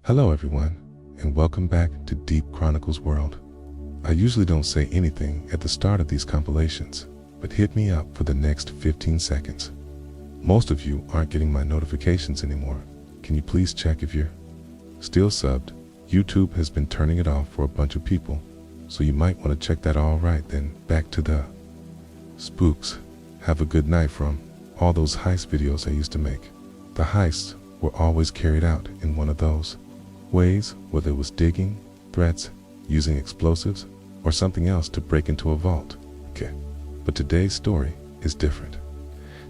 Hello everyone, and welcome back to Deep Chronicles World. I usually don't say anything at the start of these compilations, but hit me up for the next 15 seconds. Most of you aren't getting my notifications anymore. Can you please check if you're still subbed? YouTube has been turning it off for a bunch of people, so you might want to check that. All right, then back to the spooks. Have a good night from all those heist videos I used to make. The heists were always carried out in one of those ways, whether it was digging, threats, using explosives, or something else to break into a vault. Okay, but today's story is different.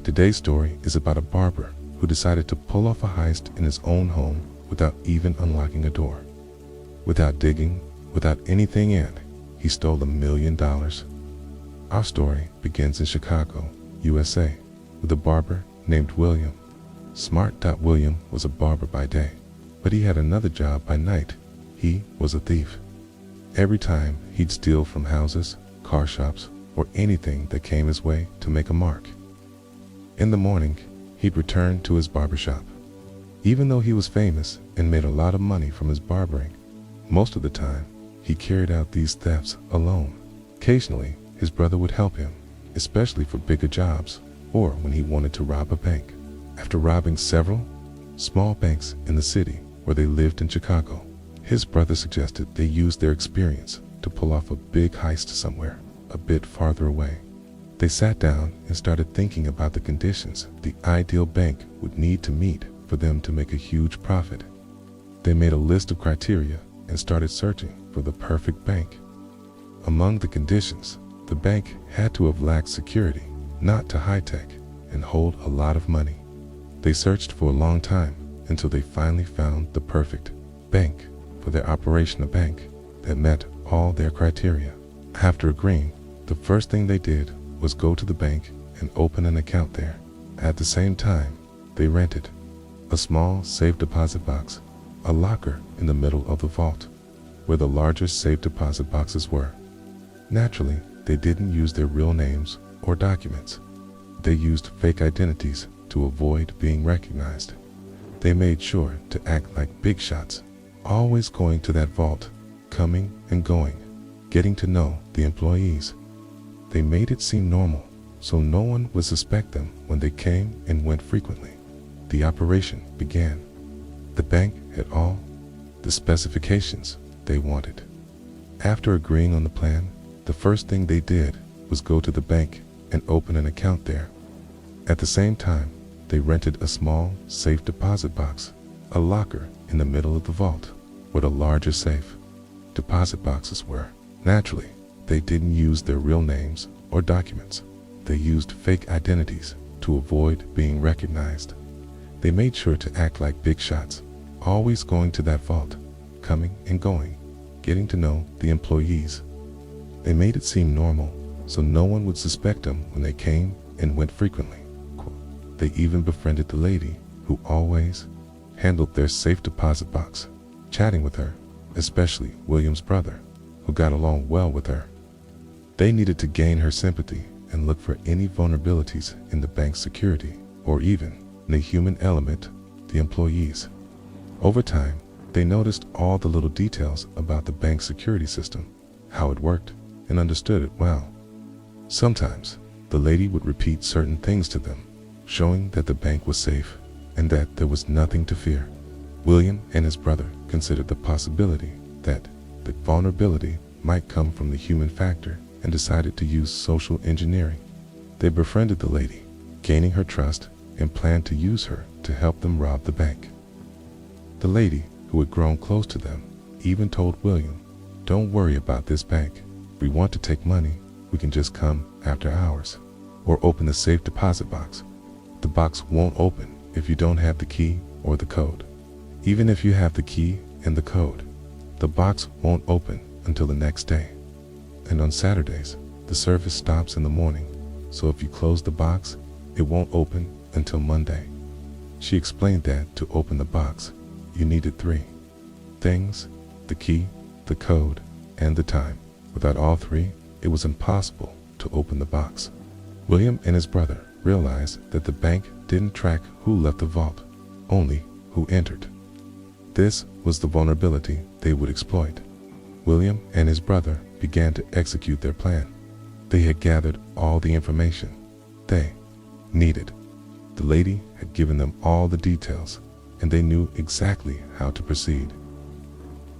Today's story is about a barber who decided to pull off a heist in his own home without even unlocking a door. Without digging, without anything in, he stole $1 million. Our story begins in Chicago, USA, with a barber named William. Smart. William was a barber by day, but he had another job by night. He was a thief. Every time he'd steal from houses, car shops, or anything that came his way to make a mark. In the morning, he'd return to his barbershop. Even though he was famous and made a lot of money from his barbering, most of the time, he carried out these thefts alone. Occasionally, his brother would help him, especially for bigger jobs or when he wanted to rob a bank. After robbing several small banks in the city where they lived in Chicago, his brother suggested they use their experience to pull off a big heist somewhere a bit farther away. They sat down and started thinking about the conditions the ideal bank would need to meet for them to make a huge profit. They made a list of criteria and started searching for the perfect bank. Among the conditions, the bank had to have lacked security, not too high-tech, and hold a lot of money. They searched for a long time until they finally found the perfect bank for their operation, a bank that met all their criteria. After agreeing, the first thing they did was go to the bank and open an account there. At the same time, they rented a small safe deposit box, a locker in the middle of the vault, where the larger safe deposit boxes were. Naturally, they didn't use their real names or documents. They used fake identities to avoid being recognized. They made sure to act like big shots, always going to that vault, coming and going, getting to know the employees. They made it seem normal, so no one would suspect them when they came and went frequently. The operation began. The bank had all the specifications they wanted. After agreeing on the plan, the first thing they did was go to the bank and open an account there. At the same time, they rented a small safe deposit box, a locker in the middle of the vault, where the larger safe deposit boxes were. Naturally, they didn't use their real names or documents. They used fake identities to avoid being recognized. They made sure to act like big shots, always going to that vault, coming and going, getting to know the employees. They made it seem normal, so no one would suspect them when they came and went frequently. They even befriended the lady who always handled their safe deposit box, chatting with her, especially William's brother, who got along well with her. They needed to gain her sympathy and look for any vulnerabilities in the bank's security, or even in the human element, the employees. Over time, they noticed all the little details about the bank's security system, how it worked, and understood it well. Sometimes, the lady would repeat certain things to them, showing that the bank was safe and that there was nothing to fear. William and his brother considered the possibility that the vulnerability might come from the human factor and decided to use social engineering. They befriended the lady, gaining her trust, and planned to use her to help them rob the bank. The lady, who had grown close to them, even told William, "Don't worry about this bank. If we want to take money, we can just come after hours, or open the safe deposit box. The box won't open if you don't have the key or the code. Even if you have the key and the code, the box won't open until the next day. And on Saturdays, the service stops in the morning, so if you close the box, it won't open until Monday." She explained that to open the box, you needed 3 things: the key, the code, and the time. Without all 3, it was impossible to open the box. William and his brother realized that the bank didn't track who left the vault, only who entered. This was the vulnerability they would exploit. William and his brother began to execute their plan. They had gathered all the information they needed. The lady had given them all the details, and they knew exactly how to proceed.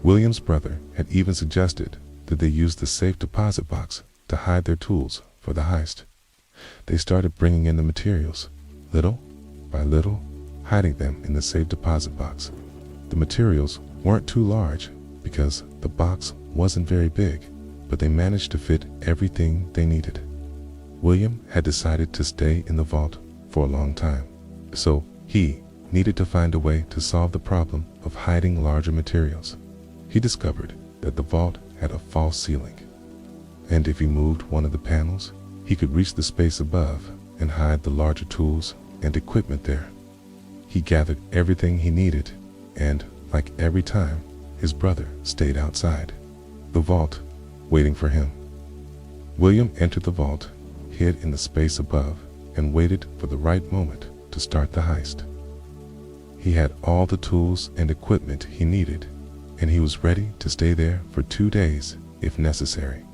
William's brother had even suggested that they use the safe deposit box to hide their tools for the heist. They started bringing in the materials, little by little, hiding them in the safe deposit box. The materials weren't too large because the box wasn't very big, but they managed to fit everything they needed. William had decided to stay in the vault for a long time, so he needed to find a way to solve the problem of hiding larger materials. He discovered that the vault had a false ceiling, and if he moved one of the panels, he could reach the space above and hide the larger tools and equipment there. He gathered everything he needed, and, like every time, his brother stayed outside the vault, waiting for him. William entered the vault, hid in the space above, and waited for the right moment to start the heist. He had all the tools and equipment he needed, and he was ready to stay there for 2 days if necessary.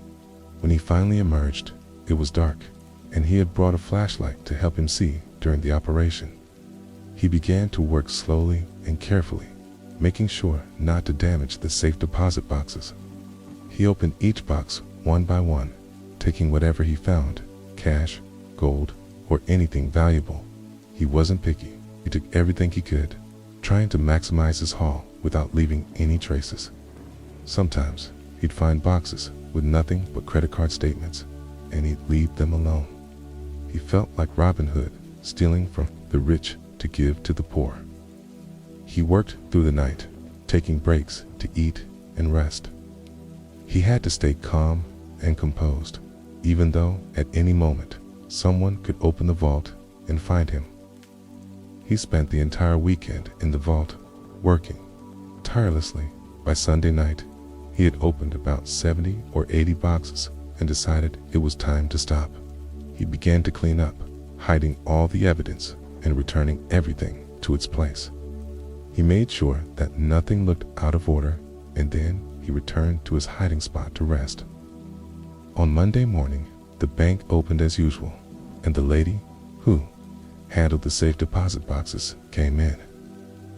When he finally emerged, it was dark, and he had brought a flashlight to help him see during the operation. He began to work slowly and carefully, making sure not to damage the safe deposit boxes. He opened each box one by one, taking whatever he found, cash, gold, or anything valuable. He wasn't picky. He took everything he could, trying to maximize his haul without leaving any traces. Sometimes he'd find boxes with nothing but credit card statements, and he'd leave them alone. He felt like Robin Hood, stealing from the rich to give to the poor. He worked through the night, taking breaks to eat and rest. He had to stay calm and composed, even though at any moment someone could open the vault and find him. He spent the entire weekend in the vault, working tirelessly. By Sunday night, he had opened about 70 or 80 boxes and decided it was time to stop. He began to clean up, hiding all the evidence and returning everything to its place. He made sure that nothing looked out of order, and then he returned to his hiding spot to rest. On Monday morning, the bank opened as usual, and the lady who handled the safe deposit boxes came in.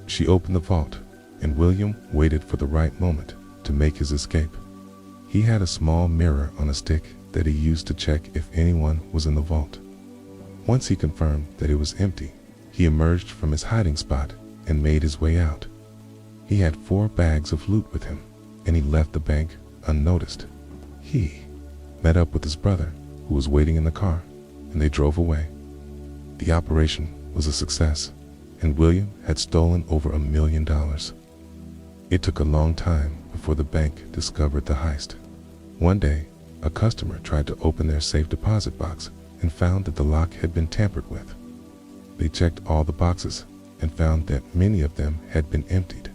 She opened the vault, and William waited for the right moment to make his escape. He had a small mirror on a stick that he used to check if anyone was in the vault. Once he confirmed that it was empty, he emerged from his hiding spot and made his way out. He had 4 bags of loot with him, and he left the bank unnoticed. He met up with his brother, who was waiting in the car, and they drove away. The operation was a success, and William had stolen over $1 million. It took a long time before the bank discovered the heist. One day, a customer tried to open their safe deposit box and found that the lock had been tampered with. They checked all the boxes and found that many of them had been emptied.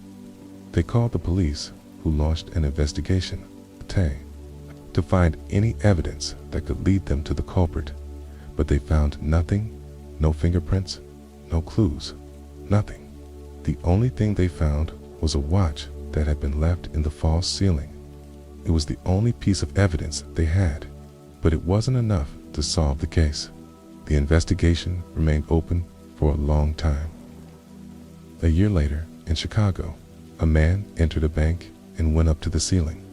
They called the police, who launched an investigation to find any evidence that could lead them to the culprit, but they found nothing, no fingerprints, no clues, nothing. The only thing they found was a watch that had been left in the false ceiling. It was the only piece of evidence they had, but it wasn't enough to solve the case. The investigation remained open for a long time. A year later, in Chicago, a man entered a bank and went up to the ceiling.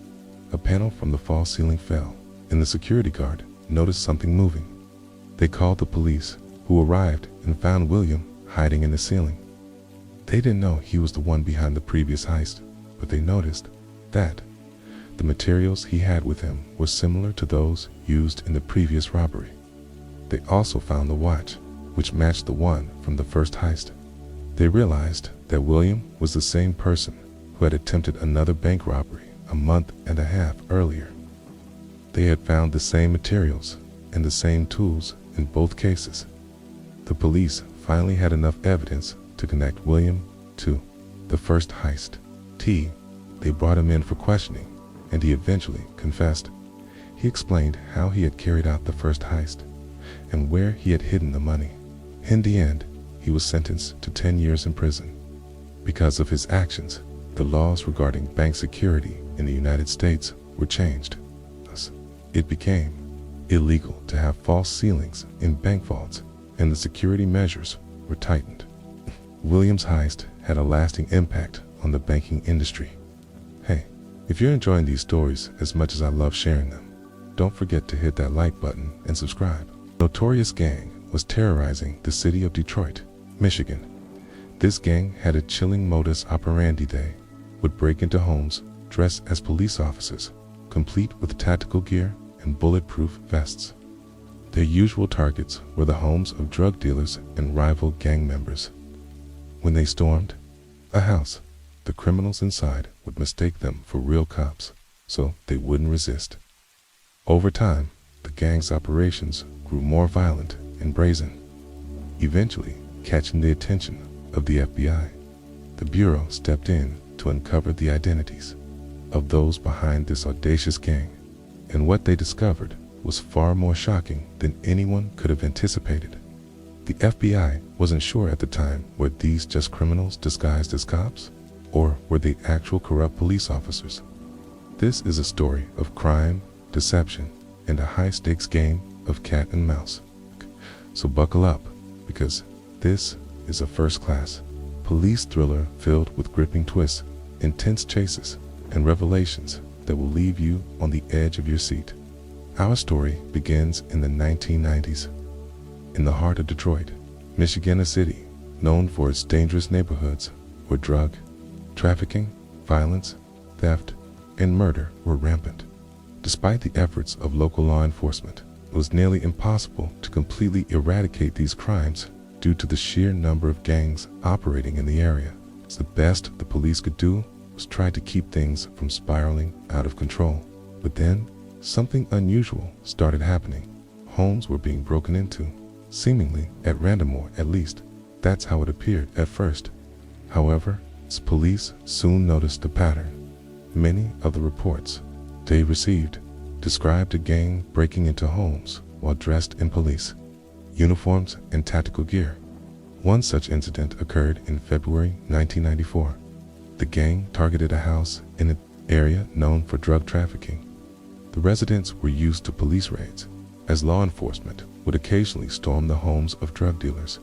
A panel from the false ceiling fell, and the security guard noticed something moving. They called the police, who arrived and found William hiding in the ceiling. They didn't know he was the one behind the previous heist, but they noticed that the materials he had with him were similar to those used in the previous robbery. They also found the watch, which matched the one from the first heist. They realized that William was the same person who had attempted another bank robbery a month and a half earlier. They had found the same materials and the same tools in both cases. The police finally had enough evidence to connect William to the first heist. They brought him in for questioning, and he eventually confessed. He explained how he had carried out the first heist and where he had hidden the money. In the end, he was sentenced to 10 years in prison. Because of his actions, the laws regarding bank security in the United States were changed. Thus, it became illegal to have false ceilings in bank vaults, and the security measures were tightened. Williams' heist had a lasting impact on the banking industry. Hey, if you're enjoying these stories as much as I love sharing them, don't forget to hit that like button and subscribe. Notorious gang was terrorizing the city of Detroit, Michigan. This gang had a chilling modus operandi. They would break into homes dressed as police officers, complete with tactical gear and bulletproof vests. Their usual targets were the homes of drug dealers and rival gang members. When they stormed a house, the criminals inside would mistake them for real cops, so they wouldn't resist. Over time, the gang's operations grew more violent and brazen, eventually catching the attention of the FBI. The Bureau stepped in to uncover the identities of those behind this audacious gang, and what they discovered was far more shocking than anyone could have anticipated. The FBI wasn't sure at the time, were these just criminals disguised as cops, or were they actual corrupt police officers? This is a story of crime, deception, and a high-stakes game of cat and mouse. So buckle up, because this is a first-class police thriller filled with gripping twists, intense chases, and revelations that will leave you on the edge of your seat. Our story begins in the 1990s. In the heart of Detroit, Michigan, a city known for its dangerous neighborhoods where drug trafficking, violence, theft, and murder were rampant. Despite the efforts of local law enforcement, it was nearly impossible to completely eradicate these crimes due to the sheer number of gangs operating in the area. The best the police could do was try to keep things from spiraling out of control. But then, something unusual started happening. Homes were being broken into, seemingly at random, or at least that's how it appeared at first. However, police soon noticed a pattern. Many of the reports they received described a gang breaking into homes while dressed in police uniforms and tactical gear. One such incident occurred in February 1994. The gang targeted a house in an area known for drug trafficking. The residents were used to police raids, as law enforcement would occasionally storm the homes of drug dealers.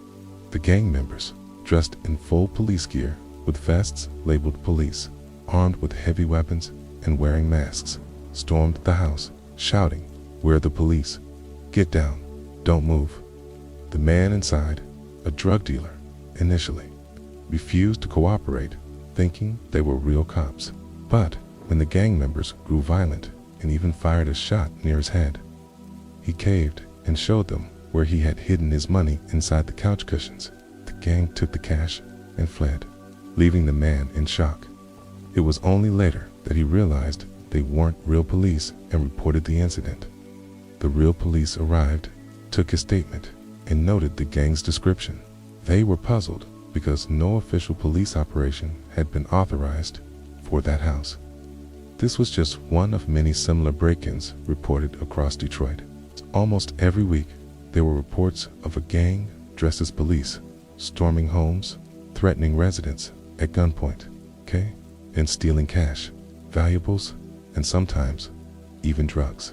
The gang members, dressed in full police gear with vests labeled police, armed with heavy weapons and wearing masks, stormed the house, shouting, "We're the police. Get down. Don't move." The man inside, a drug dealer, initially refused to cooperate, thinking they were real cops. But when the gang members grew violent and even fired a shot near his head, he caved and showed them where he had hidden his money inside the couch cushions. The gang took the cash and fled, leaving the man in shock. It was only later that he realized they weren't real police and reported the incident. The real police arrived, took his statement, and noted the gang's description. They were puzzled because no official police operation had been authorized for that house. This was just one of many similar break-ins reported across Detroit. Almost every week, there were reports of a gang dressed as police, storming homes, threatening residents at gunpoint, and stealing cash, valuables, and sometimes even drugs.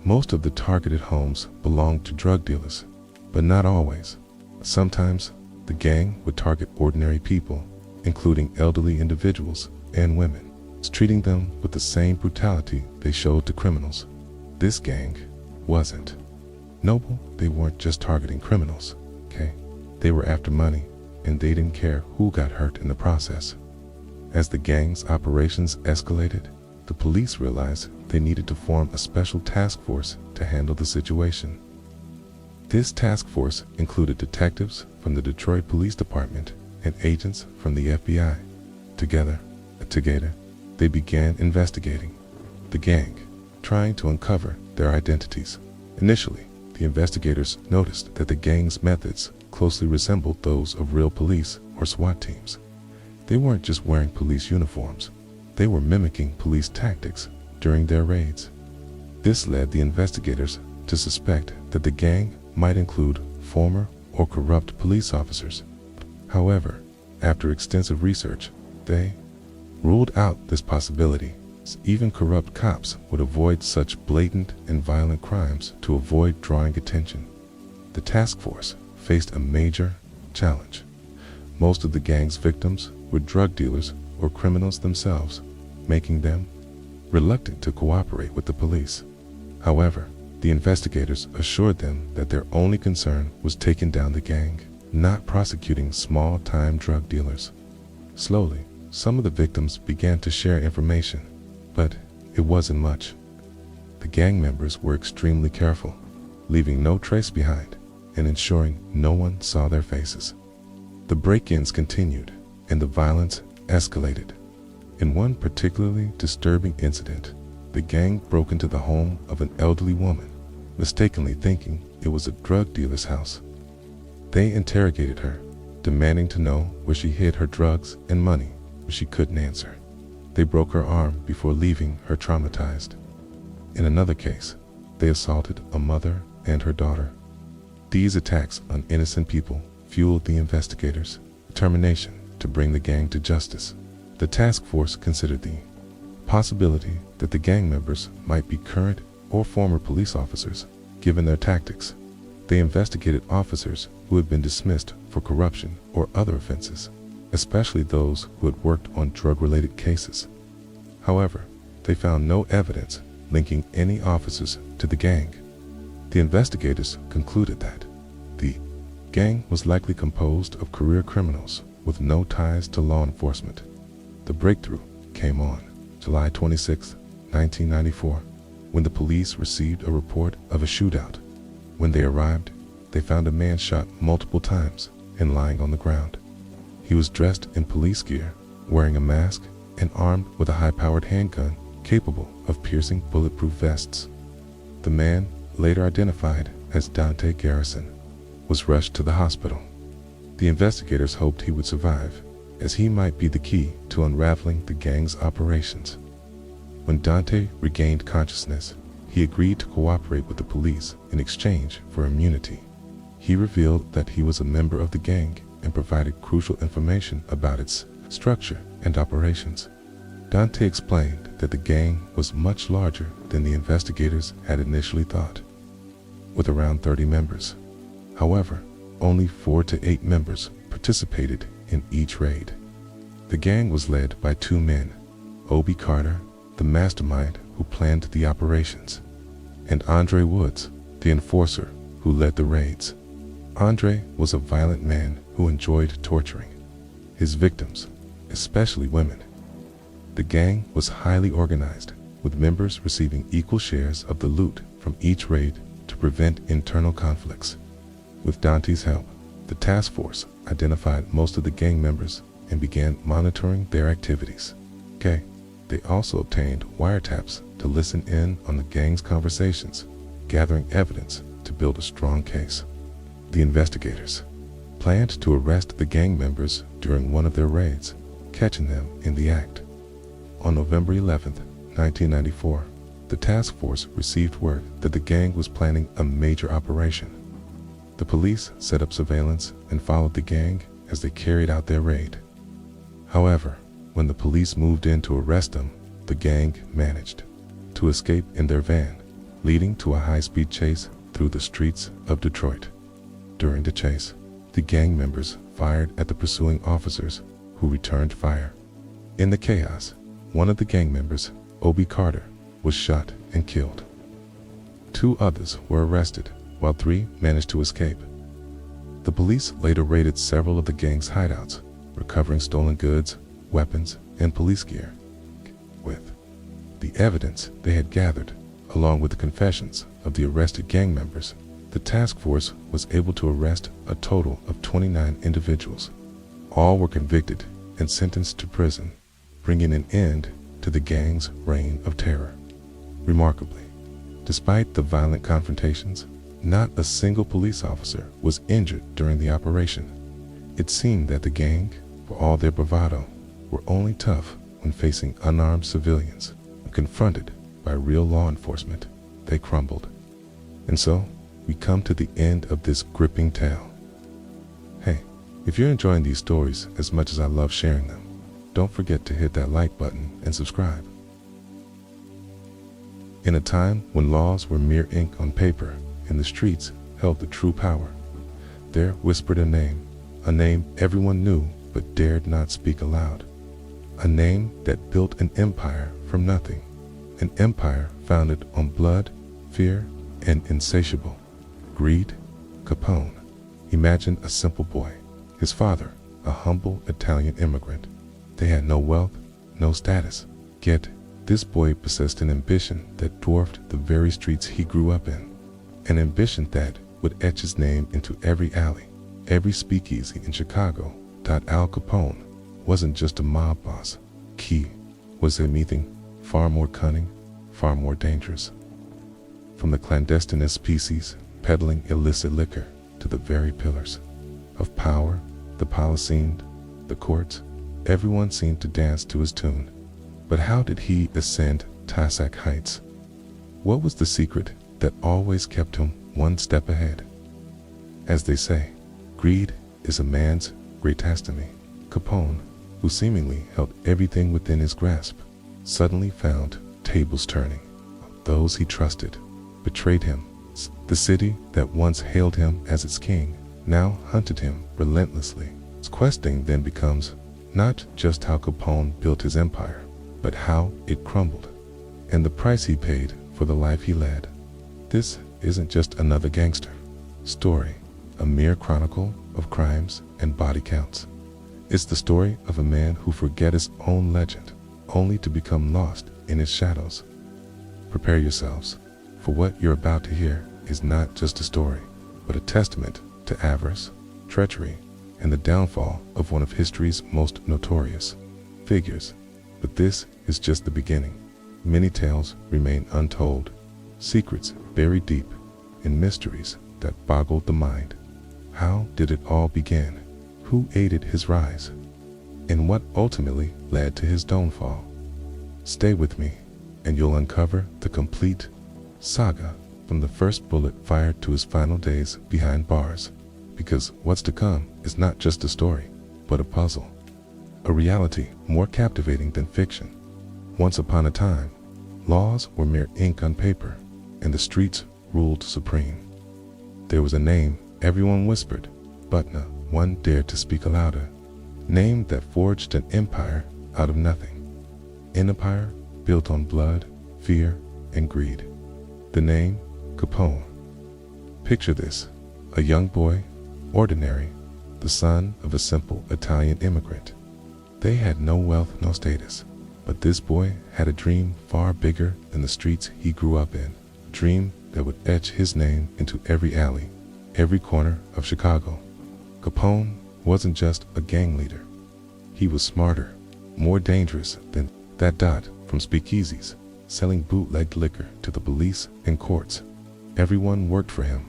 Most of the targeted homes belonged to drug dealers, but not always. Sometimes the gang would target ordinary people, including elderly individuals and women, treating them with the same brutality they showed to criminals. This gang wasn't noble. They weren't just targeting criminals, They were after money, and they didn't care who got hurt in the process. As the gang's operations escalated, the police realized they needed to form a special task force to handle the situation. This task force included detectives from the Detroit Police Department and agents from the FBI. Together, they began investigating the gang, trying to uncover their identities. Initially, the investigators noticed that the gang's methods closely resembled those of real police or SWAT teams. They weren't just wearing police uniforms, they were mimicking police tactics during their raids. This led the investigators to suspect that the gang might include former or corrupt police officers. However, after extensive research, they ruled out this possibility. Even corrupt cops would avoid such blatant and violent crimes to avoid drawing attention. The task force faced a major challenge. Most of the gang's victims were drug dealers or criminals themselves, making them reluctant to cooperate with the police. However, the investigators assured them that their only concern was taking down the gang, not prosecuting small-time drug dealers. Slowly, some of the victims began to share information, but it wasn't much. The gang members were extremely careful, leaving no trace behind and ensuring no one saw their faces. The break-ins continued, and the violence escalated. In one particularly disturbing incident, the gang broke into the home of an elderly woman, mistakenly thinking it was a drug dealer's house. They interrogated her, demanding to know where she hid her drugs and money, but she couldn't answer. They broke her arm before leaving her traumatized. In another case, they assaulted a mother and her daughter. These attacks on innocent people fueled the investigators' determination to bring the gang to justice. The task force considered the possibility that the gang members might be current or former police officers, given their tactics. They investigated officers who had been dismissed for corruption or other offenses, especially those who had worked on drug-related cases. However, they found no evidence linking any officers to the gang. The investigators concluded that the gang was likely composed of career criminals with no ties to law enforcement. The breakthrough came on July 26, 1994, when the police received a report of a shootout. When they arrived, they found a man shot multiple times and lying on the ground. He was dressed in police gear, wearing a mask, and armed with a high-powered handgun capable of piercing bulletproof vests. The man, later identified as Dante Garrison, was rushed to the hospital. The investigators hoped he would survive, as he might be the key to unraveling the gang's operations. When Dante regained consciousness, he agreed to cooperate with the police in exchange for immunity. He revealed that he was a member of the gang and provided crucial information about its structure and operations. Dante explained that the gang was much larger than the investigators had initially thought, with around 30 members. However, only 4 to 8 members participated in each raid. The gang was led by 2 men, Obie Carter, the mastermind who planned the operations, and Andre Woods, the enforcer who led the raids. Andre was a violent man who enjoyed torturing his victims, especially women. The gang was highly organized, with members receiving equal shares of the loot from each raid to prevent internal conflicts. With Dante's help, the task force identified most of the gang members and began monitoring their activities. They also obtained wiretaps to listen in on the gang's conversations, gathering evidence to build a strong case. The investigators planned to arrest the gang members during one of their raids, catching them in the act. On November 11, 1994, the task force received word that the gang was planning a major operation. The police set up surveillance and followed the gang as they carried out their raid. However, when the police moved in to arrest them, the gang managed to escape in their van, leading to a high-speed chase through the streets of Detroit. During the chase, the gang members fired at the pursuing officers, who returned fire. In the chaos, one of the gang members, Obie Carter, was shot and killed. 2 others were arrested, while 3 managed to escape. The police later raided several of the gang's hideouts, recovering stolen goods, weapons, and police gear. With the evidence they had gathered, along with the confessions of the arrested gang members, the task force was able to arrest a total of 29 individuals. All were convicted and sentenced to prison, bringing an end to the gang's reign of terror. Remarkably, despite the violent confrontations, not a single police officer was injured during the operation. It seemed that the gang, for all their bravado, were only tough when facing unarmed civilians. When confronted by real law enforcement, they crumbled. And so, we come to the end of this gripping tale. Hey, if you're enjoying these stories as much as I love sharing them, don't forget to hit that like button and subscribe. In a time when laws were mere ink on paper and the streets held the true power, there whispered a name everyone knew but dared not speak aloud. A name that built an empire from nothing, an empire founded on blood, fear, and insatiable greed. Capone. Imagine a simple boy, his father, a humble Italian immigrant. They had no wealth, no status, yet this boy possessed an ambition that dwarfed the very streets he grew up in, an ambition that would etch his name into every alley, every speakeasy in Chicago. Al Capone wasn't just a mob boss. He was anything far more cunning, far more dangerous. From the clandestine species peddling illicit liquor to the very pillars of power, the Palisade, the courts, everyone seemed to dance to his tune. But how did he ascend Tassac Heights? What was the secret that always kept him one step ahead? As they say, greed is a man's greatest enemy. Capone, who seemingly held everything within his grasp, suddenly found tables turning. Those he trusted betrayed him. The city that once hailed him as its king now hunted him relentlessly. His questing then becomes not just how Capone built his empire, but how it crumbled, and the price he paid for the life he led. This isn't just another gangster story, a mere chronicle of crimes and body counts. It's the story of a man who forget his own legend, only to become lost in its shadows. Prepare yourselves, for what you're about to hear is not just a story, but a testament to avarice, treachery, and the downfall of one of history's most notorious figures. But this is just the beginning. Many tales remain untold, secrets buried deep, and mysteries that boggled the mind. How did it all begin? Who aided his rise? And what ultimately led to his downfall? Stay with me, and you'll uncover the complete saga from the first bullet fired to his final days behind bars. Because what's to come is not just a story, but a puzzle. A reality more captivating than fiction. Once upon a time, laws were mere ink on paper, and the streets ruled supreme. There was a name everyone whispered, but no one dared to speak louder. Name that forged an empire out of nothing. An empire built on blood, fear, and greed. The name Capone. Picture this, a young boy, ordinary, the son of a simple Italian immigrant. They had no wealth, no status, but this boy had a dream far bigger than the streets he grew up in. A dream that would etch his name into every alley, every corner of Chicago. Capone wasn't just a gang leader. He was smarter, more dangerous than that dot from speakeasies, selling bootlegged liquor to the police and courts. Everyone worked for him.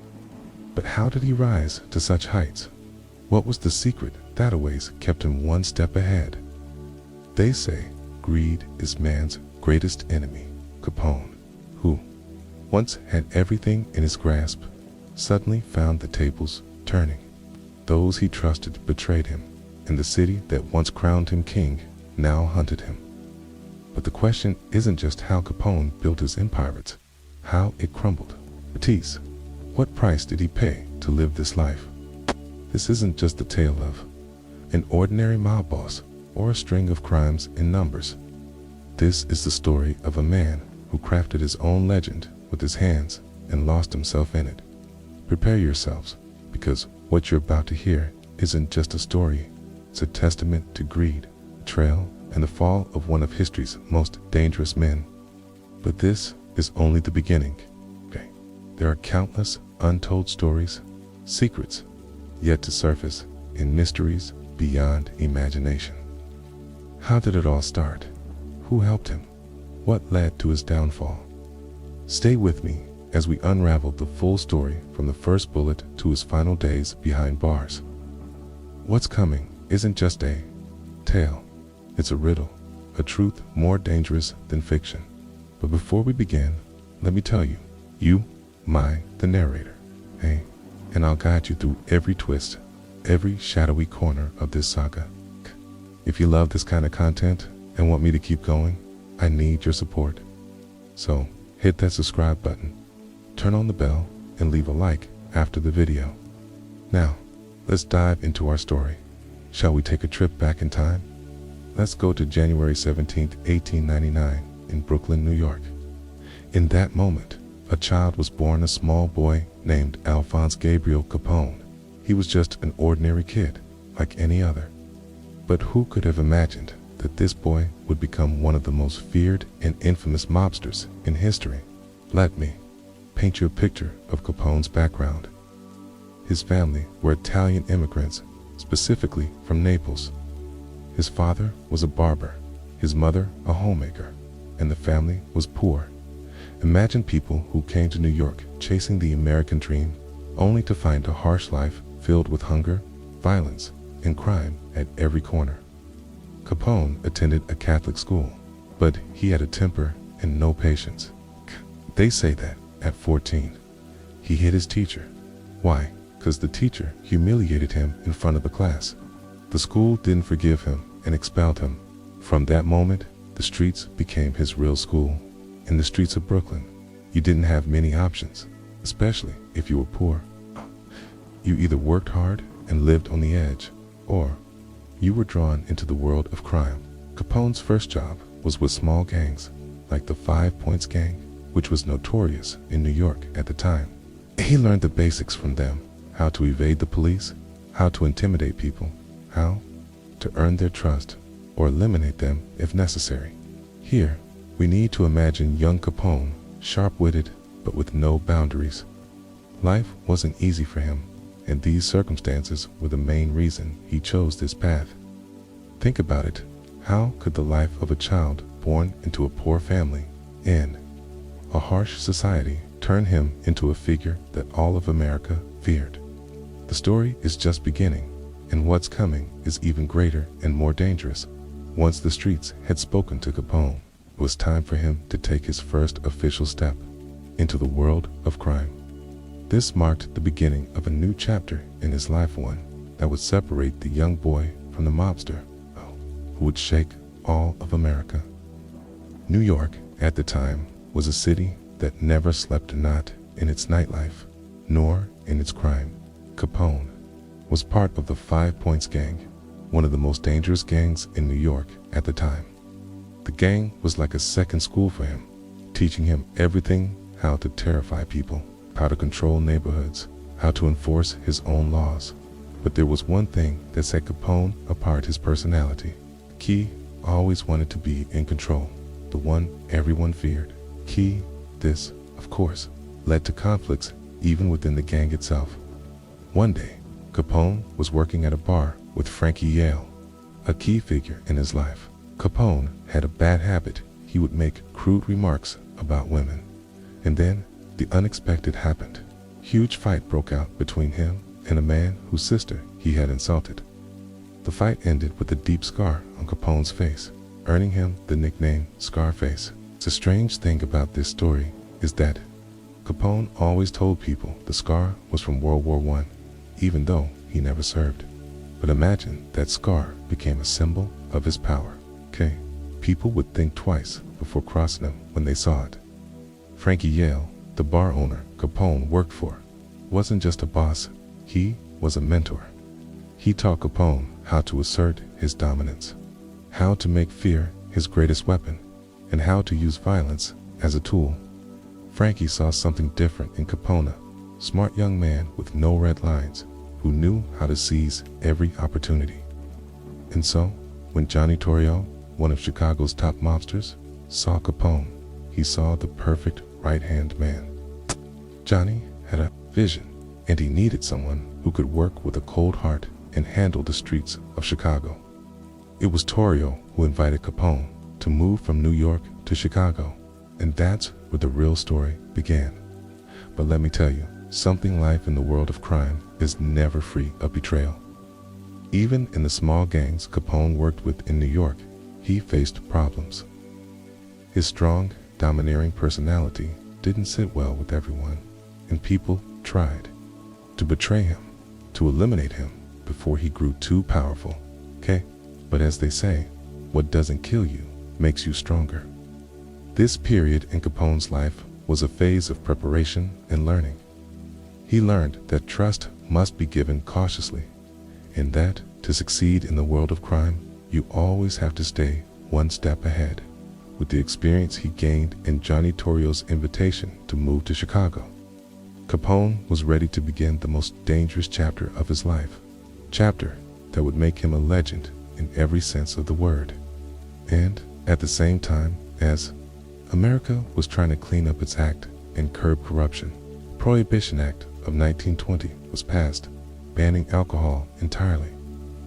But how did he rise to such heights? What was the secret that always kept him one step ahead? They say greed is man's greatest enemy. Capone, who once had everything in his grasp, suddenly found the tables turning. Those he trusted betrayed him, and the city that once crowned him king now hunted him. But the question isn't just how Capone built his empire, it's how it crumbled. Matisse, what price did he pay to live this life? This isn't just the tale of an ordinary mob boss or a string of crimes in numbers. This is the story of a man who crafted his own legend with his hands and lost himself in it. Prepare yourselves, because what you're about to hear isn't just a story, it's a testament to greed, betrayal, and the fall of one of history's most dangerous men. But this is only the beginning. There are countless untold stories, secrets yet to surface, and mysteries beyond imagination. How did it all start? Who helped him? What led to his downfall? Stay with me as we unravel the full story from the first bullet to his final days behind bars. What's coming isn't just a tale, it's a riddle, a truth more dangerous than fiction. But before we begin, let me tell you, the narrator, and I'll guide you through every twist, every shadowy corner of this saga. If you love this kind of content and want me to keep going, I need your support. So hit that subscribe button, turn on the bell, and leave a like after the video. Now, let's dive into our story. Shall we take a trip back in time? Let's go to January 17th, 1899 in Brooklyn, New York. In that moment, a child was born, a small boy named Alphonse Gabriel Capone. He was just an ordinary kid, like any other. But who could have imagined that this boy would become one of the most feared and infamous mobsters in history? Let me paint you a picture of Capone's background. His family were Italian immigrants, specifically from Naples. His father was a barber, his mother a homemaker, and the family was poor. Imagine people who came to New York chasing the American dream, only to find a harsh life filled with hunger, violence, and crime at every corner. Capone attended a Catholic school, but he had a temper and no patience. They say that at 14, he hit his teacher. Why? Because the teacher humiliated him in front of the class. The school didn't forgive him and expelled him. From that moment, the streets became his real school. In the streets of Brooklyn, you didn't have many options, especially if you were poor. You either worked hard and lived on the edge, or you were drawn into the world of crime. Capone's first job was with small gangs, like the 5 Points Gang, which was notorious in New York at the time. He learned the basics from them: how to evade the police, how to intimidate people, how to earn their trust or eliminate them if necessary. Here, we need to imagine young Capone, sharp-witted but with no boundaries. Life wasn't easy for him, and these circumstances were the main reason he chose this path. Think about it. How could the life of a child born into a poor family in a harsh society turn him into a figure that all of America feared? The story is just beginning, and what's coming is even greater and more dangerous. Once the streets had spoken to Capone, it was time for him to take his first official step into the world of crime. This marked the beginning of a new chapter in his life, one that would separate the young boy from the mobster who would shake all of America. New York, at the time, was a city that never slept, not in its nightlife, nor in its crime. Capone was part of the 5 Points Gang, one of the most dangerous gangs in New York at the time. The gang was like a second school for him, teaching him everything: how to terrify people, how to control neighborhoods, how to enforce his own laws. But there was one thing that set Capone apart: his personality. He always wanted to be in control, the one everyone feared. This, of course, led to conflicts even within the gang itself. One day, Capone was working at a bar with Frankie Yale, a key figure in his life. Capone had a bad habit: he would make crude remarks about women. And then, the unexpected happened. Huge fight broke out between him and a man whose sister he had insulted. The fight ended with a deep scar on Capone's face, earning him the nickname Scarface. The strange thing about this story is that Capone always told people the scar was from World War I, even though he never served. But imagine that scar became a symbol of his power. People would think twice before crossing him when they saw it. Frankie Yale, the bar owner Capone worked for, wasn't just a boss, he was a mentor. He taught Capone how to assert his dominance, how to make fear his greatest weapon, and how to use violence as a tool. Frankie saw something different in Capone, a smart young man with no red lines, who knew how to seize every opportunity. And so, when Johnny Torrio, one of Chicago's top mobsters, saw Capone, he saw the perfect right-hand man. Johnny had a vision, and he needed someone who could work with a cold heart and handle the streets of Chicago. It was Torrio who invited Capone to move from New York to Chicago, and that's where the real story began. But let me tell you, something: life in the world of crime is never free of betrayal. Even in the small gangs Capone worked with in New York, he faced problems. His strong, domineering personality didn't sit well with everyone, and people tried to betray him, to eliminate him before he grew too powerful. But as they say, what doesn't kill you makes you stronger. This period in Capone's life was a phase of preparation and learning. He learned that trust must be given cautiously, and that to succeed in the world of crime, you always have to stay one step ahead. With the experience he gained in Johnny Torrio's invitation to move to Chicago, Capone was ready to begin the most dangerous chapter of his life, chapter that would make him a legend in every sense of the word. And at the same time as America was trying to clean up its act and curb corruption, the Prohibition Act of 1920 was passed, banning alcohol entirely.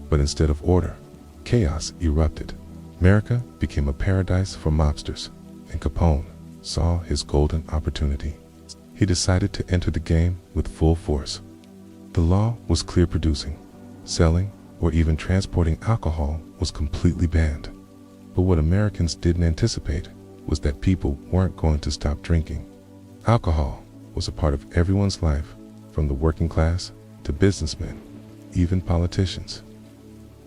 But instead of order, chaos erupted. America became a paradise for mobsters, and Capone saw his golden opportunity. He decided to enter the game with full force. The law was clear: producing, selling, or even transporting alcohol was completely banned. But what Americans didn't anticipate was that people weren't going to stop drinking. Alcohol was a part of everyone's life, from the working class to businessmen, even politicians.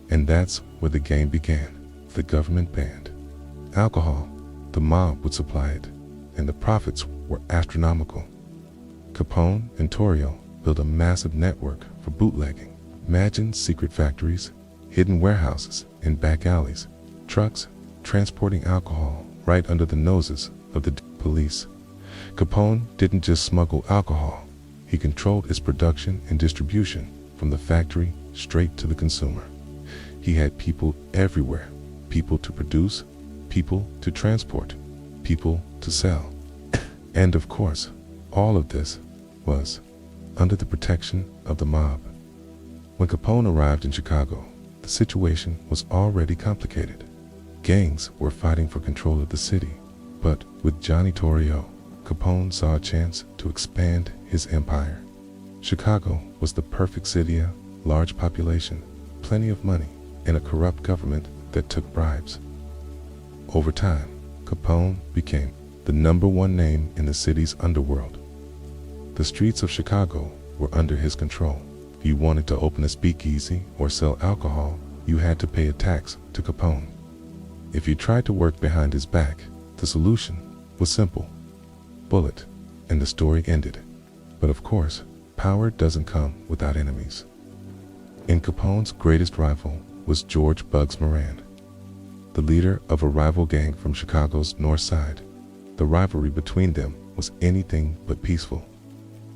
And that's where the game began. The government banned alcohol, the mob would supply it, and the profits were astronomical. Capone and Torrio built a massive network for bootlegging. Imagine secret factories, hidden warehouses in back alleys, trucks transporting alcohol right under the noses of the police. Capone didn't just smuggle alcohol, he controlled its production and distribution from the factory straight to the consumer. He had people everywhere, people to produce, people to transport, people to sell. And of course, all of this was under the protection of the mob. When Capone arrived in Chicago, the situation was already complicated. Gangs were fighting for control of the city, but with Johnny Torrio, Capone saw a chance to expand his empire. Chicago was the perfect city: large population, plenty of money, and a corrupt government that took bribes. Over time, Capone became the #1 name in the city's underworld. The streets of Chicago were under his control. If you wanted to open a speakeasy or sell alcohol, you had to pay a tax to Capone. If you tried to work behind his back, the solution was simple: bullet, and the story ended. But of course, power doesn't come without enemies. And Capone's greatest rival was George Bugs Moran, the leader of a rival gang from Chicago's North Side. The rivalry between them was anything but peaceful.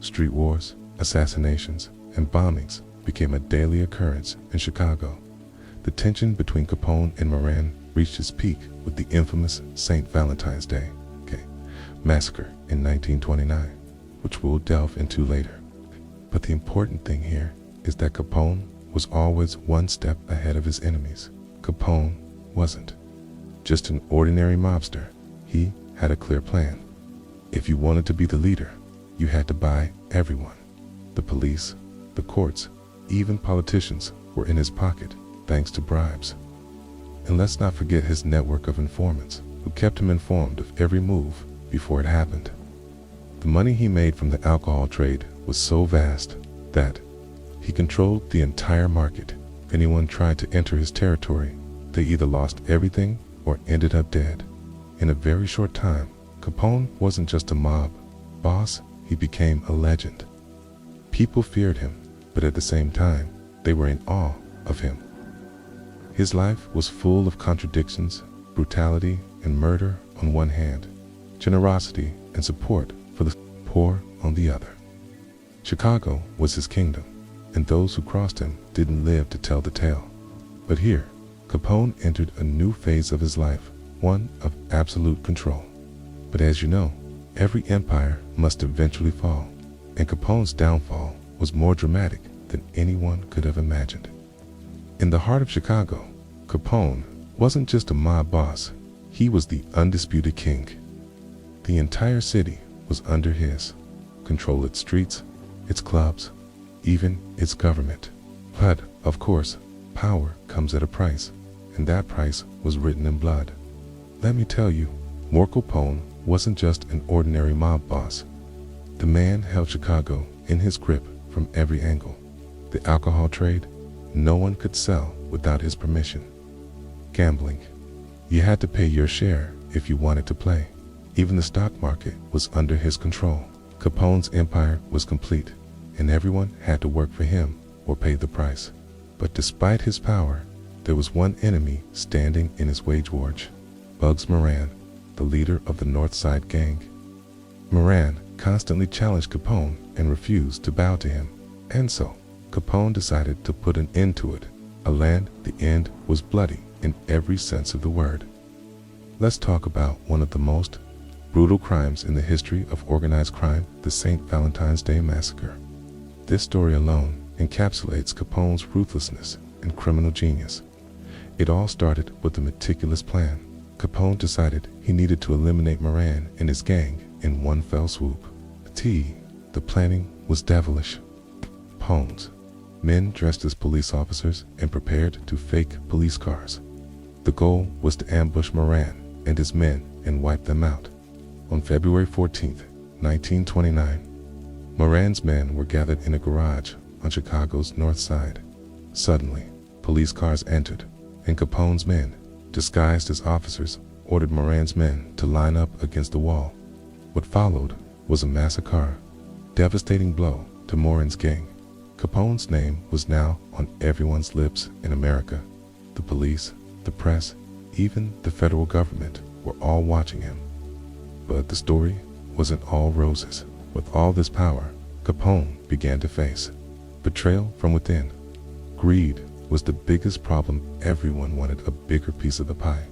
Street wars, assassinations, and bombings became a daily occurrence in Chicago. The tension between Capone and Moran reached its peak with the infamous St. Valentine's Day massacre in 1929, which we'll delve into later. But the important thing here is that Capone was always one step ahead of his enemies. Capone wasn't just an ordinary mobster. He had a clear plan. If you wanted to be the leader, you had to buy everyone. The police, the courts, even politicians were in his pocket, thanks to bribes. And let's not forget his network of informants, who kept him informed of every move before it happened. The money he made from the alcohol trade was so vast that he controlled the entire market. If anyone tried to enter his territory, they either lost everything or ended up dead. In a very short time, Capone wasn't just a mob boss, he became a legend. People feared him, but at the same time, they were in awe of him. His life was full of contradictions, brutality and murder on one hand, generosity and support for the poor on the other. Chicago was his kingdom, and those who crossed him didn't live to tell the tale. But here, Capone entered a new phase of his life, one of absolute control. But as you know, every empire must eventually fall, and Capone's downfall was more dramatic than anyone could have imagined. In the heart of Chicago, Capone wasn't just a mob boss, he was the undisputed king. The entire city was under his control: its streets, its clubs, even its government. But, of course, power comes at a price, and that price was written in blood. Let me tell you, Capone wasn't just an ordinary mob boss. The man held Chicago in his grip from every angle. The alcohol trade, no one could sell without his permission. gambling. You had to pay your share if you wanted to play. Even the stock market was under his control. Capone's empire was complete, and everyone had to work for him or pay the price. But despite his power, there was one enemy standing in his wage watch: Bugs Moran, the leader of the North Side gang. Moran constantly challenged Capone and refused to bow to him, and so Capone decided to put an end to it. The end was bloody in every sense of the word. Let's talk about one of the most brutal crimes in the history of organized crime, the St. Valentine's Day Massacre. This story alone encapsulates Capone's ruthlessness and criminal genius. It all started with a meticulous plan. Capone decided he needed to eliminate Moran and his gang in one fell swoop. The planning was devilish. Pawns, men dressed as police officers and prepared to fake police cars. The goal was to ambush Moran and his men and wipe them out. On February 14, 1929, Moran's men were gathered in a garage on Chicago's North Side. Suddenly, police cars entered, and Capone's men, disguised as officers, ordered Moran's men to line up against the wall. What followed was a massacre, devastating blow to Moran's gang. Capone's name was now on everyone's lips in America. The police, the press, even the federal government were all watching him. But the story wasn't all roses. With all this power, Capone began to face betrayal from within. Greed was the biggest problem. Everyone wanted a bigger piece of the pie.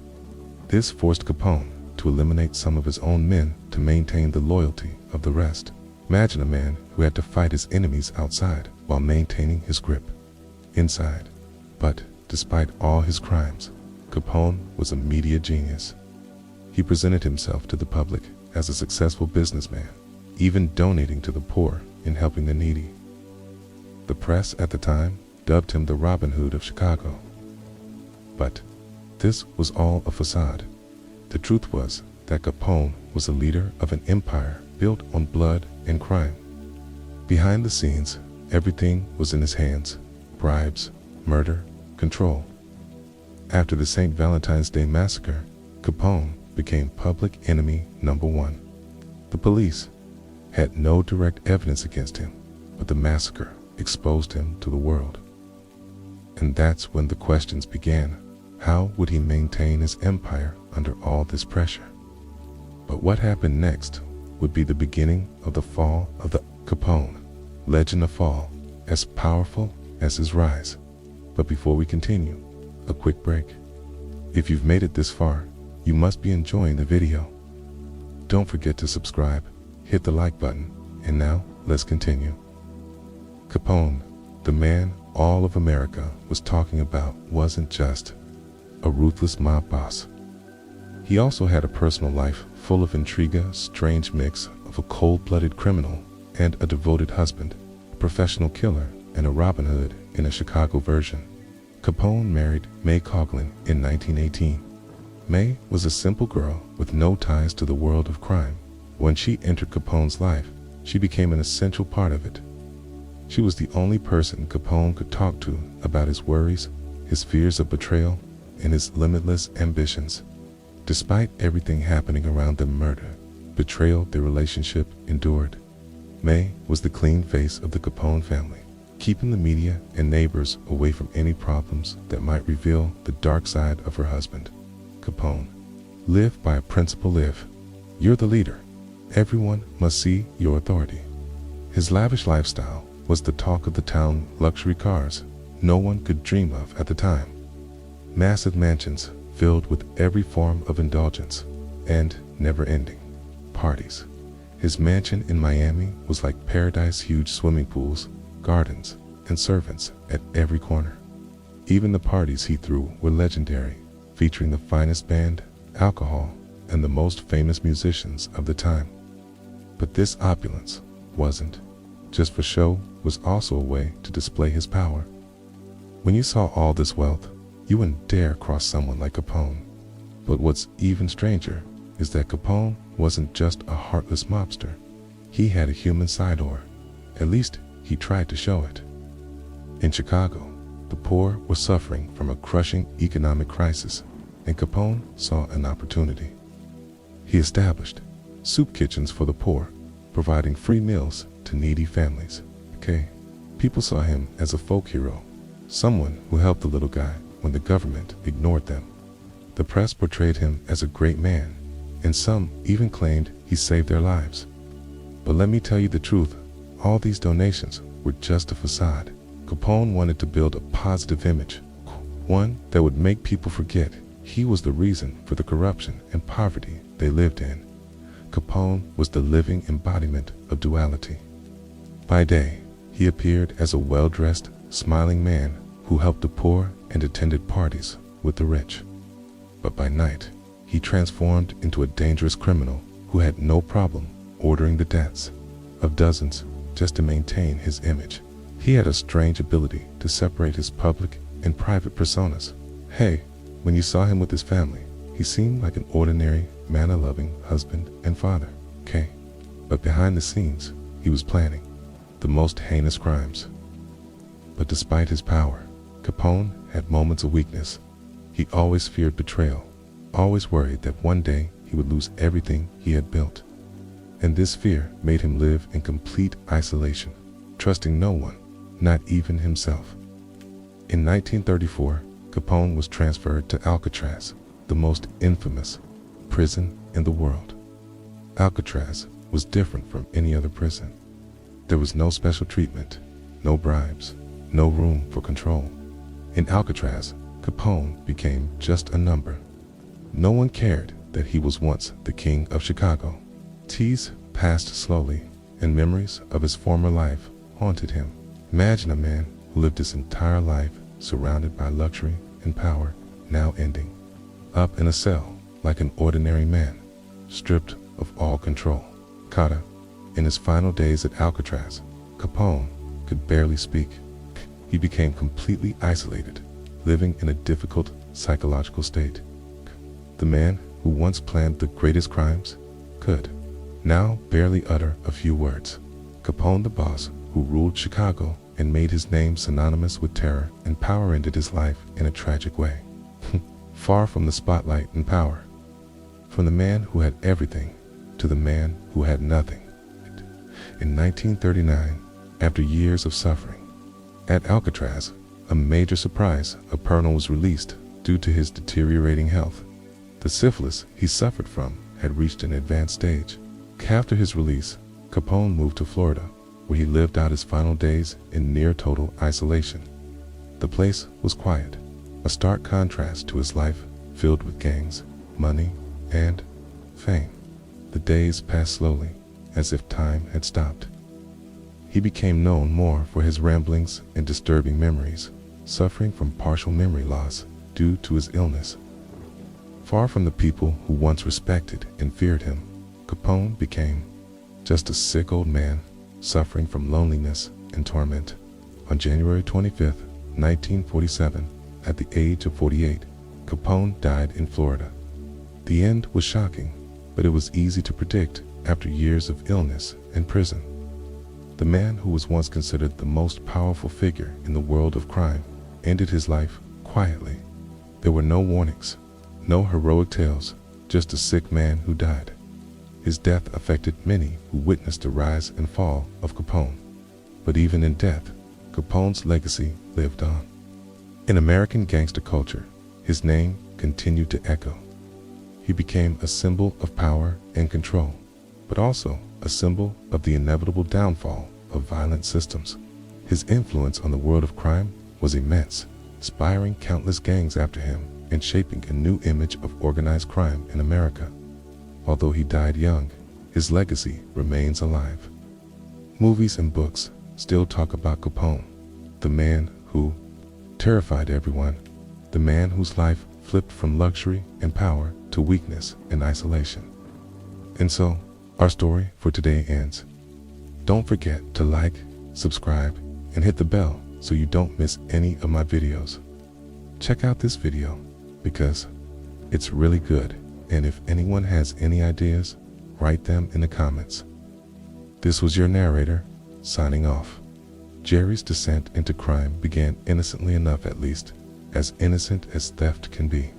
This forced Capone to eliminate some of his own men to maintain the loyalty of the rest. Imagine a man who had to fight his enemies outside while maintaining his grip inside. But despite all his crimes, Capone was a media genius. He presented himself to the public as a successful businessman, even donating to the poor and helping the needy. The press at the time dubbed him the Robin Hood of Chicago. But this was all a facade. The truth was that Capone was a leader of an empire built on blood and crime. Behind the scenes, everything was in his hands: bribes, murder, control. After the St. Valentine's Day Massacre, Capone became public enemy number one. The police had no direct evidence against him, but the massacre exposed him to the world. And that's when the questions began. How would he maintain his empire under all this pressure? But what happened next would be the beginning of the fall of the Capone legend, a fall as powerful as his rise. But before we continue, a quick break. If you've made it this far, you must be enjoying the video. Don't forget to subscribe, hit the like button, and now let's continue. Capone, the man all of America was talking about, wasn't just a ruthless mob boss. He also had a personal life full of intrigue, a strange mix of a cold-blooded criminal and a devoted husband, a professional killer, and a Robin Hood in a Chicago version. Capone married May Coughlin in 1918. May was a simple girl with no ties to the world of crime. When she entered Capone's life, she became an essential part of it. She was the only person Capone could talk to about his worries, his fears of betrayal, and his limitless ambitions. Despite everything happening around the murder, betrayal, their relationship endured. May was the clean face of the Capone family, keeping the media and neighbors away from any problems that might reveal the dark side of her husband. Capone lived by a principle: live. You're the leader. Everyone must see your authority. His lavish lifestyle was the talk of the town. Luxury cars no one could dream of at the time. Massive mansions filled with every form of indulgence, and never-ending parties. His mansion in Miami was like paradise: huge swimming pools, gardens, and servants at every corner. Even the parties he threw were legendary, featuring the finest band, alcohol, and the most famous musicians of the time. But this opulence wasn't just for show, was also a way to display his power. When you saw all this wealth, you wouldn't dare cross someone like Capone. But what's even stranger is that Capone wasn't just a heartless mobster. He had a human side, or at least he tried to show it. In Chicago, the poor were suffering from a crushing economic crisis. and Capone saw an opportunity. He established soup kitchens for the poor, providing free meals to needy families. Okay, people saw him as a folk hero, someone who helped the little guy when the government ignored them. The press portrayed him as a great man, and some even claimed he saved their lives. But let me tell you the truth, all these donations were just a facade. Capone wanted to build a positive image, one that would make people forget he was the reason for the corruption and poverty they lived in. Capone was the living embodiment of duality. By day, he appeared as a well-dressed, smiling man who helped the poor and attended parties with the rich. But by night, he transformed into a dangerous criminal who had no problem ordering the deaths of dozens just to maintain his image. He had a strange ability to separate his public and private personas. Hey, when you saw him with his family, he seemed like an ordinary, manner-loving husband and father, okay? But behind the scenes, he was planning the most heinous crimes. But despite his power, Capone had moments of weakness. He always feared betrayal, always worried that one day he would lose everything he had built. And this fear made him live in complete isolation, trusting no one, not even himself. In 1934, Capone was transferred to Alcatraz, the most infamous prison in the world. Alcatraz was different from any other prison. There was no special treatment, no bribes, no room for control. In Alcatraz, Capone became just a number. No one cared that he was once the king of Chicago. Teas passed slowly, and memories of his former life haunted him. Imagine a man who lived his entire life surrounded by luxury and power, now ending up in a cell like an ordinary man, stripped of all control. Carter, in his final days at Alcatraz, Capone could barely speak. He became completely isolated, living in a difficult psychological state. The man who once planned the greatest crimes could now barely utter a few words. Capone, the boss who ruled Chicago and made his name synonymous with terror and power, ended his life in a tragic way. Far from the spotlight and power. From the man who had everything to the man who had nothing. In 1939, after years of suffering, at Alcatraz, a major surprise, a prisoner was released due to his deteriorating health. The syphilis he suffered from had reached an advanced stage. After his release, Capone moved to Florida, where he lived out his final days in near-total isolation. The place was quiet, a stark contrast to his life filled with gangs, money, and fame. The days passed slowly, as if time had stopped. He became known more for his ramblings and disturbing memories, suffering from partial memory loss due to his illness. Far from the people who once respected and feared him, Capone became just a sick old man suffering from loneliness and torment. On January 25, 1947, at the age of 48, Capone died in Florida. The end was shocking, but it was easy to predict after years of illness and prison. The man who was once considered the most powerful figure in the world of crime ended his life quietly. There were no warnings, no heroic tales, just a sick man who died. His death affected many who witnessed the rise and fall of Capone. But even in death, Capone's legacy lived on. In American gangster culture, his name continued to echo. He became a symbol of power and control, but also a symbol of the inevitable downfall of violent systems. His influence on the world of crime was immense, inspiring countless gangs after him and shaping a new image of organized crime in America. Although he died young, his legacy remains alive. Movies and books still talk about Capone, the man who terrified everyone, the man whose life flipped from luxury and power to weakness and isolation. And so, our story for today ends. Don't forget to like, subscribe, and hit the bell so you don't miss any of my videos. Check out this video because it's really good, and if anyone has any ideas, write them in the comments. This was your narrator, signing off. Jerry's descent into crime began innocently enough, at least, as innocent as theft can be.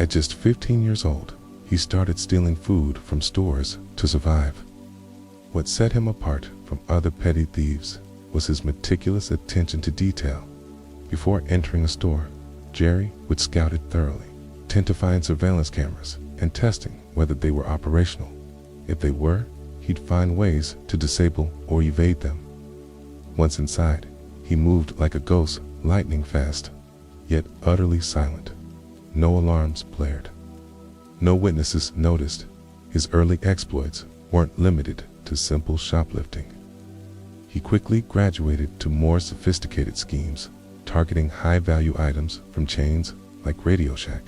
At just 15 years old, he started stealing food from stores to survive. What set him apart from other petty thieves was his meticulous attention to detail. Before entering a store, Jerry would scout it thoroughly, identifying surveillance cameras and testing whether they were operational. If they were, he'd find ways to disable or evade them. Once inside, he moved like a ghost, lightning fast, yet utterly silent. No alarms blared. No witnesses noticed. His early exploits weren't limited to simple shoplifting. He quickly graduated to more sophisticated schemes, targeting high-value items from chains like Radio Shack.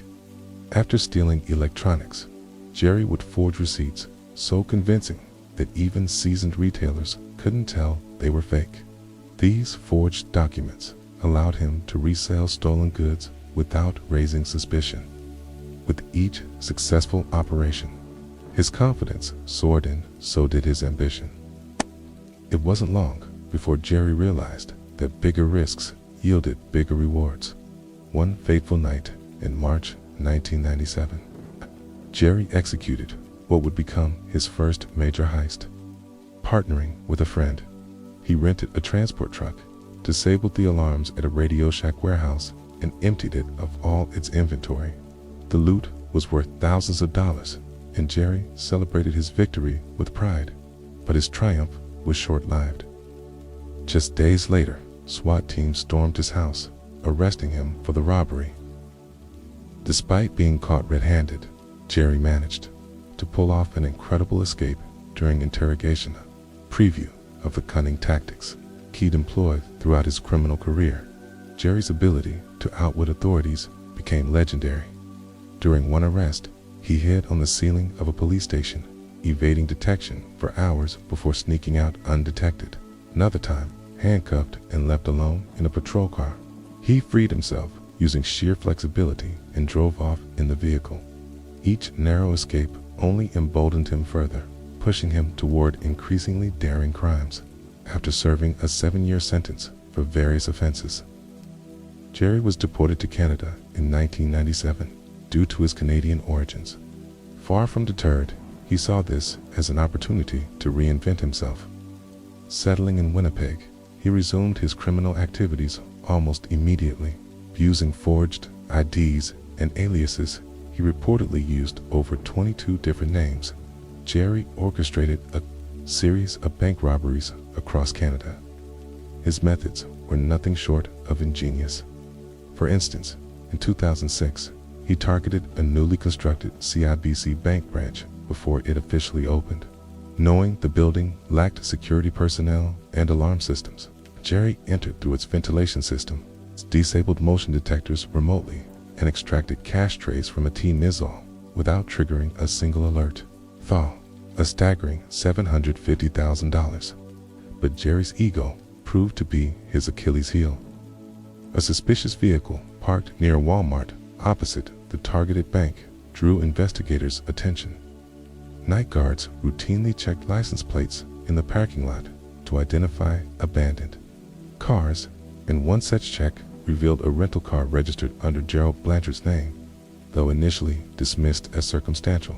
After stealing electronics, Jerry would forge receipts so convincing that even seasoned retailers couldn't tell they were fake. These forged documents allowed him to resell stolen goods without raising suspicion. With each successful operation, his confidence soared and so did his ambition. It wasn't long before Jerry realized that bigger risks yielded bigger rewards. One fateful night in March 1997, Jerry executed what would become his first major heist. Partnering with a friend, he rented a transport truck, disabled the alarms at a Radio Shack warehouse, and emptied it of all its inventory. The loot was worth thousands of dollars, and Jerry celebrated his victory with pride. But his triumph was short-lived. Just days later, SWAT teams stormed his house, arresting him for the robbery. Despite being caught red-handed, Jerry managed to pull off an incredible escape during interrogation, a preview of the cunning tactics he'd employed throughout his criminal career. Jerry's ability to outwit authorities became legendary. During one arrest, he hid on the ceiling of a police station, evading detection for hours before sneaking out undetected. Another time, handcuffed and left alone in a patrol car, he freed himself using sheer flexibility and drove off in the vehicle. Each narrow escape only emboldened him further, pushing him toward increasingly daring crimes. After serving a 7-year sentence for various offenses, Jerry was deported to Canada in 1997 due to his Canadian origins. Far from deterred, he saw this as an opportunity to reinvent himself. Settling in Winnipeg, he resumed his criminal activities almost immediately. Using forged IDs and aliases, he reportedly used over 22 different names. Jerry orchestrated a series of bank robberies across Canada. His methods were nothing short of ingenious. For instance, in 2006, he targeted a newly constructed CIBC bank branch before it officially opened. Knowing the building lacked security personnel and alarm systems, Jerry entered through its ventilation system, disabled motion detectors remotely, and extracted cash trays from a T-Mizal without triggering a single alert. A staggering $750,000. But Jerry's ego proved to be his Achilles heel. A suspicious vehicle parked near Walmart opposite the targeted bank drew investigators' attention. Night guards routinely checked license plates in the parking lot to identify abandoned cars, and one such check revealed a rental car registered under Gerald Blanchard's name. Though initially dismissed as circumstantial,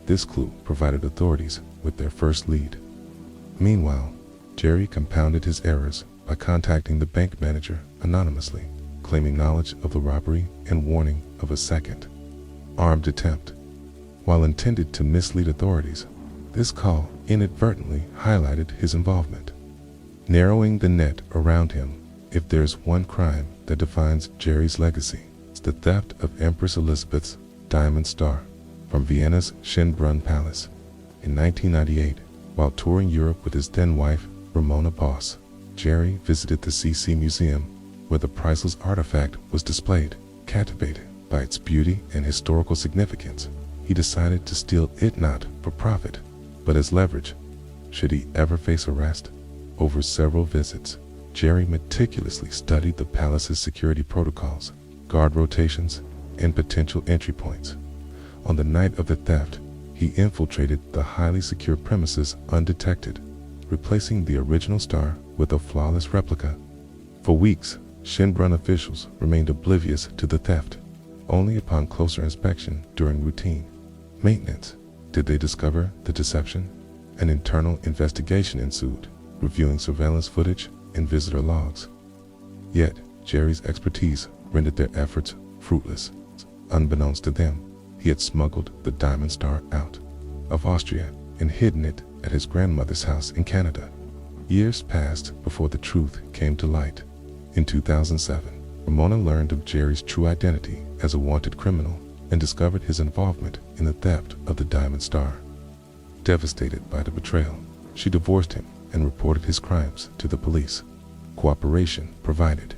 this clue provided authorities with their first lead. Meanwhile, Jerry compounded his errors by contacting the bank manager anonymously, claiming knowledge of the robbery and warning of a second armed attempt. While intended to mislead authorities, this call inadvertently highlighted his involvement, narrowing the net around him. If there's one crime that defines Jerry's legacy, it's the theft of Empress Elizabeth's diamond star from Vienna's Schönbrunn Palace. In 1998, while touring Europe with his then-wife, Ramona Boss, Jerry visited the CC Museum, where the priceless artifact was displayed. Captivated by its beauty and historical significance, he decided to steal it not for profit, but as leverage, should he ever face arrest. Over several visits, Jerry meticulously studied the palace's security protocols, guard rotations, and potential entry points. On the night of the theft, he infiltrated the highly secure premises undetected, replacing the original star with a flawless replica. For weeks, Schönbrunn officials remained oblivious to the theft, Only upon closer inspection during routine maintenance did they discover the deception. An internal investigation ensued, reviewing surveillance footage and visitor logs. Yet, Jerry's expertise rendered their efforts fruitless. Unbeknownst to them, he had smuggled the Diamond Star out of Austria and hidden it at his grandmother's house in Canada. Years passed before the truth came to light. In 2007, Ramona learned of Jerry's true identity as a wanted criminal and discovered his involvement in the theft of the Diamond Star. Devastated by the betrayal, she divorced him and reported his crimes to the police. Cooperation provided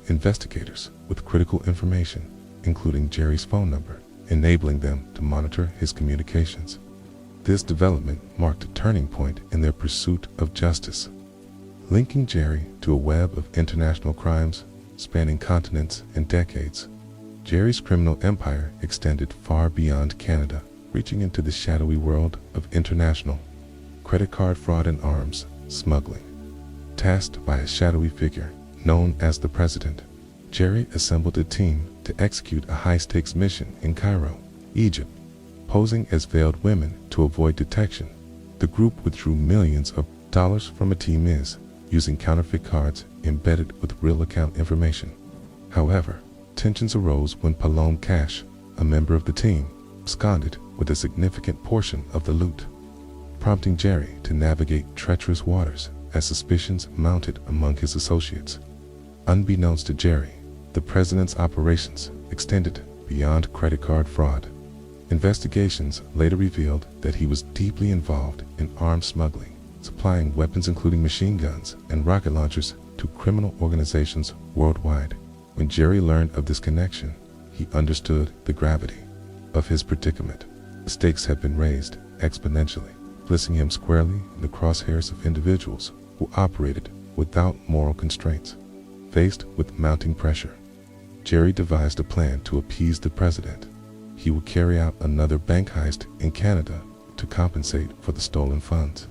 investigators with critical information, including Jerry's phone number, enabling them to monitor his communications. This development marked a turning point in their pursuit of justice, linking Jerry to a web of international crimes spanning continents and decades. Jerry's criminal empire extended far beyond Canada, reaching into the shadowy world of international credit card fraud and arms smuggling. Tasked by a shadowy figure known as the President, Jerry assembled a team to execute a high-stakes mission in Cairo, Egypt. Posing as veiled women to avoid detection, the group withdrew millions of dollars from a team using counterfeit cards embedded with real account information. However, tensions arose when Palom Cash, a member of the team, absconded with a significant portion of the loot, prompting Jerry to navigate treacherous waters as suspicions mounted among his associates. Unbeknownst to Jerry, the President's operations extended beyond credit card fraud. Investigations later revealed that he was deeply involved in arms smuggling, supplying weapons including machine guns and rocket launchers to criminal organizations worldwide. When Jerry learned of this connection, he understood the gravity of his predicament. The stakes had been raised exponentially, placing him squarely in the crosshairs of individuals who operated without moral constraints. Faced with mounting pressure, Jerry devised a plan to appease the President. He would carry out another bank heist in Canada to compensate for the stolen funds.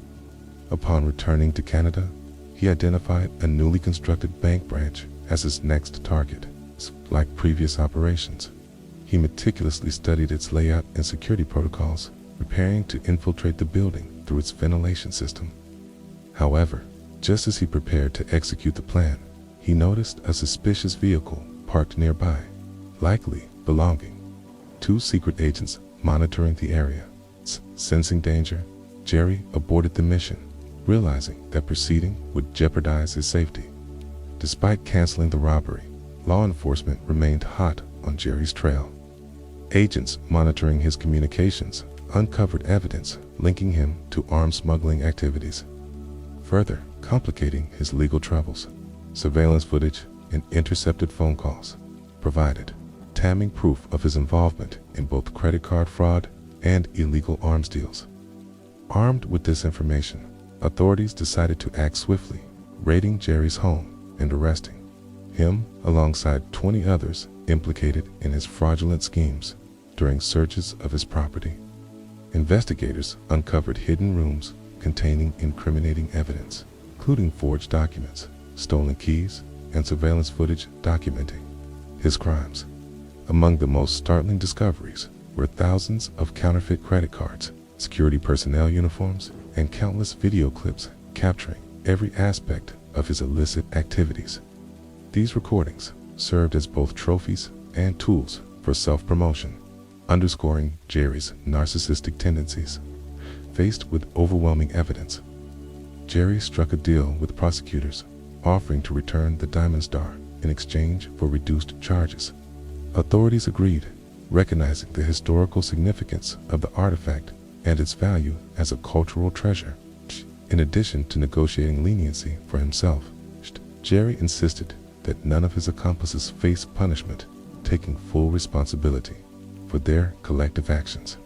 Upon returning to Canada, he identified a newly constructed bank branch as his next target. Like previous operations, he meticulously studied its layout and security protocols, preparing to infiltrate the building through its ventilation system. However, just as he prepared to execute the plan, he noticed a suspicious vehicle parked nearby, likely belonging two secret agents monitoring the area. Sensing danger, Jerry aborted the mission, realizing that proceeding would jeopardize his safety. Despite canceling the robbery, law enforcement remained hot on Jerry's trail. Agents monitoring his communications uncovered evidence linking him to arms smuggling activities, further complicating his legal troubles. Surveillance footage and intercepted phone calls provided damning proof of his involvement in both credit card fraud and illegal arms deals. Armed with this information, authorities decided to act swiftly, raiding Jerry's home and arresting him alongside 20 others implicated in his fraudulent schemes. During searches of his property, investigators uncovered hidden rooms containing incriminating evidence, including forged documents, stolen keys, and surveillance footage documenting his crimes. Among the most startling discoveries were thousands of counterfeit credit cards, security personnel uniforms, and countless video clips capturing every aspect of his illicit activities. These recordings served as both trophies and tools for self-promotion, underscoring Jerry's narcissistic tendencies. Faced with overwhelming evidence, Jerry struck a deal with prosecutors, offering to return the Diamond Star in exchange for reduced charges. Authorities agreed, recognizing the historical significance of the artifact and its value as a cultural treasure. In addition to negotiating leniency for himself, Jerry insisted that none of his accomplices face punishment, taking full responsibility for their collective actions.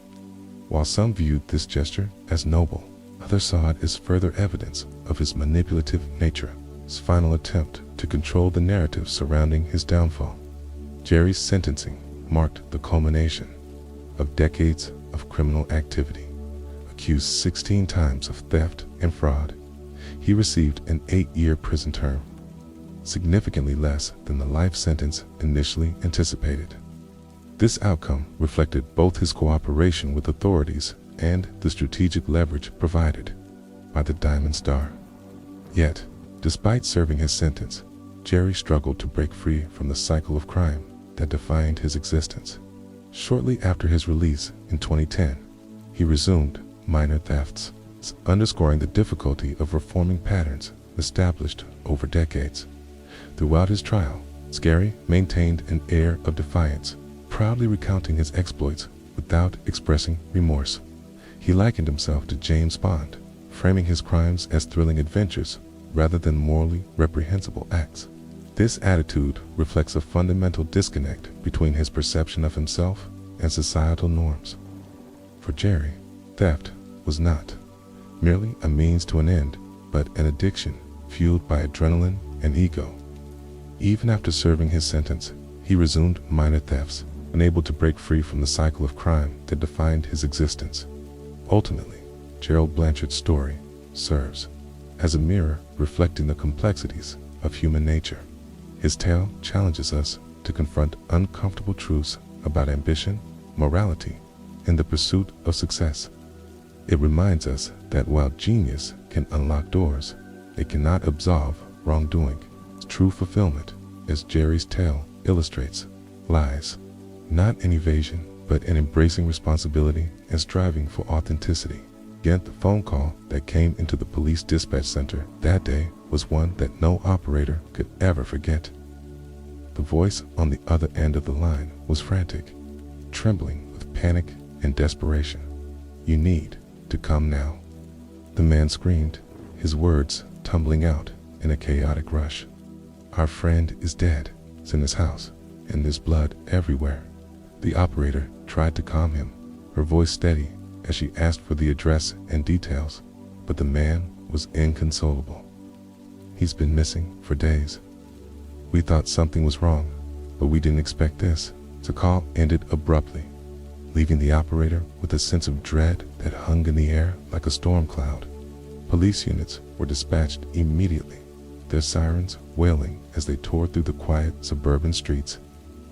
While some viewed this gesture as noble, others saw it as further evidence of his manipulative nature, his final attempt to control the narrative surrounding his downfall. Jerry's sentencing marked the culmination of decades of criminal activity. Accused 16 times of theft and fraud, he received an 8-year prison term, significantly less than the life sentence initially anticipated. This outcome reflected both his cooperation with authorities and the strategic leverage provided by the Diamond Star. Yet, despite serving his sentence, Jerry struggled to break free from the cycle of crime that defined his existence. Shortly after his release in 2010, he resumed minor thefts, underscoring the difficulty of reforming patterns established over decades. Throughout his trial, Jerry maintained an air of defiance, proudly recounting his exploits without expressing remorse. He likened himself to James Bond, framing his crimes as thrilling adventures rather than morally reprehensible acts. This attitude reflects a fundamental disconnect between his perception of himself and societal norms. For Jerry, theft was not merely a means to an end, but an addiction fueled by adrenaline and ego. Even after serving his sentence, he resumed minor thefts, unable to break free from the cycle of crime that defined his existence. Ultimately, Gerald Blanchard's story serves as a mirror reflecting the complexities of human nature. His tale challenges us to confront uncomfortable truths about ambition, morality, and the pursuit of success. It reminds us that while genius can unlock doors, it cannot absolve wrongdoing. True fulfillment, as Jerry's tale illustrates, lies not in evasion, but in embracing responsibility and striving for authenticity. Yet the phone call that came into the police dispatch center that day was one that no operator could ever forget. The voice on the other end of the line was frantic, trembling with panic and desperation. "You need to come now," the man screamed, his words tumbling out in a chaotic rush. "Our friend is dead. It's in his house, and there's blood everywhere." The operator tried to calm him, her voice steady as she asked for the address and details, but the man was inconsolable. "He's been missing for days. We thought something was wrong, but we didn't expect this." The call ended abruptly, leaving the operator with a sense of dread that hung in the air like a storm cloud. Police units were dispatched immediately, their sirens wailing as they tore through the quiet suburban streets.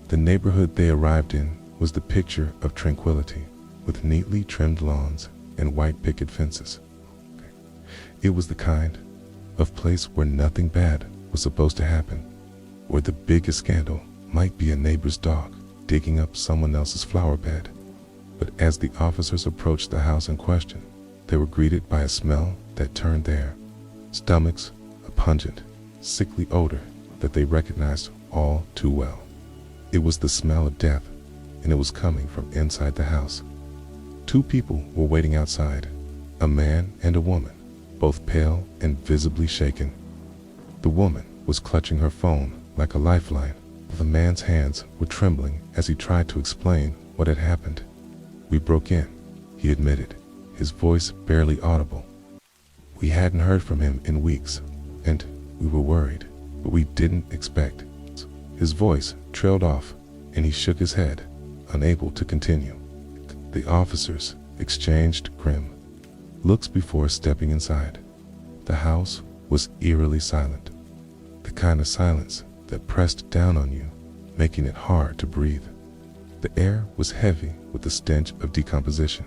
The neighborhood they arrived in was the picture of tranquility, with neatly trimmed lawns and white picket fences. It was the kind of place where nothing bad was supposed to happen, where the biggest scandal might be a neighbor's dog digging up someone else's flower bed. But as the officers approached the house in question, they were greeted by a smell that turned their stomachs, a pungent, sickly odor that they recognized all too well. It was the smell of death, and it was coming from inside the house. Two people were waiting outside, a man and a woman, both pale and visibly shaken. The woman was clutching her phone like a lifeline. The man's hands were trembling as he tried to explain what had happened. "We broke in," he admitted, his voice barely audible. "We hadn't heard from him in weeks, and we were worried, but we didn't expect." His voice trailed off, and he shook his head, unable to continue. The officers exchanged grim looks before stepping inside. The house was eerily silent, the kind of silence that pressed down on you, making it hard to breathe. The air was heavy with the stench of decomposition,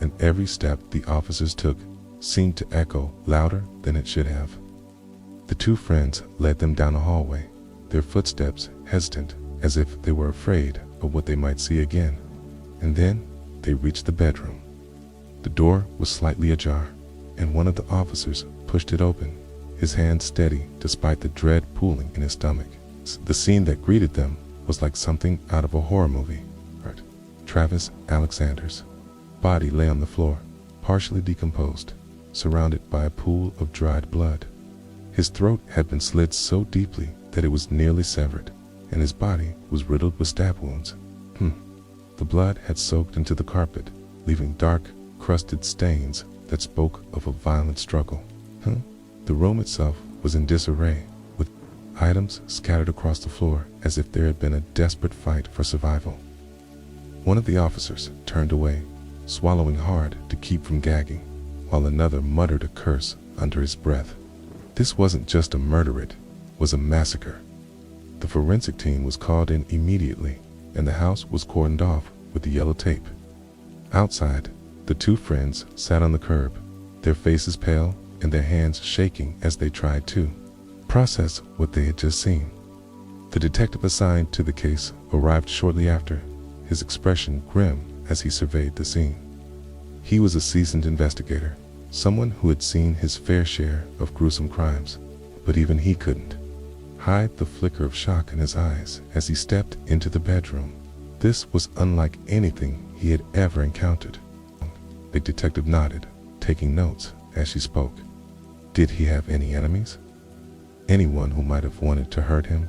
and every step the officers took seemed to echo louder than it should have. The two friends led them down a hallway, their footsteps hesitant as if they were afraid of what they might see again. And then they reached the bedroom. The door was slightly ajar, and one of the officers pushed it open, his hand steady despite the dread pooling in his stomach. The scene that greeted them was like something out of a horror movie. Travis Alexander's body lay on the floor, partially decomposed, surrounded by a pool of dried blood. His throat had been slit so deeply that it was nearly severed, and his body was riddled with stab wounds. The blood had soaked into the carpet, leaving dark, crusted stains that spoke of a violent struggle. The room itself was in disarray, with items scattered across the floor as if there had been a desperate fight for survival. One of the officers turned away, swallowing hard to keep from gagging, while another muttered a curse under his breath. This wasn't just a murder, it was a massacre. The forensic team was called in immediately, and the house was cordoned off with the yellow tape. Outside, the two friends sat on the curb, their faces pale and their hands shaking as they tried to process what they had just seen. The detective assigned to the case arrived shortly after, his expression grim as he surveyed the scene. He was a seasoned investigator, someone who had seen his fair share of gruesome crimes, but even he couldn't hide the flicker of shock in his eyes as he stepped into the bedroom. This was unlike anything he had ever encountered. The detective nodded, taking notes as she spoke. Did he have any enemies? Anyone who might have wanted to hurt him?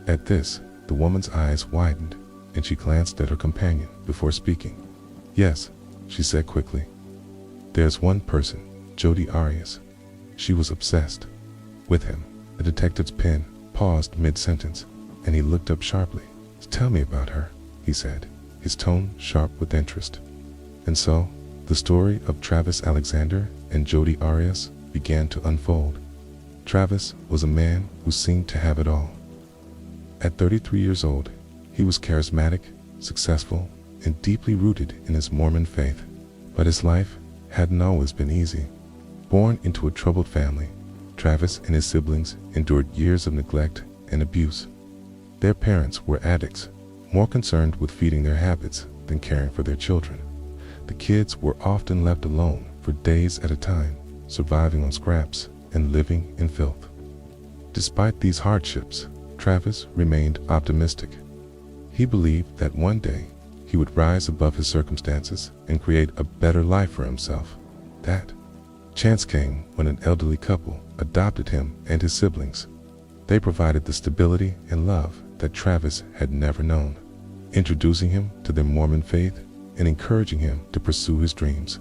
At this, the woman's eyes widened, and she glanced at her companion before speaking. Yes, she said quickly. There's one person, Jodi Arias. She was obsessed with him. The detective's pen paused mid-sentence, and he looked up sharply. Tell me about her, he said, his tone sharp with interest. And so, the story of Travis Alexander and Jodi Arias began to unfold. Travis was a man who seemed to have it all. At 33 years old, he was charismatic, successful, and deeply rooted in his Mormon faith. But his life hadn't always been easy. Born into a troubled family, Travis and his siblings endured years of neglect and abuse. Their parents were addicts, more concerned with feeding their habits than caring for their children. The kids were often left alone for days at a time, surviving on scraps and living in filth. Despite these hardships, Travis remained optimistic. He believed that one day he would rise above his circumstances and create a better life for himself. That chance came when an elderly couple adopted him and his siblings. They provided the stability and love that Travis had never known, introducing him to their Mormon faith and encouraging him to pursue his dreams.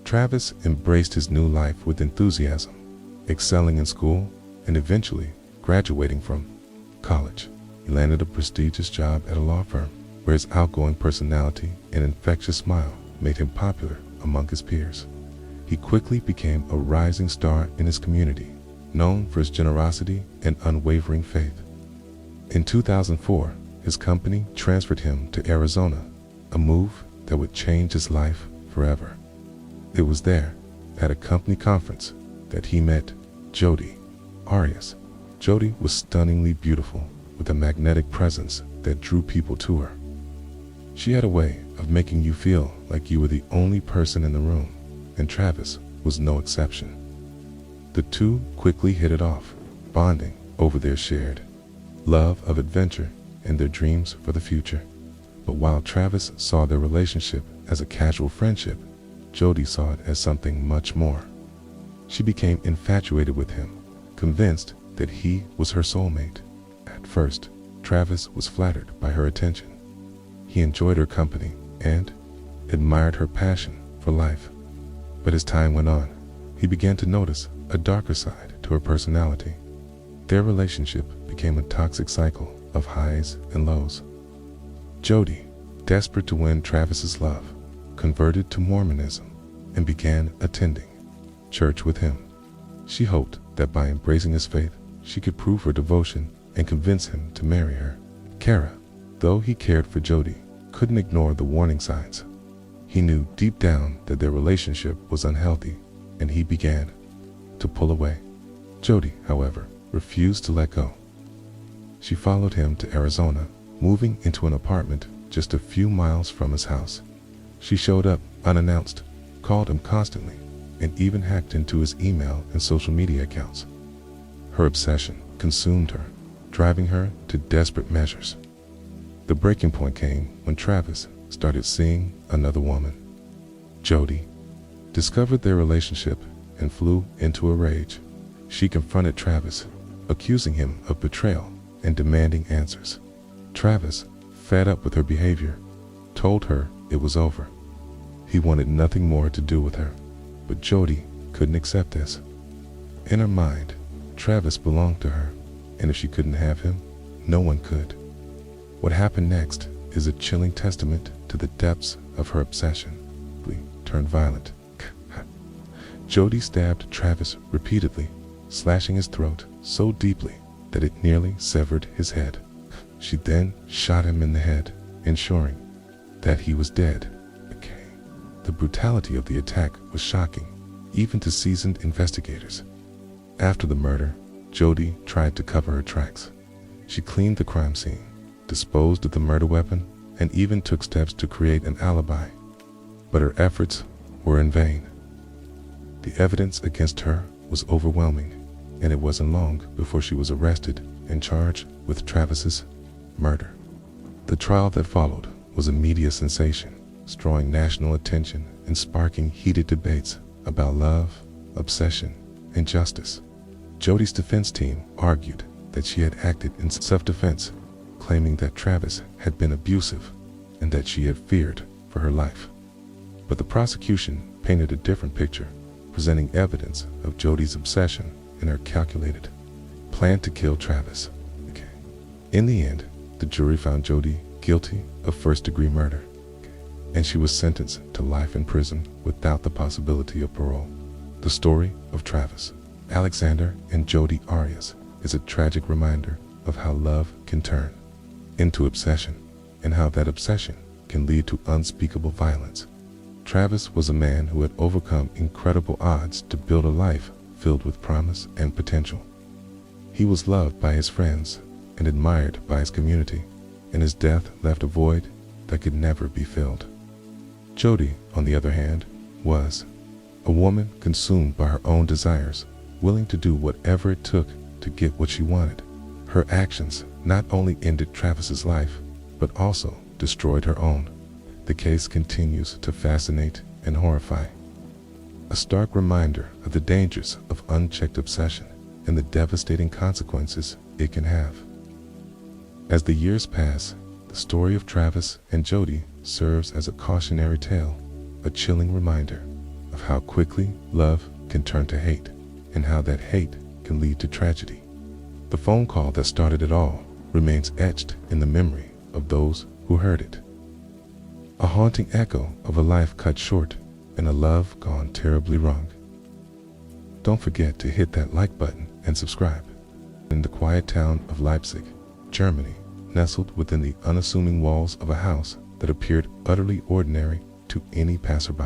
Travis embraced his new life with enthusiasm, excelling in school and eventually graduating from college. He landed a prestigious job at a law firm where his outgoing personality and infectious smile made him popular among his peers. He quickly became a rising star in his community, known for his generosity and unwavering faith. In 2004, his company transferred him to Arizona, a move that would change his life forever. It was there, at a company conference, that he met Jodi Arias. Jodi was stunningly beautiful, with a magnetic presence that drew people to her. She had a way of making you feel like you were the only person in the room, and Travis was no exception. The two quickly hit it off, bonding over their shared love of adventure and their dreams for the future. But while Travis saw their relationship as a casual friendship, Jodi saw it as something much more. She became infatuated with him, convinced that he was her soulmate. At first, Travis was flattered by her attention. He enjoyed her company and admired her passion for life. But as time went on, he began to notice a darker side to her personality. Their relationship became a toxic cycle of highs and lows. Jodi, desperate to win Travis's love, converted to Mormonism and began attending church with him. She hoped that by embracing his faith, she could prove her devotion and convince him to marry her. Kara, though he cared for Jodi, couldn't ignore the warning signs. He knew deep down that their relationship was unhealthy, and he began to pull away. Jodi, however, refused to let go. She followed him to Arizona, moving into an apartment just a few miles from his house. She showed up unannounced, called him constantly, and even hacked into his email and social media accounts. Her obsession consumed her, driving her to desperate measures. The breaking point came when Travis started seeing another woman. Jodi discovered their relationship and flew into a rage. She confronted Travis, accusing him of betrayal and demanding answers. Travis, fed up with her behavior, told her it was over. He wanted nothing more to do with her, but Jodi couldn't accept this. In her mind, Travis belonged to her, and if she couldn't have him, no one could. What happened next is a chilling testament to the depths of her obsession. She turned violent. Jodi stabbed Travis repeatedly, slashing his throat so deeply that it nearly severed his head. She then shot him in the head, ensuring that he was dead. The brutality of the attack was shocking, even to seasoned investigators. After the murder, Jody tried to cover her tracks. She cleaned the crime scene, disposed of the murder weapon, and even took steps to create an alibi. But her efforts were in vain. The evidence against her was overwhelming, and it wasn't long before she was arrested and charged with Travis's murder. The trial that followed was a media sensation, drawing national attention and sparking heated debates about love, obsession, and justice. Jody's defense team argued that she had acted in self-defense, claiming that Travis had been abusive and that she had feared for her life. But the prosecution painted a different picture, presenting evidence of Jody's obsession and her calculated plan to kill Travis. In the end, the jury found Jody guilty of first-degree murder, and she was sentenced to life in prison without the possibility of parole. The story of Travis, Alexander, and Jody Arias is a tragic reminder of how love can turn into obsession, and how that obsession can lead to unspeakable violence. Travis was a man who had overcome incredible odds to build a life filled with promise and potential. He was loved by his friends and admired by his community, and his death left a void that could never be filled. Jody, on the other hand, was a woman consumed by her own desires, willing to do whatever it took to get what she wanted. Her actions not only ended Travis's life, but also destroyed her own. The case continues to fascinate and horrify, a stark reminder of the dangers of unchecked obsession and the devastating consequences it can have. As the years pass, the story of Travis and Jody serves as a cautionary tale, a chilling reminder of how quickly love can turn to hate, and how that hate can lead to tragedy. The phone call that started it all remains etched in the memory of those who heard it. A haunting echo of a life cut short and a love gone terribly wrong. Don't forget to hit that like button and subscribe. In the quiet town of Leipzig, Germany, nestled within the unassuming walls of a house that appeared utterly ordinary to any passerby,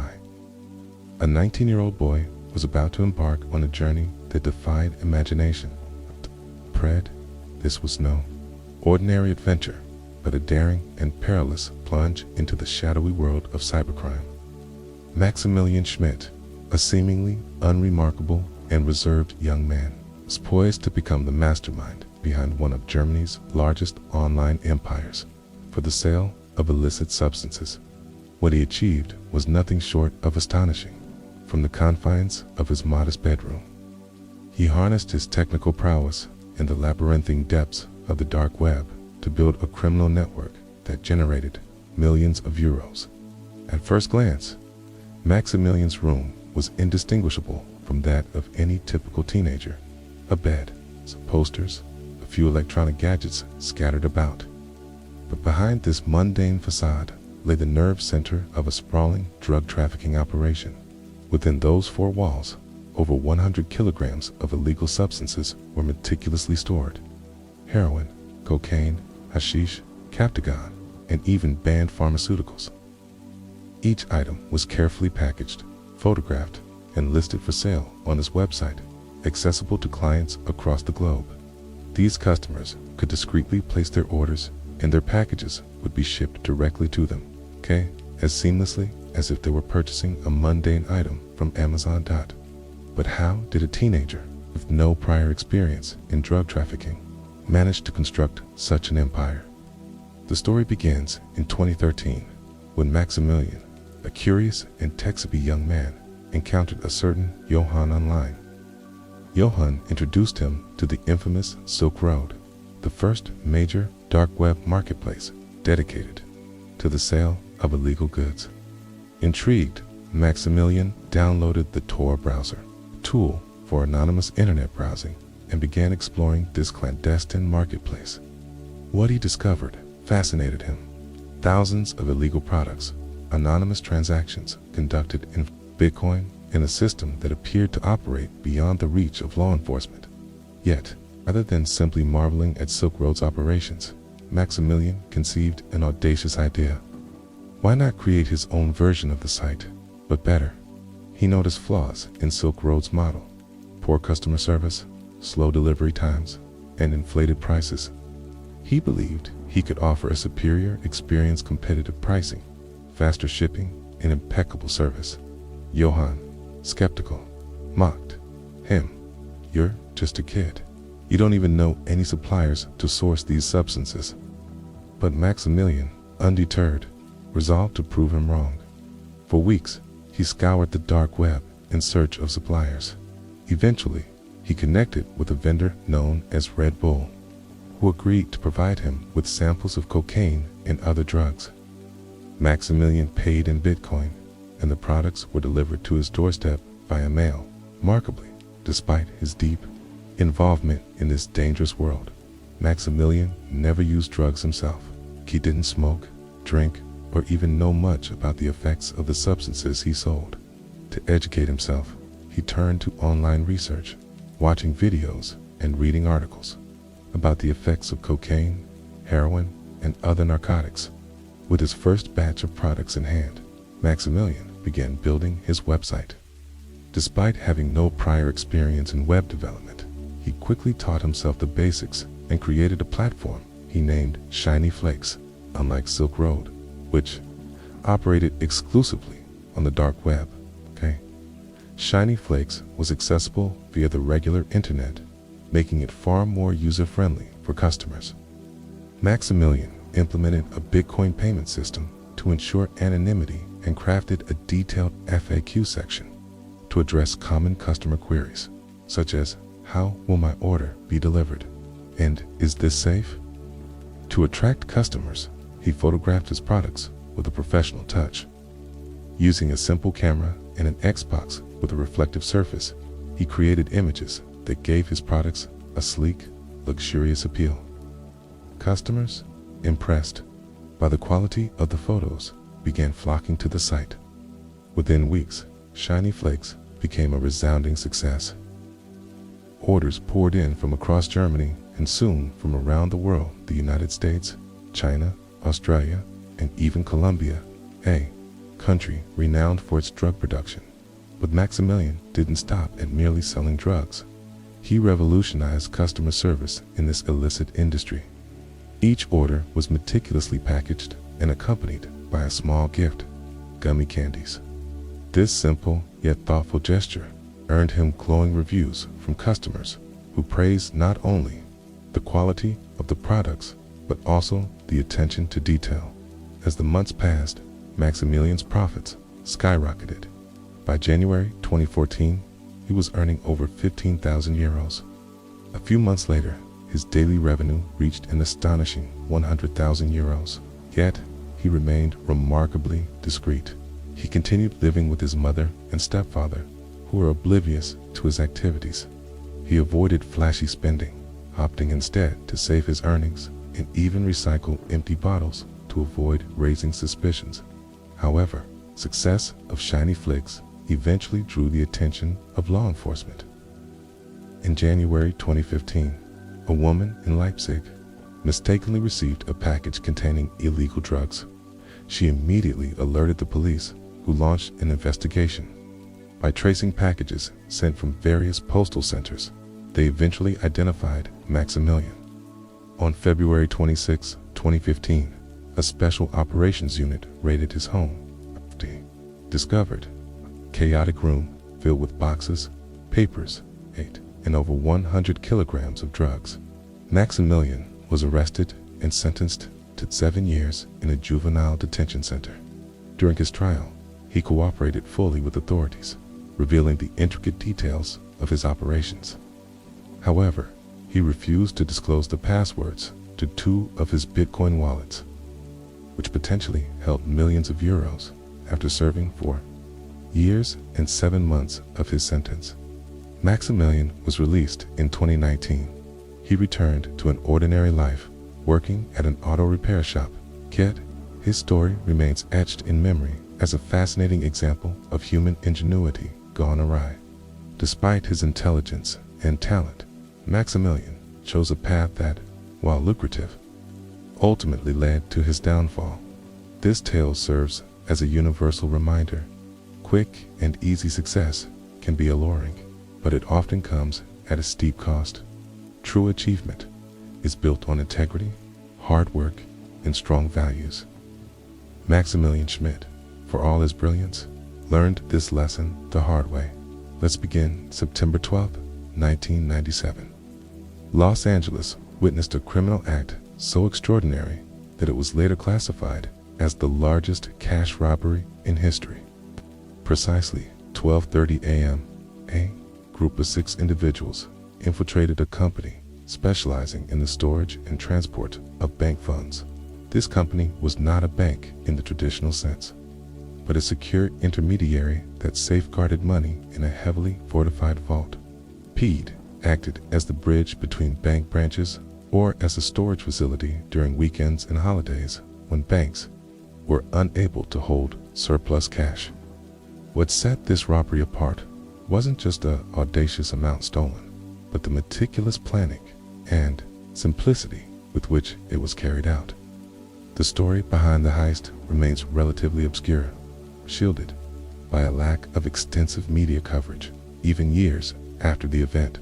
a 19-year-old boy was about to embark on a journey that defied imagination. This was no ordinary adventure, but a daring and perilous plunge into the shadowy world of cybercrime. Maximilian Schmidt, a seemingly unremarkable and reserved young man, was poised to become the mastermind behind one of Germany's largest online empires for the sale of illicit substances. What he achieved was nothing short of astonishing. From the confines of his modest bedroom, he harnessed his technical prowess in the labyrinthine depths of the dark web to build a criminal network that generated millions of euros. At first glance, Maximilian's room was indistinguishable from that of any typical teenager. A bed, some posters, a few electronic gadgets scattered about. But behind this mundane facade lay the nerve center of a sprawling drug trafficking operation. Within those four walls, over 100 kilograms of illegal substances were meticulously stored. Heroin, cocaine, hashish, Captagon, and even banned pharmaceuticals. Each item was carefully packaged, photographed, and listed for sale on his website, accessible to clients across the globe. These customers could discreetly place their orders, and their packages would be shipped directly to them, as seamlessly as if they were purchasing a mundane item from Amazon. But how did a teenager with no prior experience in drug trafficking manage to construct such an empire? The story begins in 2013, when Maximilian, a curious and tech-savvy young man, encountered a certain Johann online. Johann introduced him to the infamous Silk Road, the first major dark web marketplace dedicated to the sale of illegal goods. Intrigued, Maximilian downloaded the Tor browser, a tool for anonymous internet browsing, and began exploring this clandestine marketplace. What he discovered fascinated him. Thousands of illegal products, anonymous transactions conducted in Bitcoin, and a system that appeared to operate beyond the reach of law enforcement. Yet, rather than simply marveling at Silk Road's operations, Maximilian conceived an audacious idea. Why not create his own version of the site, but better? He noticed flaws in Silk Road's model: poor customer service, slow delivery times, and inflated prices. He believed he could offer a superior experience, competitive pricing, faster shipping, and impeccable service. Johann, skeptical, mocked him. "You're just a kid. You don't even know any suppliers to source these substances." But Maximilian, undeterred, resolved to prove him wrong. For weeks, he scoured the dark web in search of suppliers. Eventually, he connected with a vendor known as Red Bull, who agreed to provide him with samples of cocaine and other drugs. Maximilian paid in Bitcoin, and the products were delivered to his doorstep via mail. Remarkably, despite his deep involvement in this dangerous world, Maximilian never used drugs himself. He didn't smoke, drink, or even know much about the effects of the substances he sold. To educate himself, he turned to online research, watching videos and reading articles about the effects of cocaine, heroin, and other narcotics. With his first batch of products in hand, Maximilian began building his website. Despite having no prior experience in web development, he quickly taught himself the basics and created a platform he named Shiny Flakes. Unlike Silk Road, which operated exclusively on the dark web, Shiny Flakes was accessible via the regular internet, making it far more user-friendly for customers. Maximilian implemented a Bitcoin payment system to ensure anonymity and crafted a detailed FAQ section to address common customer queries, such as, "How will my order be delivered?" and "Is this safe?" To attract customers, he photographed his products with a professional touch. Using a simple camera and an Xbox with a reflective surface, he created images that gave his products a sleek, luxurious appeal. Customers, impressed by the quality of the photos, began flocking to the site. Within weeks, Shiny Flakes became a resounding success. Orders poured in from across Germany and soon from around the world: the United States, China, Australia, and even Colombia, a country renowned for its drug production. But Maximilian didn't stop at merely selling drugs. He revolutionized customer service in this illicit industry. Each order was meticulously packaged and accompanied by a small gift: gummy candies. This simple yet thoughtful gesture earned him glowing reviews from customers who praised not only the quality of the products, but also the attention to detail. As the months passed, Maximilian's profits skyrocketed. By January 2014, he was earning over 15,000 euros. A few months later, his daily revenue reached an astonishing 100,000 euros. Yet, he remained remarkably discreet. He continued living with his mother and stepfather, who were oblivious to his activities. He avoided flashy spending, opting instead to save his earnings and even recycle empty bottles to avoid raising suspicions. However, success of Shiny Flakes eventually drew the attention of law enforcement. In January 2015, a woman in Leipzig mistakenly received a package containing illegal drugs. She immediately alerted the police, who launched an investigation. By tracing packages sent from various postal centers, they eventually identified Maximilian. On February 26, 2015, a special operations unit raided his home. They discovered a chaotic room filled with boxes, papers, and over 100 kilograms of drugs. Maximilian was arrested and sentenced to 7 years in a juvenile detention center. During his trial, he cooperated fully with authorities, revealing the intricate details of his operations. However, he refused to disclose the passwords to 2 of his Bitcoin wallets, which potentially held millions of euros. After serving 4 years and 7 months of his sentence, Maximilian was released in 2019. He returned to an ordinary life, working at an auto repair shop. Yet, his story remains etched in memory as a fascinating example of human ingenuity gone awry. Despite his intelligence and talent, Maximilian chose a path that, while lucrative, ultimately led to his downfall. This tale serves as a universal reminder. Quick and easy success can be alluring, but it often comes at a steep cost. True achievement is built on integrity, hard work, and strong values. Maximilian Schmidt, for all his brilliance, learned this lesson the hard way. Let's begin September 12, 1997. Los Angeles witnessed a criminal act so extraordinary that it was later classified as the largest cash robbery in history. Precisely 12:30 a.m., a group of 6 individuals infiltrated a company specializing in the storage and transport of bank funds. This company was not a bank in the traditional sense, but a secure intermediary that safeguarded money in a heavily fortified vault. PED acted as the bridge between bank branches or as a storage facility during weekends and holidays when banks were unable to hold surplus cash. What set this robbery apart wasn't just the audacious amount stolen, but the meticulous planning and simplicity with which it was carried out. The story behind the heist remains relatively obscure, shielded by a lack of extensive media coverage, even years after the event.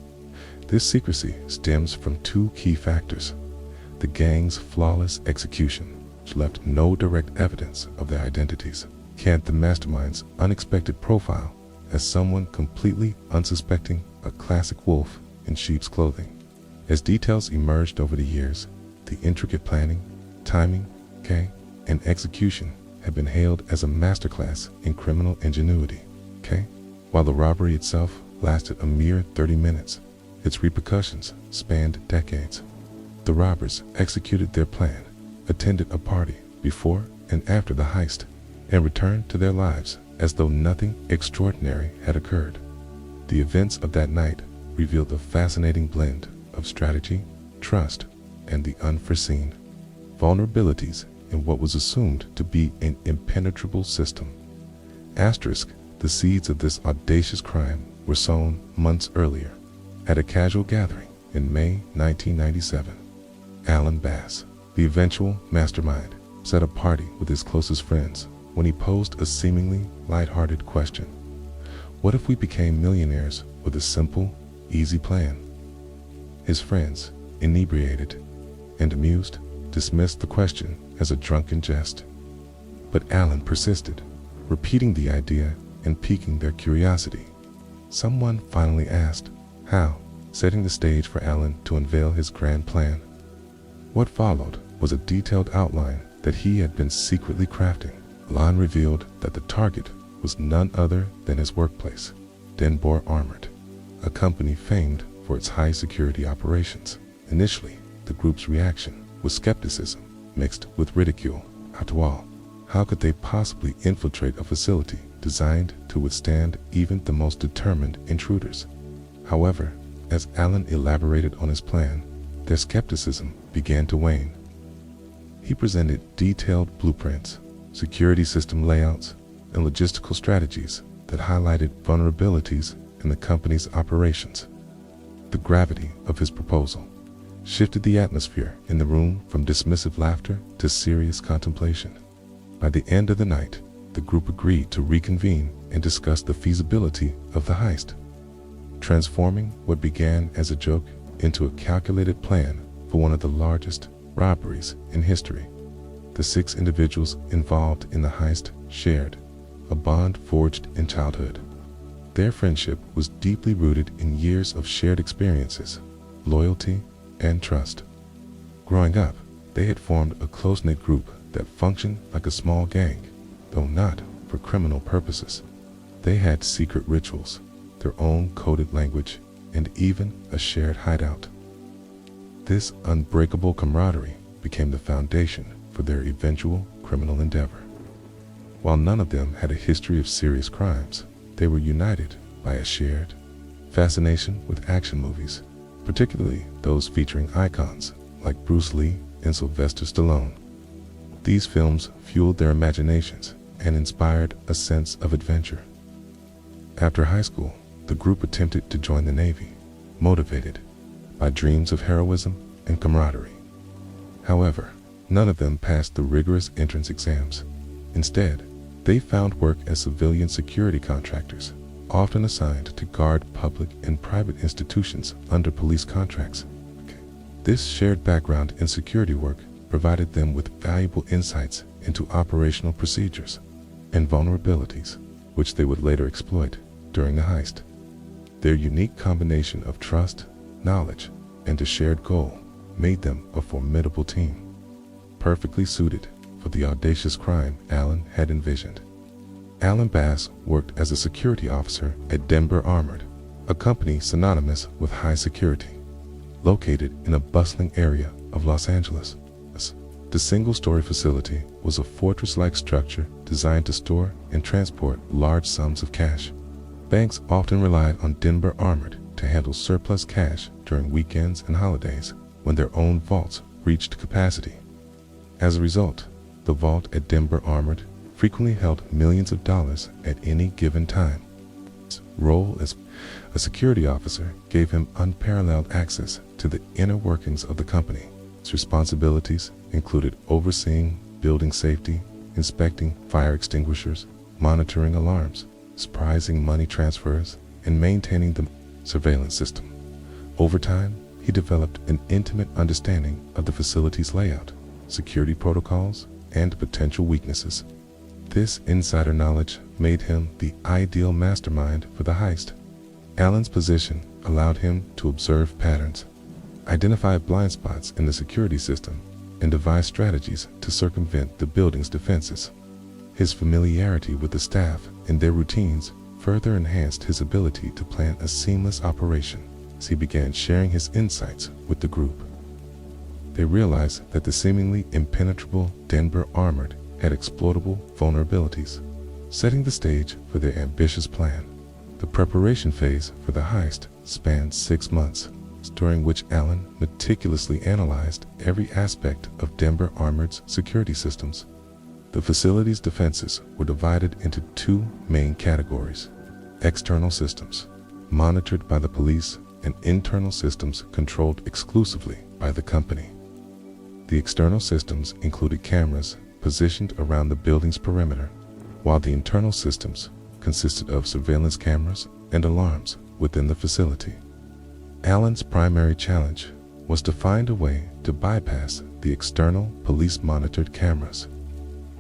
This secrecy stems from 2 key factors: the gang's flawless execution, which left no direct evidence of their identities, and the mastermind's unexpected profile as someone completely unsuspecting, a classic wolf in sheep's clothing. As details emerged over the years, the intricate planning, timing, and execution had been hailed as a masterclass in criminal ingenuity. While the robbery itself lasted a mere 30 minutes, its repercussions spanned decades. The robbers executed their plan, attended a party before and after the heist, and returned to their lives as though nothing extraordinary had occurred. The events of that night revealed a fascinating blend of strategy, trust, and the unforeseen vulnerabilities in what was assumed to be an impenetrable system. The seeds of this audacious crime were sown months earlier. At a casual gathering in May 1997, Alan Bass, the eventual mastermind, set a party with his closest friends when he posed a seemingly lighthearted question: what if we became millionaires with a simple, easy plan? His friends, inebriated and amused, dismissed the question as a drunken jest. But Alan persisted, repeating the idea and piquing their curiosity. Someone finally asked, how, setting the stage for Alan to unveil his grand plan. What followed was a detailed outline that he had been secretly crafting. Alan revealed that the target was none other than his workplace, Denbor Armored, a company famed for its high security operations. Initially, the group's reaction was skepticism mixed with ridicule. After all, how could they possibly infiltrate a facility designed to withstand even the most determined intruders? However, as Alan elaborated on his plan, their skepticism began to wane. He presented detailed blueprints, security system layouts, and logistical strategies that highlighted vulnerabilities in the company's operations. The gravity of his proposal shifted the atmosphere in the room from dismissive laughter to serious contemplation. By the end of the night, the group agreed to reconvene and discuss the feasibility of the heist, transforming what began as a joke into a calculated plan for one of the largest robberies in history. The 6 individuals involved in the heist shared a bond forged in childhood. Their friendship was deeply rooted in years of shared experiences, loyalty, and trust. Growing up, they had formed a close-knit group that functioned like a small gang, though not for criminal purposes. They had secret rituals, their own coded language, and even a shared hideout. This unbreakable camaraderie became the foundation for their eventual criminal endeavor. While none of them had a history of serious crimes, they were united by a shared fascination with action movies, particularly those featuring icons like Bruce Lee and Sylvester Stallone. These films fueled their imaginations and inspired a sense of adventure. After high school, the group attempted to join the Navy, motivated by dreams of heroism and camaraderie. However, None of them passed the rigorous entrance exams. Instead, they found work as civilian security contractors, often assigned to guard public and private institutions under police contracts. This shared background in security work provided them with valuable insights into operational procedures and vulnerabilities, which they would later exploit during the heist. Their unique combination of trust, knowledge, and a shared goal made them a formidable team, perfectly suited for the audacious crime Allen had envisioned. Alan Bass worked as a security officer at Denver Armored, a company synonymous with high security, located in a bustling area of Los Angeles. The single-story facility was a fortress-like structure designed to store and transport large sums of cash. Banks often relied on Denver Armored to handle surplus cash during weekends and holidays when their own vaults reached capacity. As a result, the vault at Denver Armored frequently held millions of dollars at any given time. His role as a security officer gave him unparalleled access to the inner workings of the company. His responsibilities included overseeing building safety, inspecting fire extinguishers, monitoring alarms, surprising money transfers, and maintaining the surveillance system. Over time, he developed an intimate understanding of the facility's layout, security protocols, and potential weaknesses. This insider knowledge made him the ideal mastermind for the heist. Allen's position allowed him to observe patterns, identify blind spots in the security system, and devise strategies to circumvent the building's defenses. His familiarity with the staff and their routines further enhanced his ability to plan a seamless operation as he began sharing his insights with the group. They realized that the seemingly impenetrable Denver Armored had exploitable vulnerabilities, setting the stage for their ambitious plan. The preparation phase for the heist spanned 6 months, during which Allen meticulously analyzed every aspect of Denver Armored's security systems. The facility's defenses were divided into 2 main categories: external systems, monitored by the police, and internal systems controlled exclusively by the company. The external systems included cameras positioned around the building's perimeter, while the internal systems consisted of surveillance cameras and alarms within the facility. Allen's primary challenge was to find a way to bypass the external police-monitored cameras,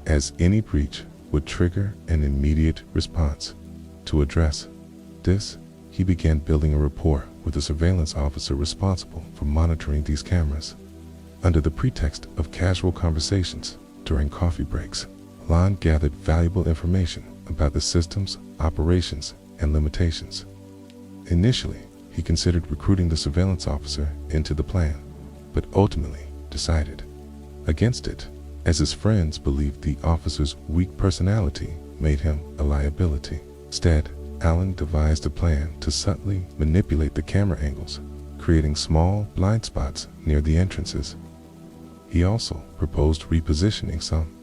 as any breach would trigger an immediate response. To address this, he began building a rapport with the surveillance officer responsible for monitoring these cameras. Under the pretext of casual conversations during coffee breaks, Allen gathered valuable information about the system's operations and limitations. Initially, he considered recruiting the surveillance officer into the plan, but ultimately decided against it, as his friends believed the officer's weak personality made him a liability. Instead, Allen devised a plan to subtly manipulate the camera angles, creating small blind spots near the entrances. He also proposed repositioning some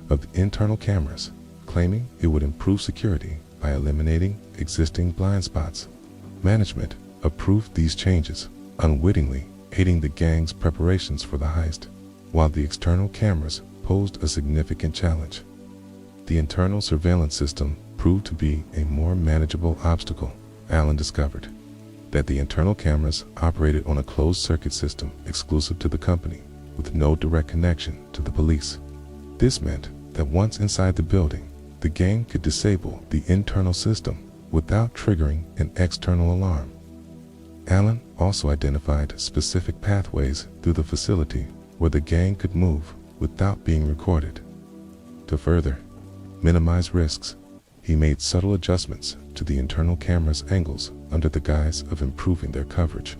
of the internal cameras, claiming it would improve security by eliminating existing blind spots. Management approved these changes, unwittingly aiding the gang's preparations for the heist, while the external cameras posed a significant challenge. The internal surveillance system proved to be a more manageable obstacle. Allen discovered that the internal cameras operated on a closed-circuit system exclusive to the company, with no direct connection to the police. This meant that once inside the building, the gang could disable the internal system without triggering an external alarm. Allen also identified specific pathways through the facility where the gang could move without being recorded. To further minimize risks, he made subtle adjustments to the internal camera's angles under the guise of improving their coverage.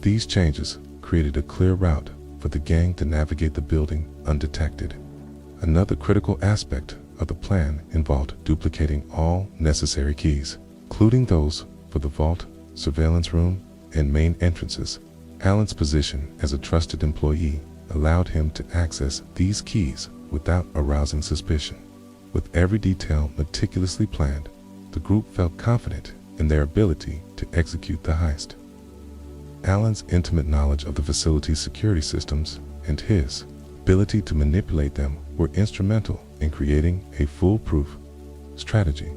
These changes created a clear route for the gang to navigate the building undetected. Another critical aspect of the plan involved duplicating all necessary keys, including those for the vault, surveillance room, and main entrances. Allen's position as a trusted employee allowed him to access these keys without arousing suspicion. With every detail meticulously planned, the group felt confident in their ability to execute the heist. Allen's intimate knowledge of the facility's security systems and his ability to manipulate them were instrumental in creating a foolproof strategy.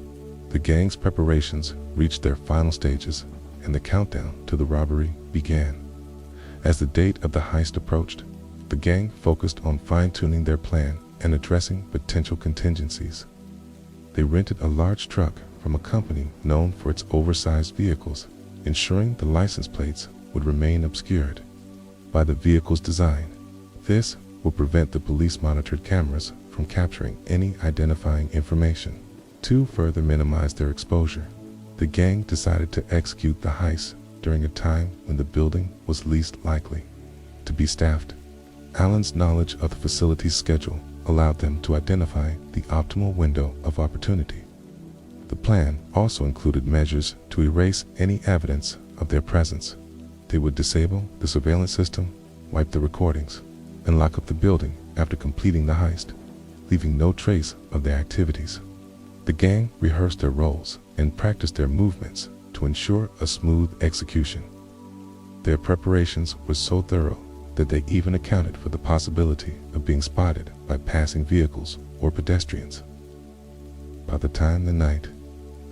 The gang's preparations reached their final stages, and the countdown to the robbery began. As the date of the heist approached, the gang focused on fine-tuning their plan and addressing potential contingencies. They rented a large truck from a company known for its oversized vehicles, ensuring the license plates would remain obscured by the vehicle's design. This would prevent the police-monitored cameras from capturing any identifying information. To further minimize their exposure, the gang decided to execute the heist during a time when the building was least likely to be staffed. Allen's knowledge of the facility's schedule allowed them to identify the optimal window of opportunity. The plan also included measures to erase any evidence of their presence. They would disable the surveillance system, wipe the recordings, and lock up the building after completing the heist, leaving no trace of their activities. The gang rehearsed their roles and practiced their movements to ensure a smooth execution. Their preparations were so thorough that they even accounted for the possibility of being spotted by passing vehicles or pedestrians. By the time the night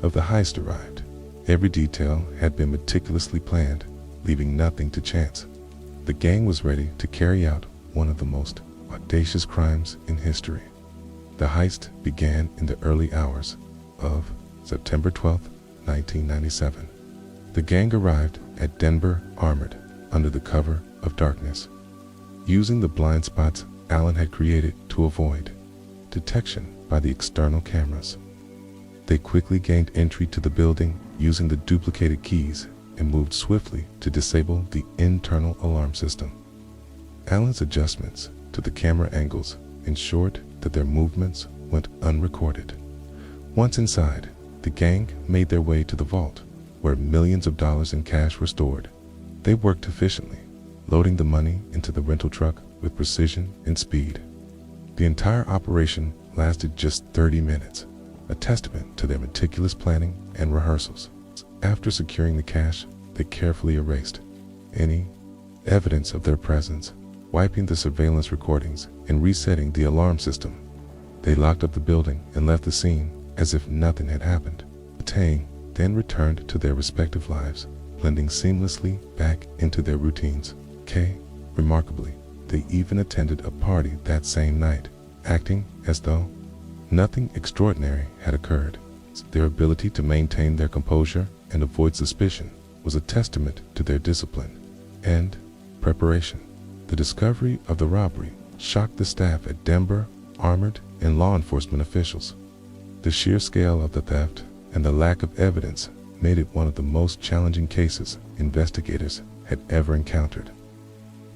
of the heist arrived, every detail had been meticulously planned, leaving nothing to chance. The gang was ready to carry out one of the most audacious crimes in history. The heist began in the early hours of September 12, 1997. The gang arrived at Denver armored under the cover of darkness, using the blind spots Allen had created to avoid detection by the external cameras. They quickly gained entry to the building using the duplicated keys and moved swiftly to disable the internal alarm system. Allen's adjustments to the camera angles ensured that their movements went unrecorded. Once inside, the gang made their way to the vault, where millions of dollars in cash were stored. They worked efficiently, loading the money into the rental truck with precision and speed. The entire operation lasted just 30 minutes, a testament to their meticulous planning and rehearsals. After securing the cash, they carefully erased any evidence of their presence, wiping the surveillance recordings and resetting the alarm system. They locked up the building and left the scene as if nothing had happened. The gang then returned to their respective lives, blending seamlessly back into their routines. Remarkably, they even attended a party that same night, acting as though nothing extraordinary had occurred. Their ability to maintain their composure and avoid suspicion was a testament to their discipline and preparation. The discovery of the robbery shocked the staff at Denver, armored, and law enforcement officials. The sheer scale of the theft and the lack of evidence made it one of the most challenging cases investigators had ever encountered.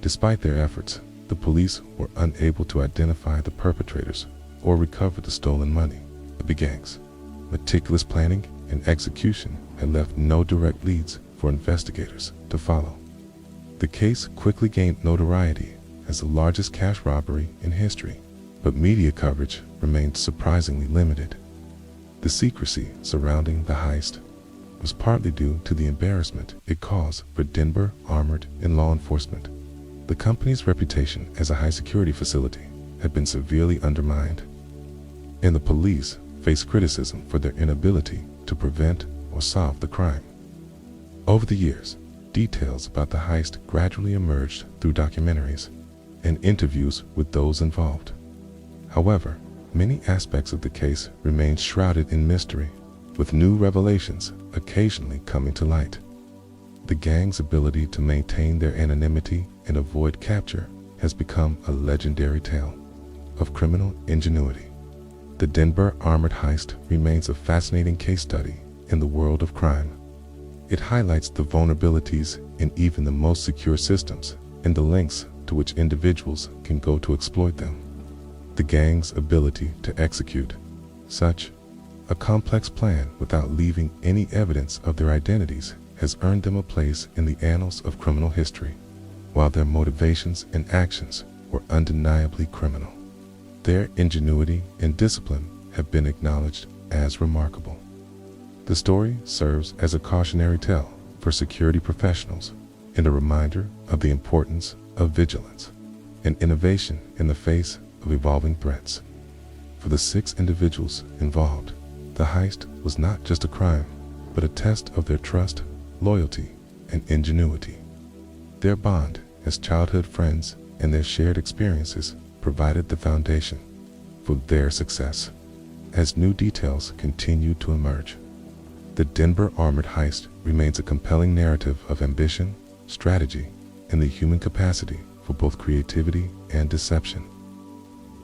Despite their efforts, the police were unable to identify the perpetrators or recover the stolen money. The gang's meticulous planning and execution had left no direct leads for investigators to follow. The case quickly gained notoriety as the largest cash robbery in history, but media coverage remained surprisingly limited. The secrecy surrounding the heist was partly due to the embarrassment it caused for Denver armored and law enforcement. The company's reputation as a high-security facility had been severely undermined, and the police faced criticism for their inability to prevent or solve the crime. Over the years, details about the heist gradually emerged through documentaries and interviews with those involved. However, many aspects of the case remained shrouded in mystery, with new revelations occasionally coming to light. The gang's ability to maintain their anonymity and avoid capture has become a legendary tale of criminal ingenuity. The Denver armored heist remains a fascinating case study in the world of crime. It highlights the vulnerabilities in even the most secure systems and the lengths to which individuals can go to exploit them. The gang's ability to execute such a complex plan without leaving any evidence of their identities has earned them a place in the annals of criminal history. While their motivations and actions were undeniably criminal, their ingenuity and discipline have been acknowledged as remarkable. The story serves as a cautionary tale for security professionals and a reminder of the importance of vigilance. and innovation in the face of evolving threats. For the 6 individuals involved, the heist was not just a crime, but a test of their trust, loyalty, and ingenuity. Their bond as childhood friends and their shared experiences provided the foundation for their success. As new details continued to emerge, the Denver armored heist remains a compelling narrative of ambition, strategy, and the human capacity for both creativity and deception.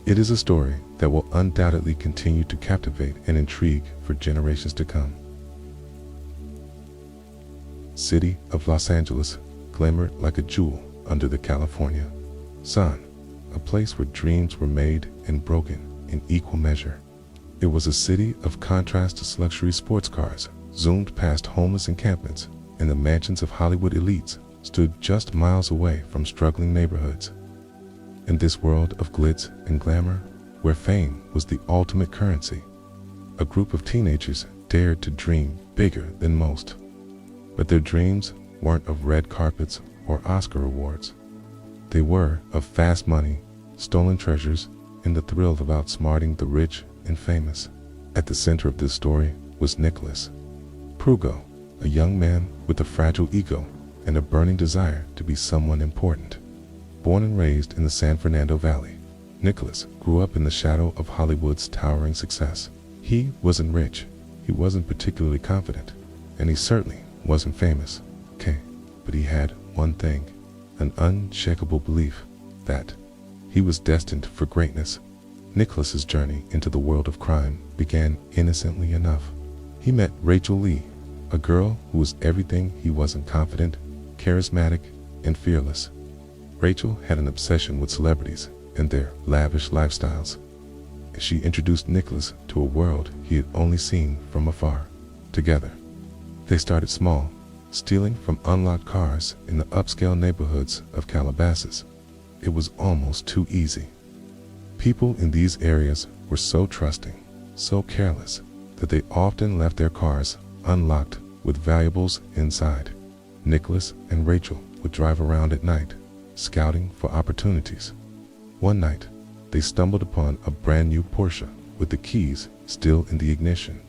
It is a story that will undoubtedly continue to captivate and intrigue for generations to come. City of Los Angeles glimmered like a jewel under the California sun, a place where dreams were made and broken in equal measure. It was a city of contrasts as luxury sports cars zoomed past homeless encampments, and the mansions of Hollywood elites stood just miles away from struggling neighborhoods. In this world of glitz and glamour, where fame was the ultimate currency, a group of teenagers dared to dream bigger than most. But their dreams weren't of red carpets or Oscar awards. They were of fast money, stolen treasures, and the thrill of outsmarting the rich and famous. At the center of this story was Nicholas Prugo, a young man with a fragile ego and a burning desire to be someone important. Born and raised in the San Fernando Valley, Nicholas grew up in the shadow of Hollywood's towering success. He wasn't rich, he wasn't particularly confident, and he certainly wasn't famous. But he had one thing, an unshakable belief that he was destined for greatness. Nicholas's journey into the world of crime began innocently enough. He met Rachel Lee, a girl who was everything he wasn't: confident, charismatic, and fearless. Rachel had an obsession with celebrities and their lavish lifestyles. She introduced Nicholas to a world he had only seen from afar. Together, they started small, stealing from unlocked cars in the upscale neighborhoods of Calabasas. It was almost too easy. People in these areas were so trusting, so careless, that they often left their cars unlocked with valuables inside. Nicholas and Rachel would drive around at night, scouting for opportunities. One night, they stumbled upon a brand new Porsche with the keys still in the ignition.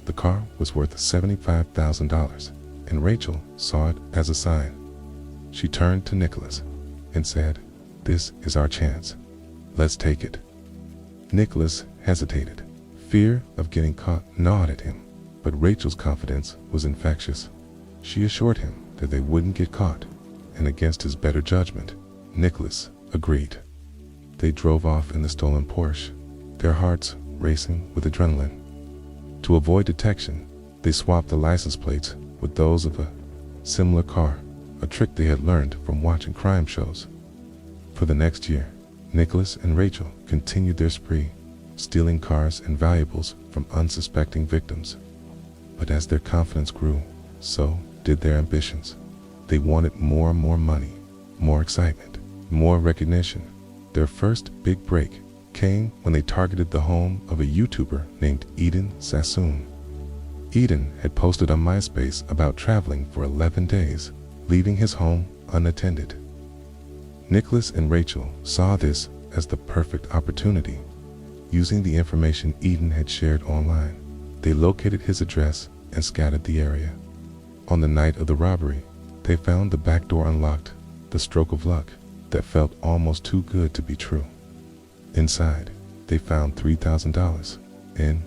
The car was worth $75,000, and Rachel saw it as a sign. She turned to Nicholas and said, "This is our chance. Let's take it." Nicholas hesitated. Fear of getting caught gnawed at him, but Rachel's confidence was infectious. She assured him that they wouldn't get caught, and against his better judgment, Nicholas agreed. They drove off in the stolen Porsche, their hearts racing with adrenaline. To avoid detection, they swapped the license plates with those of a similar car, a trick they had learned from watching crime shows. For the next year, Nicholas and Rachel continued their spree, stealing cars and valuables from unsuspecting victims. But as their confidence grew, so did their ambitions. They wanted more and more money, more excitement, more recognition. Their first big break came when they targeted the home of a YouTuber named Eden Sassoon. Eden had posted on MySpace about traveling for 11 days, leaving his home unattended. Nicholas and Rachel saw this as the perfect opportunity. Using the information Eden had shared online, they located his address and scouted the area. On the night of the robbery, they found the back door unlocked, the stroke of luck that felt almost too good to be true. Inside, they found $3,000 in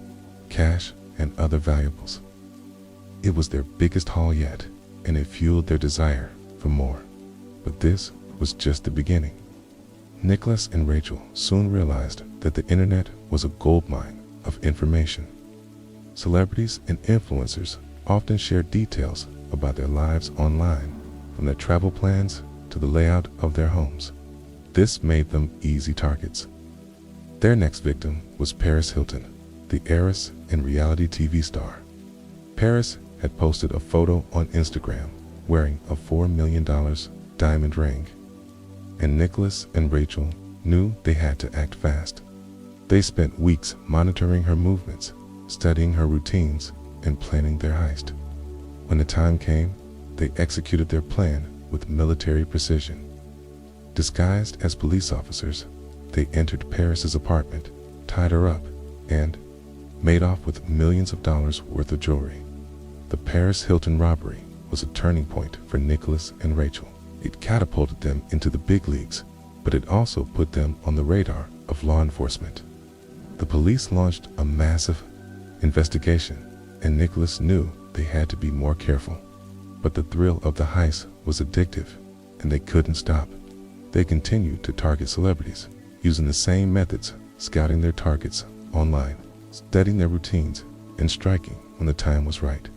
cash and other valuables. It was their biggest haul yet, and it fueled their desire for more. But this was just the beginning. Nicholas and Rachel soon realized that the internet was a goldmine of information. Celebrities and influencers often shared details about their lives online, from their travel plans to the layout of their homes. This made them easy targets. Their next victim was Paris Hilton, the heiress and reality TV star. Paris had posted a photo on Instagram wearing a $4 million diamond ring, and Nicholas and Rachel knew they had to act fast. They spent weeks monitoring her movements, studying her routines, and planning their heist. When the time came, they executed their plan with military precision. Disguised as police officers, they entered Paris's apartment, tied her up, and made off with millions of dollars worth of jewelry. The Paris Hilton robbery was a turning point for Nicholas and Rachel. It catapulted them into the big leagues, but it also put them on the radar of law enforcement. The police launched a massive investigation, and Nicholas knew they had to be more careful. But the thrill of the heist was addictive, and they couldn't stop. They continued to target celebrities, using the same methods, scouting their targets online, studying their routines, and striking when the time was right.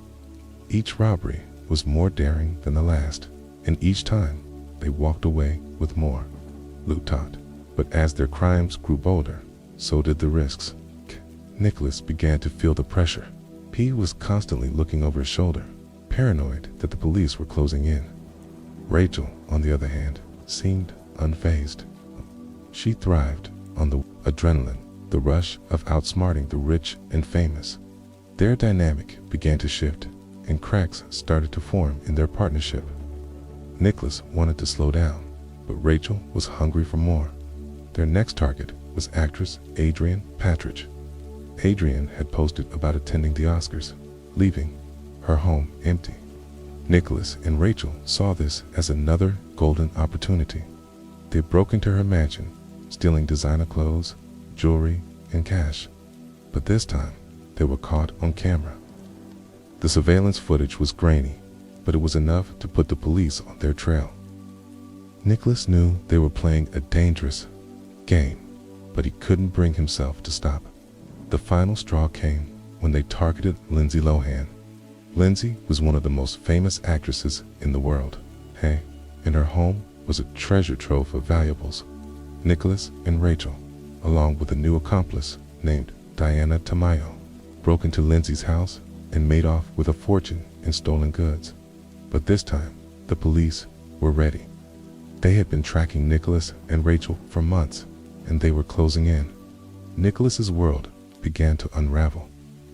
Each robbery was more daring than the last, and each time they walked away with more loot. But as their crimes grew bolder, so did the risks. Nicholas began to feel the pressure. He was constantly looking over his shoulder, paranoid that the police were closing in. Rachel, on the other hand, seemed unfazed. She thrived on the adrenaline, the rush of outsmarting the rich and famous. Their dynamic began to shift, and cracks started to form in their partnership. Nicholas wanted to slow down, but Rachel was hungry for more. Their next target was actress Adrienne Patridge. Adrienne had posted about attending the Oscars, leaving her home empty. Nicholas and Rachel saw this as another golden opportunity. They broke into her mansion, stealing designer clothes, jewelry, and cash. But this time, they were caught on camera. The surveillance footage was grainy, but it was enough to put the police on their trail. Nicholas knew they were playing a dangerous game, but he couldn't bring himself to stop. The final straw came when they targeted Lindsay Lohan. Lindsay was one of the most famous actresses in the world. In her home was a treasure trove of valuables. Nicholas and Rachel, along with a new accomplice named Diana Tamayo, broke into Lindsay's house and made off with a fortune in stolen goods. But this time, the police were ready. They had been tracking Nicholas and Rachel for months, and they were closing in. Nicholas's world began to unravel.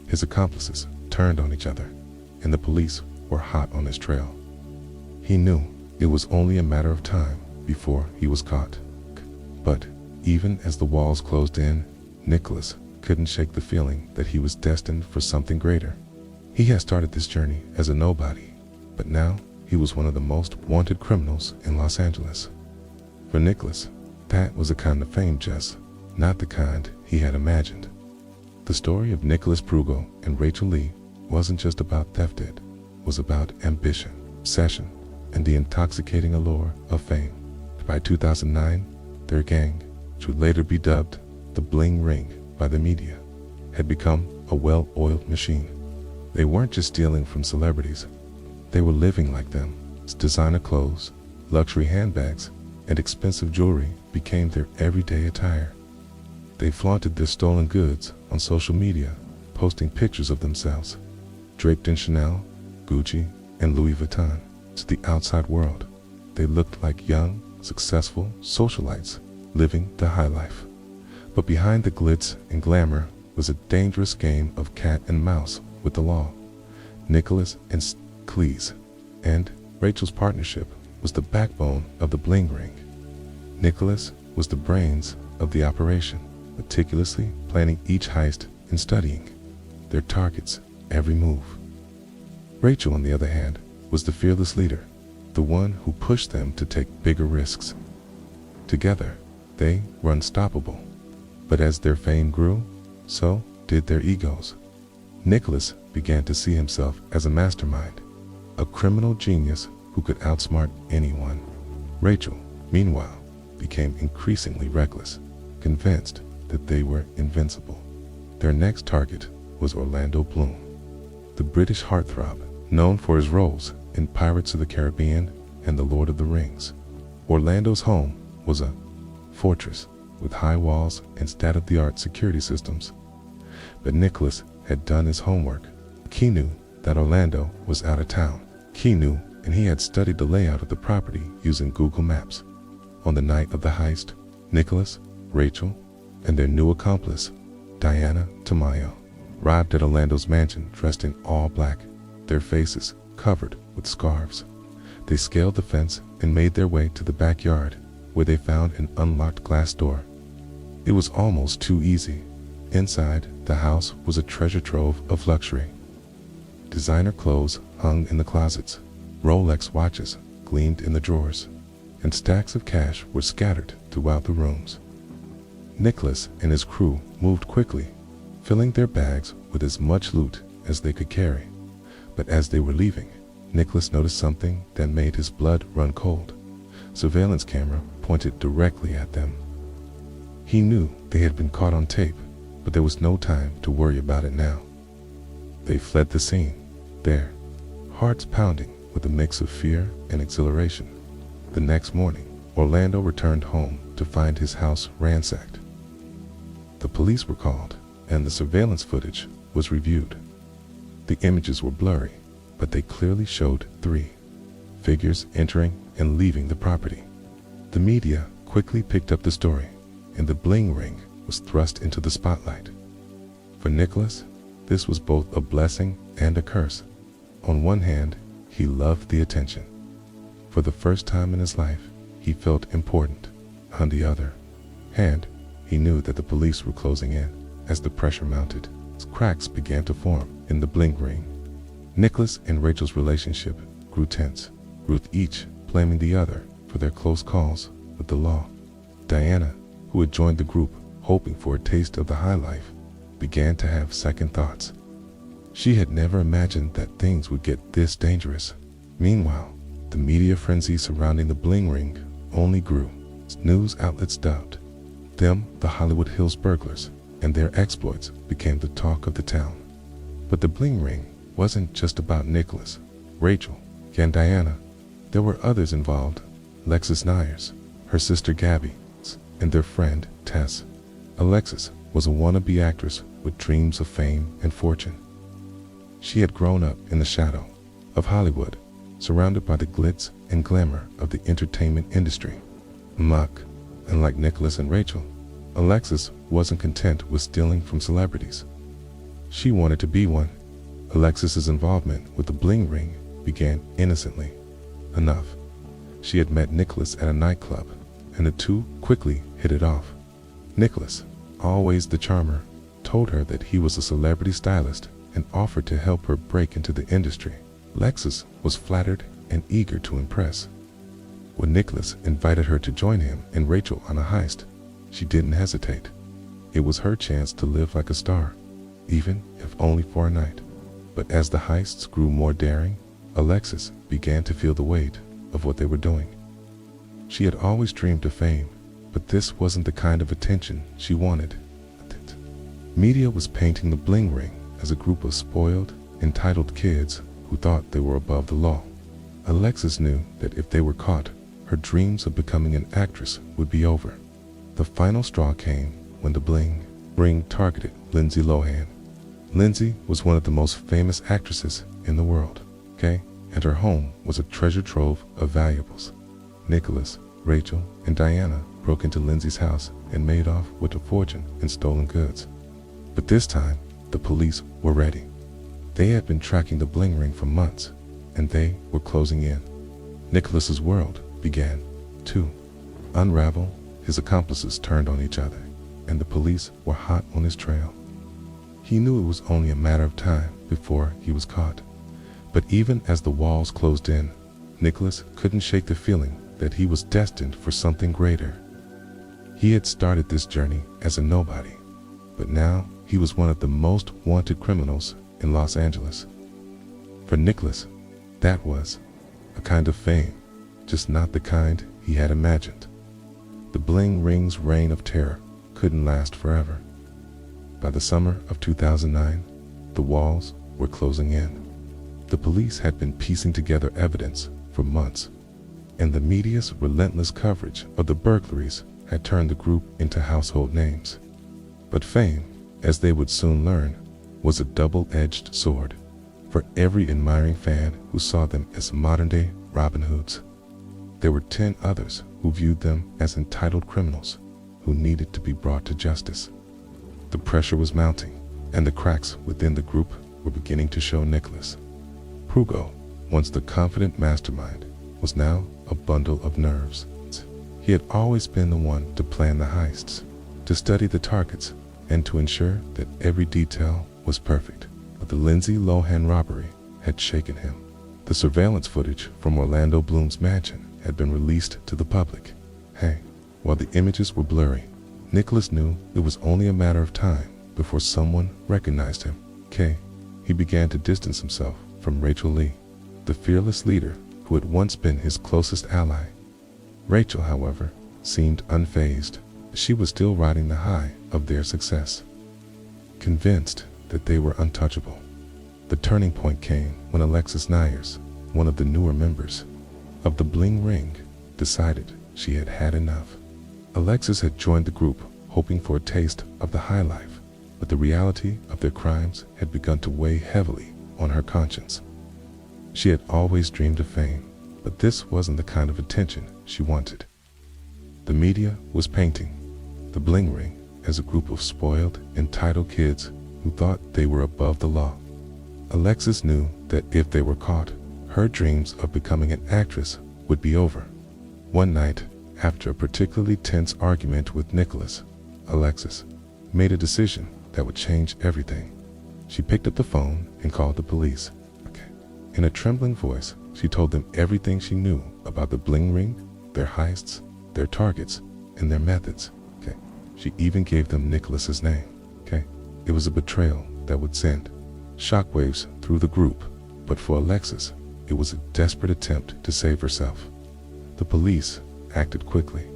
His accomplices turned on each other, and the police were hot on his trail. He knew it was only a matter of time before he was caught. But even as the walls closed in, Nicholas couldn't shake the feeling that he was destined for something greater. He had started this journey as a nobody, but now he was one of the most wanted criminals in Los Angeles. For Nicholas, that was a kind of fame, just not the kind he had imagined. The story of Nicholas Prugo and Rachel Lee wasn't just about theft, it was about ambition, obsession, and the intoxicating allure of fame. By 2009, their gang, which would later be dubbed the Bling Ring by the media, had become a well-oiled machine. They weren't just stealing from celebrities, they were living like them. Designer clothes, luxury handbags, and expensive jewelry became their everyday attire. They flaunted their stolen goods on social media, posting pictures of themselves, draped in Chanel, Gucci, and Louis Vuitton. To the outside world, they looked like young, successful socialites living the high life. But behind the glitz and glamour was a dangerous game of cat and mouse with the law. Nicholas and Cleese and Rachel's partnership was the backbone of the Bling Ring. Nicholas was the brains of the operation, meticulously planning each heist and studying their targets' every move. Rachel, on the other hand, was the fearless leader, the one who pushed them to take bigger risks. Together, they were unstoppable. But as their fame grew, so did their egos. Nicholas began to see himself as a mastermind, a criminal genius who could outsmart anyone. Rachel, meanwhile, became increasingly reckless, convinced that they were invincible. Their next target was Orlando Bloom, the British heartthrob known for his roles in Pirates of the Caribbean and The Lord of the Rings. Orlando's home was a fortress with high walls and state-of-the-art security systems. But Nicholas had done his homework. He knew that Orlando was out of town. He knew, and he had studied the layout of the property using Google Maps. On the night of the heist, Nicholas, Rachel, and their new accomplice, Diana Tamayo, arrived at Orlando's mansion dressed in all black, their faces covered with scarves. They scaled the fence and made their way to the backyard, where they found an unlocked glass door. It was almost too easy. Inside, the house was a treasure trove of luxury. Designer clothes hung in the closets, Rolex watches gleamed in the drawers, and stacks of cash were scattered throughout the rooms. Nicholas and his crew moved quickly, filling their bags with as much loot as they could carry. But as they were leaving, Nicholas noticed something that made his blood run cold. Surveillance camera pointed directly at them. He knew they had been caught on tape, but there was no time to worry about it now. They fled the scene, their hearts pounding with a mix of fear and exhilaration. The next morning, Orlando returned home to find his house ransacked. The police were called, and the surveillance footage was reviewed. The images were blurry, but they clearly showed 3 figures entering and leaving the property. The media quickly picked up the story, and the bling ring was thrust into the spotlight. For Nicholas, this was both a blessing and a curse. On one hand, he loved the attention. For the first time in his life, he felt important. On the other hand, he knew that the police were closing in. As the pressure mounted, cracks began to form in the bling ring. Nicholas and Rachel's relationship grew tense, with each blaming the other for their close calls with the law. Diana, who had joined the group hoping for a taste of the high life, began to have second thoughts. She had never imagined that things would get this dangerous. Meanwhile, the media frenzy surrounding the bling ring only grew. News outlets dubbed them the Hollywood Hills burglars, and their exploits became the talk of the town. But the bling ring wasn't just about Nicholas, Rachel, and Diana. There were others involved: Alexis Nyers, her sister Gabby, and their friend Tess. Alexis was a wannabe actress with dreams of fame and fortune. She had grown up in the shadow of Hollywood, surrounded by the glitz and glamour of the entertainment industry. Unlike Nicholas and Rachel, Alexis wasn't content with stealing from celebrities. She wanted to be one. Alexis's involvement with the bling ring began innocently enough. She had met Nicholas at a nightclub, and the two quickly hit it off. Nicholas, always the charmer, told her that he was a celebrity stylist and offered to help her break into the industry. Alexis was flattered and eager to impress. When Nicholas invited her to join him and Rachel on a heist, she didn't hesitate. It was her chance to live like a star, even if only for a night. But as the heists grew more daring, Alexis began to feel the weight of what they were doing. She had always dreamed of fame, but this wasn't the kind of attention she wanted. Media was painting the bling ring as a group of spoiled, entitled kids who thought they were above the law. Alexis knew that if they were caught, her dreams of becoming an actress would be over. The final straw came when the bling ring targeted Lindsay Lohan. Lindsay was one of the most famous actresses in the world, and her home was a treasure trove of valuables. Nicholas, Rachel, and Diana broke into Lindsay's house and made off with a fortune in stolen goods. But this time, the police were ready. They had been tracking the bling ring for months, and they were closing in. Nicholas's world began to unravel. His accomplices turned on each other, and the police were hot on his trail. He knew it was only a matter of time before he was caught. But even as the walls closed in, Nicholas couldn't shake the feeling that he was destined for something greater. He had started this journey as a nobody, but now he was one of the most wanted criminals in Los Angeles. For Nicholas, that was a kind of fame, just not the kind he had imagined. The bling ring's reign of terror couldn't last forever. By the summer of 2009, the walls were closing in. The police had been piecing together evidence for months, and the media's relentless coverage of the burglaries had turned the group into household names. But fame, as they would soon learn, was a double-edged sword. For every admiring fan who saw them as modern-day Robin Hoods, there were 10 others who viewed them as entitled criminals who needed to be brought to justice. The pressure was mounting, and the cracks within the group were beginning to show. Nicholas Prugo, once the confident mastermind, was now a bundle of nerves. He had always been the one to plan the heists, to study the targets, and to ensure that every detail was perfect. But the Lindsay Lohan robbery had shaken him. The surveillance footage from Orlando Bloom's mansion had been released to the public. While the images were blurry, Nicholas knew it was only a matter of time before someone recognized him. He began to distance himself from Rachel Lee, the fearless leader who had once been his closest ally. Rachel, however, seemed unfazed. She was still riding the high of their success, convinced that they were untouchable. The turning point came when Alexis Nyers, one of the newer members of the Bling Ring, decided she had had enough. Alexis had joined the group hoping for a taste of the high life, but the reality of their crimes had begun to weigh heavily on her conscience. She had always dreamed of fame, but this wasn't the kind of attention she wanted. The media was painting the Bling Ring as a group of spoiled, entitled kids who thought they were above the law. Alexis knew that if they were caught, her dreams of becoming an actress would be over. One night, after a particularly tense argument with Nicholas, Alexis made a decision that would change everything. She picked up the phone and called the police. In a trembling voice, she told them everything she knew about the Bling Ring, their heists, their targets, and their methods. She even gave them Nicholas's name. It was a betrayal that would send shockwaves through the group, but for Alexis, it was a desperate attempt to save herself. The police acted quickly.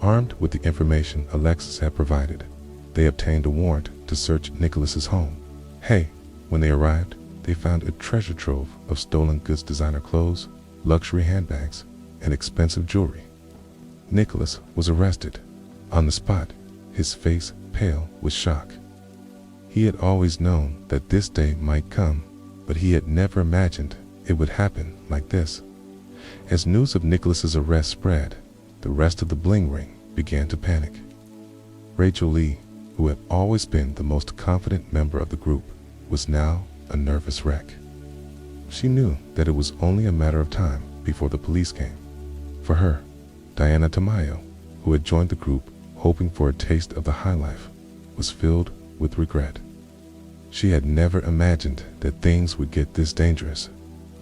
Armed with the information Alexis had provided, they obtained a warrant to search Nicholas's home. When they arrived, they found a treasure trove of stolen goods, designer clothes, luxury handbags, and expensive jewelry. Nicholas was arrested on the spot, his face pale with shock. He had always known that this day might come, but he had never imagined it would happen like this. As news of Nicholas's arrest spread, the rest of the Bling Ring began to panic. Rachel Lee, who had always been the most confident member of the group, was now a nervous wreck. She knew that it was only a matter of time before the police came. For her, Diana Tamayo, who had joined the group hoping for a taste of the high life, was filled with regret. She had never imagined that things would get this dangerous.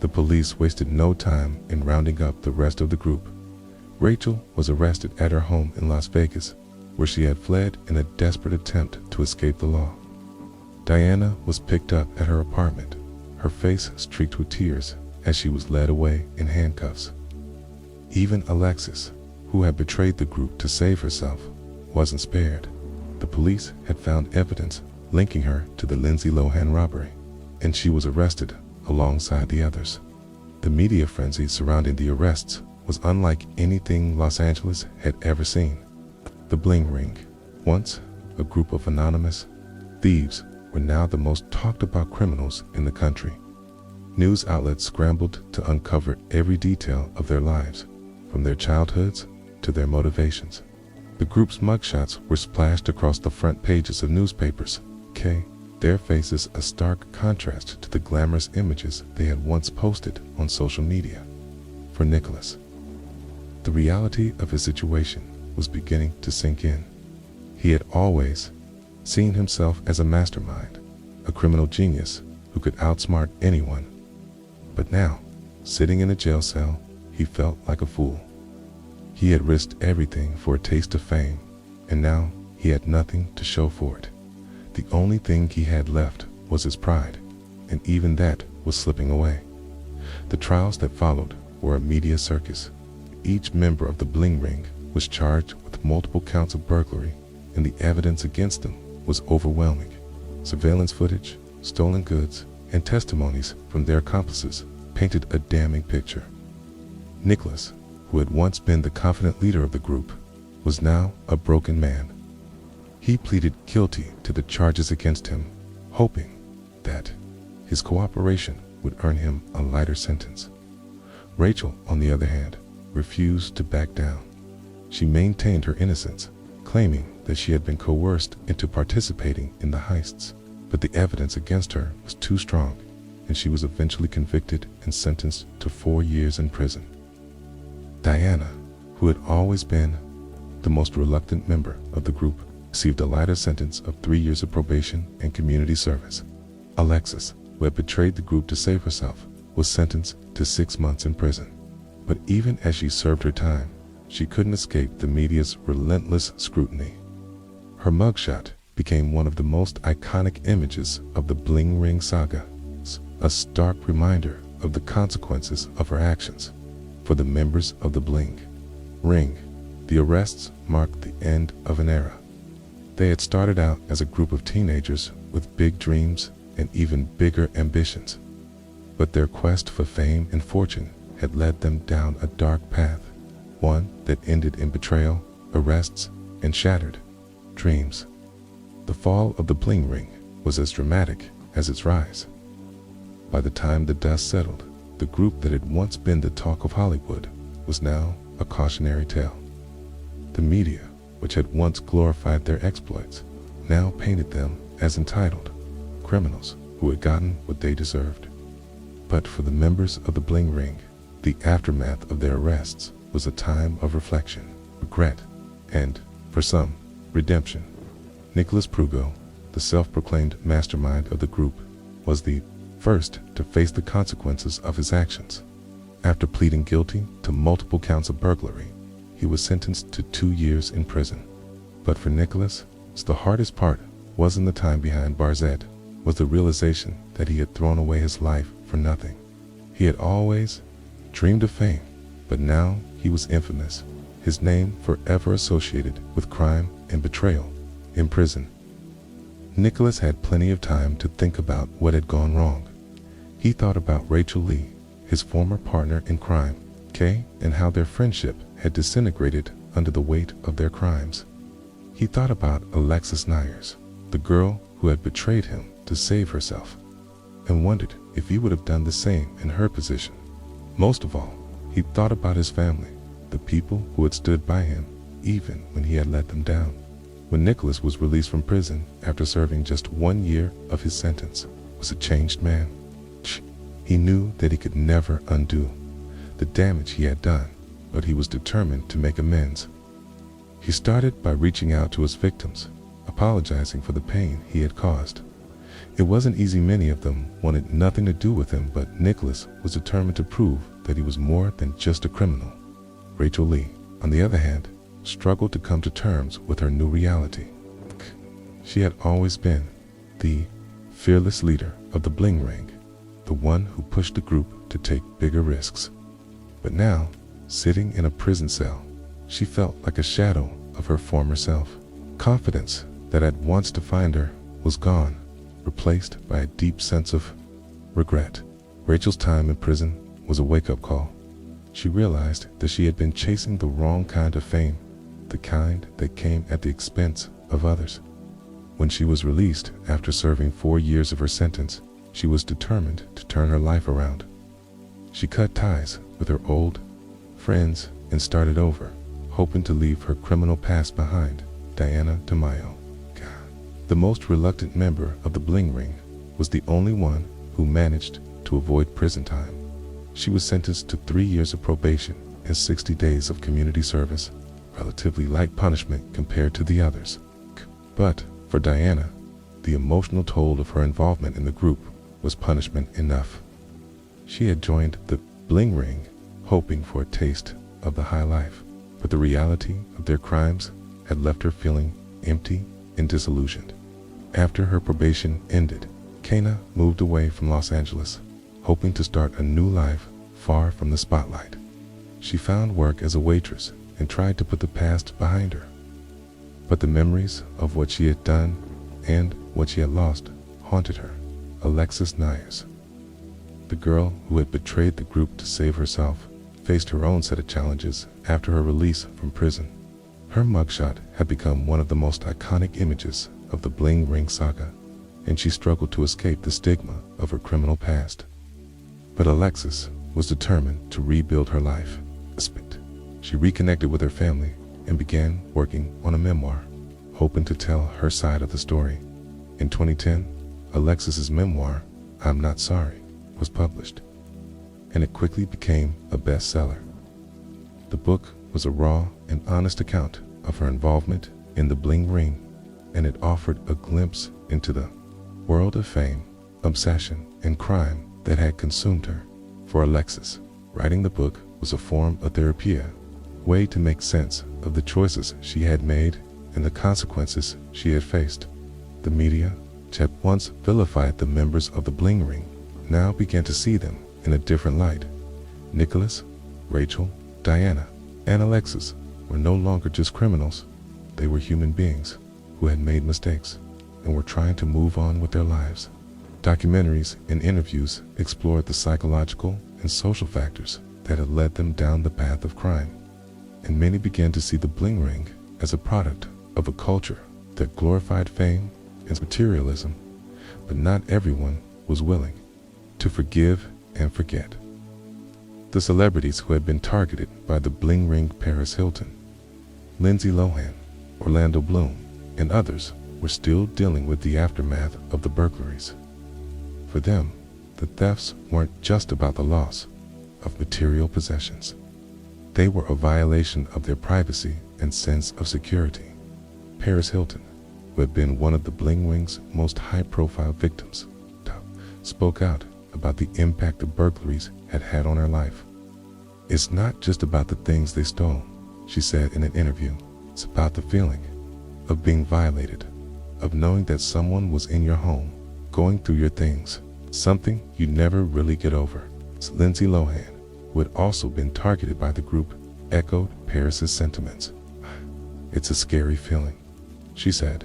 The police wasted no time in rounding up the rest of the group. Rachel was arrested at her home in Las Vegas, where she had fled in a desperate attempt to escape the law. Diana was picked up at her apartment, her face streaked with tears as she was led away in handcuffs. Even Alexis, who had betrayed the group to save herself, wasn't spared. The police had found evidence linking her to the Lindsay Lohan robbery, and she was arrested alongside the others. The media frenzy surrounding the arrests was unlike anything Los Angeles had ever seen. The Bling Ring, once a group of anonymous thieves, were now the most talked about criminals in the country. News outlets scrambled to uncover every detail of their lives, from their childhoods to their motivations. The group's mugshots were splashed across the front pages of newspapers, their faces a stark contrast to the glamorous images they had once posted on social media. For Nicholas, the reality of his situation was beginning to sink in. He had always seen himself as a mastermind, a criminal genius who could outsmart anyone. But now, sitting in a jail cell, he felt like a fool. He had risked everything for a taste of fame, and now he had nothing to show for it. The only thing he had left was his pride, and even that was slipping away. The trials that followed were a media circus. Each member of the Bling Ring was charged with multiple counts of burglary, and the evidence against them was overwhelming. Surveillance footage, stolen goods, and testimonies from their accomplices painted a damning picture. Nicholas, who had once been the confident leader of the group, was now a broken man. He pleaded guilty to the charges against him, hoping that his cooperation would earn him a lighter sentence. Rachel, on the other hand, refused to back down. She maintained her innocence, claiming that she had been coerced into participating in the heists, but the evidence against her was too strong, and she was eventually convicted and sentenced to 4 years in prison. Diana, who had always been the most reluctant member of the group, received a lighter sentence of 3 years of probation and community service. Alexis, who had betrayed the group to save herself, was sentenced to 6 months in prison. But even as she served her time, she couldn't escape the media's relentless scrutiny. Her mugshot became one of the most iconic images of the Bling Ring saga, a stark reminder of the consequences of her actions. For the members of the Bling Ring, the arrests marked the end of an era. They had started out as a group of teenagers with big dreams and even bigger ambitions. But their quest for fame and fortune had led them down a dark path, one that ended in betrayal, arrests, and shattered dreams. The fall of the Bling Ring was as dramatic as its rise. By the time the dust settled, the group that had once been the talk of Hollywood was now a cautionary tale. The media, which had once glorified their exploits, now painted them as entitled criminals who had gotten what they deserved. But for the members of the Bling Ring, the aftermath of their arrests was a time of reflection, regret, and, for some, redemption. Nicholas Prugo, the self-proclaimed mastermind of the group, was the first to face the consequences of his actions. After pleading guilty to multiple counts of burglary, he was sentenced to 2 years in prison. But for Nicholas, the hardest part wasn't the time behind bars, it was the realization that he had thrown away his life for nothing. He had always dreamed of fame, but now he was infamous, his name forever associated with crime and betrayal, in prison. Nicholas had plenty of time to think about what had gone wrong. He thought about Rachel Lee, his former partner in crime, Kay, and how their friendship had disintegrated under the weight of their crimes. He thought about Alexis Nyers, the girl who had betrayed him to save herself, and wondered if he would have done the same in her position. Most of all, he thought about his family, the people who had stood by him even when he had let them down. When Nicholas was released from prison after serving just 1 year of his sentence, was a changed man. He knew that he could never undo the damage he had done, but he was determined to make amends. He started by reaching out to his victims, apologizing for the pain he had caused. It wasn't easy. Many of them wanted nothing to do with him, but Nicholas was determined to prove that he was more than just a criminal. Rachel Lee, on the other hand, struggled to come to terms with her new reality. She had always been the fearless leader of the Bling Ring, the one who pushed the group to take bigger risks. But now, sitting in a prison cell, she felt like a shadow of her former self. Confidence that had once defined her was gone, replaced by a deep sense of regret. Rachel's time in prison was a wake-up call. She realized that she had been chasing the wrong kind of fame, the kind that came at the expense of others. When she was released after serving 4 years of her sentence, she was determined to turn her life around. She cut ties with her old friends and started over, hoping to leave her criminal past behind. Diana DeMaio, the most reluctant member of the Bling Ring, was the only one who managed to avoid prison time. She was sentenced to 3 years of probation and 60 days of community service, relatively light punishment compared to the others. But for Diana, the emotional toll of her involvement in the group was punishment enough. She had joined the Bling Ring hoping for a taste of the high life, but the reality of their crimes had left her feeling empty and disillusioned. After her probation ended, Kana moved away from Los Angeles, hoping to start a new life far from the spotlight. She found work as a waitress and tried to put the past behind her. But the memories of what she had done and what she had lost haunted her. Alexis Nyers, the girl who had betrayed the group to save herself, faced her own set of challenges after her release from prison. Her mugshot had become one of the most iconic images of the Bling Ring saga, and she struggled to escape the stigma of her criminal past. But Alexis was determined to rebuild her life. She reconnected with her family and began working on a memoir, hoping to tell her side of the story. In 2010, Alexis's memoir, I'm Not Sorry, was published, and it quickly became a bestseller. The book was a raw and honest account of her involvement in the bling ring, and it offered a glimpse into the world of fame, obsession, and crime that had consumed her. For Alexis, writing the book was a form of therapy, a way to make sense of the choices she had made and the consequences she had faced. The media, which had once vilified the members of the bling ring, now began to see them in a different light. Nicholas, Rachel, Diana, and Alexis were no longer just criminals. They were human beings who had made mistakes and were trying to move on with their lives. Documentaries and interviews explored the psychological and social factors that had led them down the path of crime, and many began to see the bling ring as a product of a culture that glorified fame and materialism, but not everyone was willing to forgive and forget. The celebrities who had been targeted by the bling ring: Paris Hilton, Lindsay Lohan, Orlando Bloom, and others were still dealing with the aftermath of the burglaries. For them, the thefts weren't just about the loss of material possessions. They were a violation of their privacy and sense of security. Paris Hilton, who had been one of the bling ring's most high-profile victims, spoke out about the impact the burglaries had had on her life. "It's not just about the things they stole," she said in an interview. "It's about the feeling of being violated, of knowing that someone was in your home, going through your things, something you never really get over." Lindsay Lohan, who had also been targeted by the group, echoed Paris's sentiments. "It's a scary feeling," she said.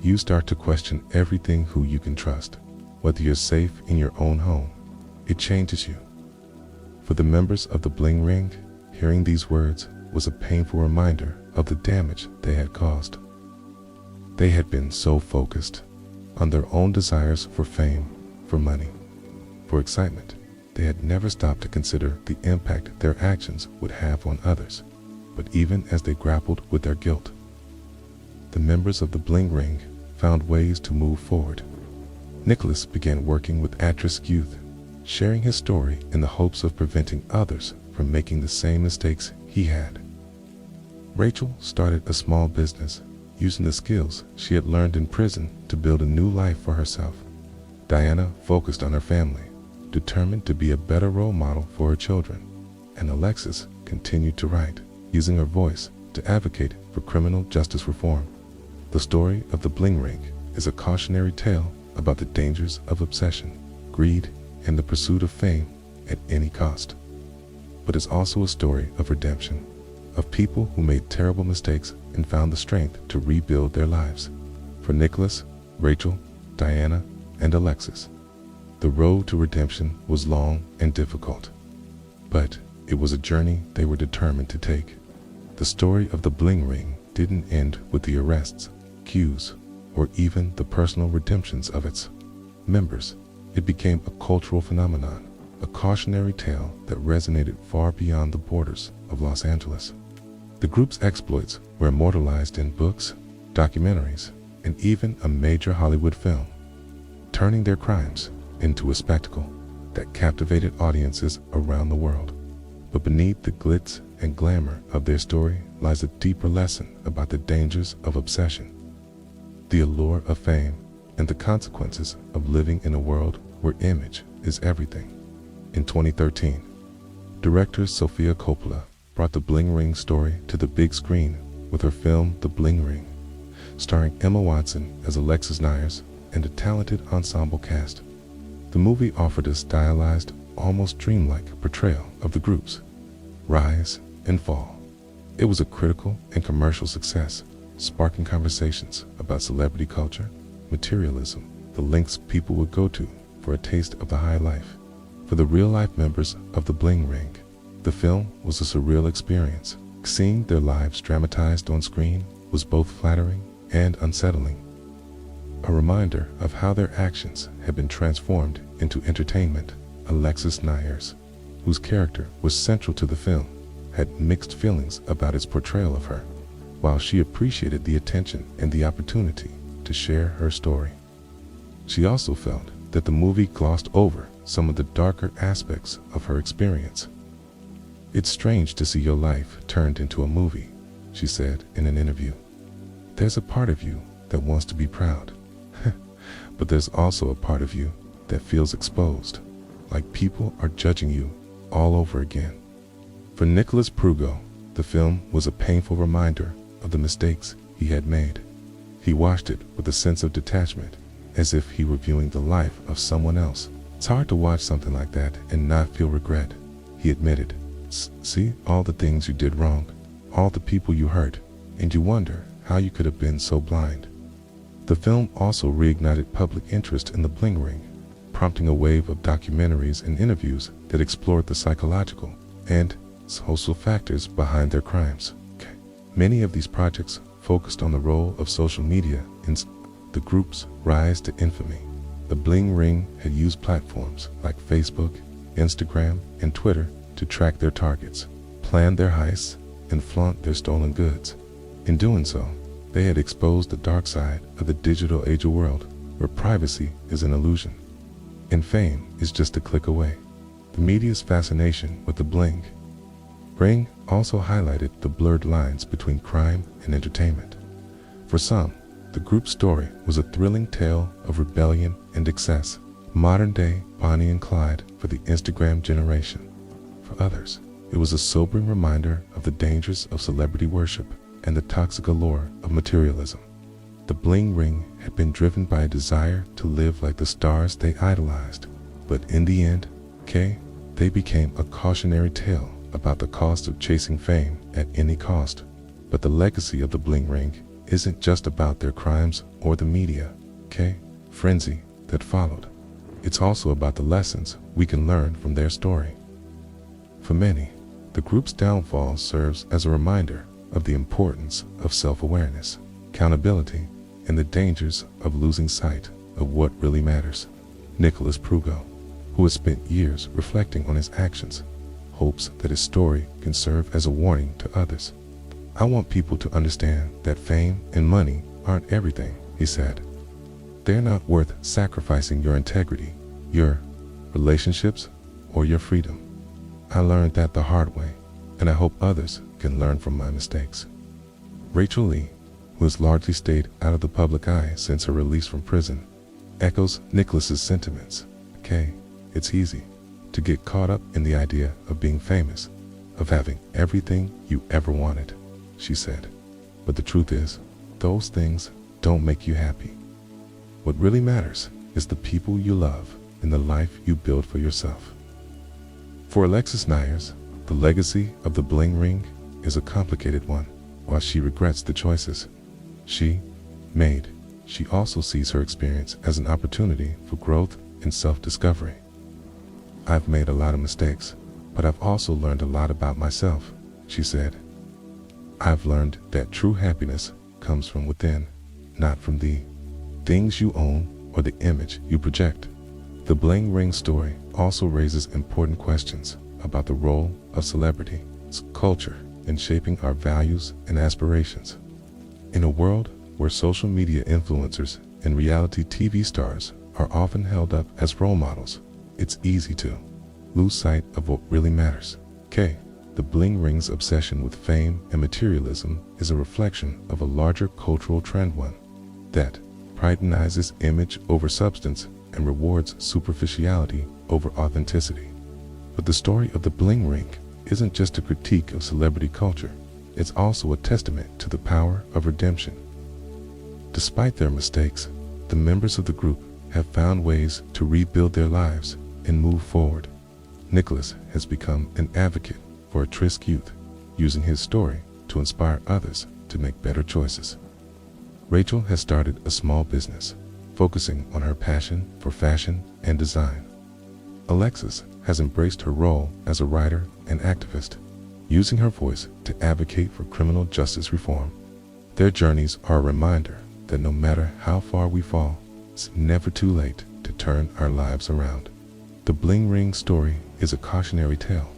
"You start to question everything who you can trust, whether you're safe in your own home. It changes you." For the members of the bling ring, hearing these words was a painful reminder of the damage they had caused. They had been so focused on their own desires for fame, for money, for excitement, they had never stopped to consider the impact their actions would have on others. But even as they grappled with their guilt, the members of the bling ring found ways to move forward. Nicholas began working with at-risk youth, sharing his story in the hopes of preventing others from making the same mistakes he had. Rachel started a small business, using the skills she had learned in prison to build a new life for herself. Diana focused on her family, determined to be a better role model for her children, and Alexis continued to write, using her voice to advocate for criminal justice reform. The story of the bling ring is a cautionary tale about the dangers of obsession, greed, and the pursuit of fame at any cost. But it's also a story of redemption, of people who made terrible mistakes and found the strength to rebuild their lives. For Nicholas, Rachel, Diana, and Alexis, the road to redemption was long and difficult, but it was a journey they were determined to take. The story of the bling ring didn't end with the arrests, cues, or even the personal redemptions of its members. It became a cultural phenomenon, a cautionary tale that resonated far beyond the borders of Los Angeles. The group's exploits were immortalized in books, documentaries, and even a major Hollywood film, turning their crimes into a spectacle that captivated audiences around the world. But beneath the glitz and glamour of their story lies a deeper lesson about the dangers of obsession, the allure of fame, and the consequences of living in a world where image is everything. In 2013, director Sofia Coppola brought the bling ring story to the big screen with her film The Bling Ring, starring Emma Watson as Alexis Nyers and a talented ensemble cast. The movie offered a stylized, almost dreamlike portrayal of the group's rise and fall. It was a critical and commercial success, sparking conversations about celebrity culture, materialism, the lengths people would go to for a taste of the high life. For the real-life members of the bling ring, the film was a surreal experience. Seeing their lives dramatized on screen was both flattering and unsettling, a reminder of how their actions had been transformed into entertainment. Alexis Nyers, whose character was central to the film, had mixed feelings about its portrayal of her. While she appreciated the attention and the opportunity to share her story, she also felt that the movie glossed over some of the darker aspects of her experience. "It's strange to see your life turned into a movie," she said in an interview. "There's a part of you that wants to be proud, but there's also a part of you that feels exposed, like people are judging you all over again." For Nicholas Prugo, the film was a painful reminder of the mistakes he had made. He watched it with a sense of detachment, as if he were viewing the life of someone else. "It's hard to watch something like that and not feel regret," he admitted. "See all the things you did wrong, all the people you hurt, and you wonder how you could have been so blind." The film also reignited public interest in the bling ring, prompting a wave of documentaries and interviews that explored the psychological and social factors behind their crimes. Many of these projects focused on the role of social media in the group's rise to infamy. The bling ring had used platforms like Facebook, Instagram, and Twitter to track their targets, plan their heists, and flaunt their stolen goods. In doing so, they had exposed the dark side of the digital age world, where privacy is an illusion, and fame is just a click away. The media's fascination with the bling ring also highlighted the blurred lines between crime and entertainment. For some, the group's story was a thrilling tale of rebellion and excess, modern-day Bonnie and Clyde for the Instagram generation. For others, it was a sobering reminder of the dangers of celebrity worship and the toxic allure of materialism. The bling ring had been driven by a desire to live like the stars they idolized, but in the end, they became a cautionary tale about the cost of chasing fame at any cost. But the legacy of the bling ring isn't just about their crimes or the media, frenzy that followed. It's also about the lessons we can learn from their story. For many, the group's downfall serves as a reminder of the importance of self-awareness, accountability, and the dangers of losing sight of what really matters. Nicholas Prugo, who has spent years reflecting on his actions, hopes that his story can serve as a warning to others. "I want people to understand that fame and money aren't everything," he said. "They're not worth sacrificing your integrity, your relationships, or your freedom. I learned that the hard way, and I hope others can learn from my mistakes." Rachel Lee, who has largely stayed out of the public eye since her release from prison, echoes Nicholas's sentiments. It's easy to get caught up in the idea of being famous, of having everything you ever wanted, she said. But the truth is, those things don't make you happy. What really matters is the people you love and the life you build for yourself. For Alexis Nyers, the legacy of the bling ring is a complicated one. While she regrets the choices she made, she also sees her experience as an opportunity for growth and self-discovery. "I've made a lot of mistakes, but I've also learned a lot about myself," she said. "I've learned that true happiness comes from within, not from the things you own or the image you project." The bling ring story also raises important questions about the role of celebrity, culture, in shaping our values and aspirations. In a world where social media influencers and reality TV stars are often held up as role models, it's easy to lose sight of what really matters. The bling ring's obsession with fame and materialism is a reflection of a larger cultural trend, one that prioritizes image over substance and rewards superficiality over authenticity. But the story of the bling ring isn't just a critique of celebrity culture, it's also a testament to the power of redemption. Despite their mistakes, the members of the group have found ways to rebuild their lives and move forward. Nicholas has become an advocate for at-risk youth, using his story to inspire others to make better choices. Rachel has started a small business, focusing on her passion for fashion and design. Alexis has embraced her role as a writer and activist, using her voice to advocate for criminal justice reform. Their journeys are a reminder that no matter how far we fall, it's never too late to turn our lives around. The bling ring story is a cautionary tale,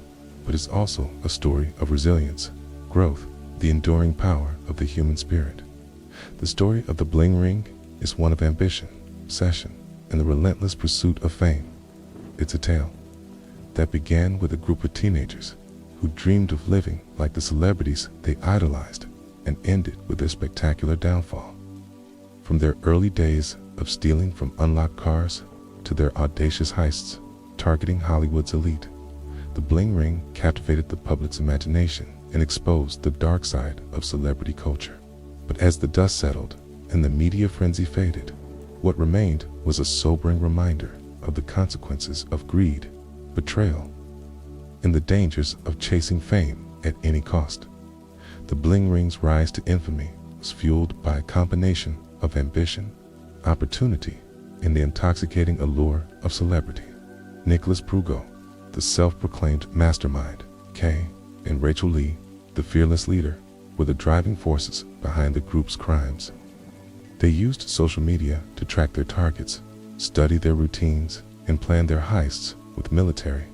but it's also a story of resilience, growth, the enduring power of the human spirit. The story of the bling ring is one of ambition, obsession, and the relentless pursuit of fame. It's a tale that began with a group of teenagers who dreamed of living like the celebrities they idolized, and ended with their spectacular downfall. From their early days of stealing from unlocked cars to their audacious heists targeting Hollywood's elite, the bling ring captivated the public's imagination and exposed the dark side of celebrity culture. But as the dust settled and the media frenzy faded, what remained was a sobering reminder of the consequences of greed, betrayal, and the dangers of chasing fame at any cost. The bling ring's rise to infamy was fueled by a combination of ambition, opportunity, and the intoxicating allure of celebrity. Nicholas Prugo, the self-proclaimed mastermind, Kay, and Rachel Lee, the fearless leader, were the driving forces behind the group's crimes. They used social media to track their targets, study their routines, and plan their heists with military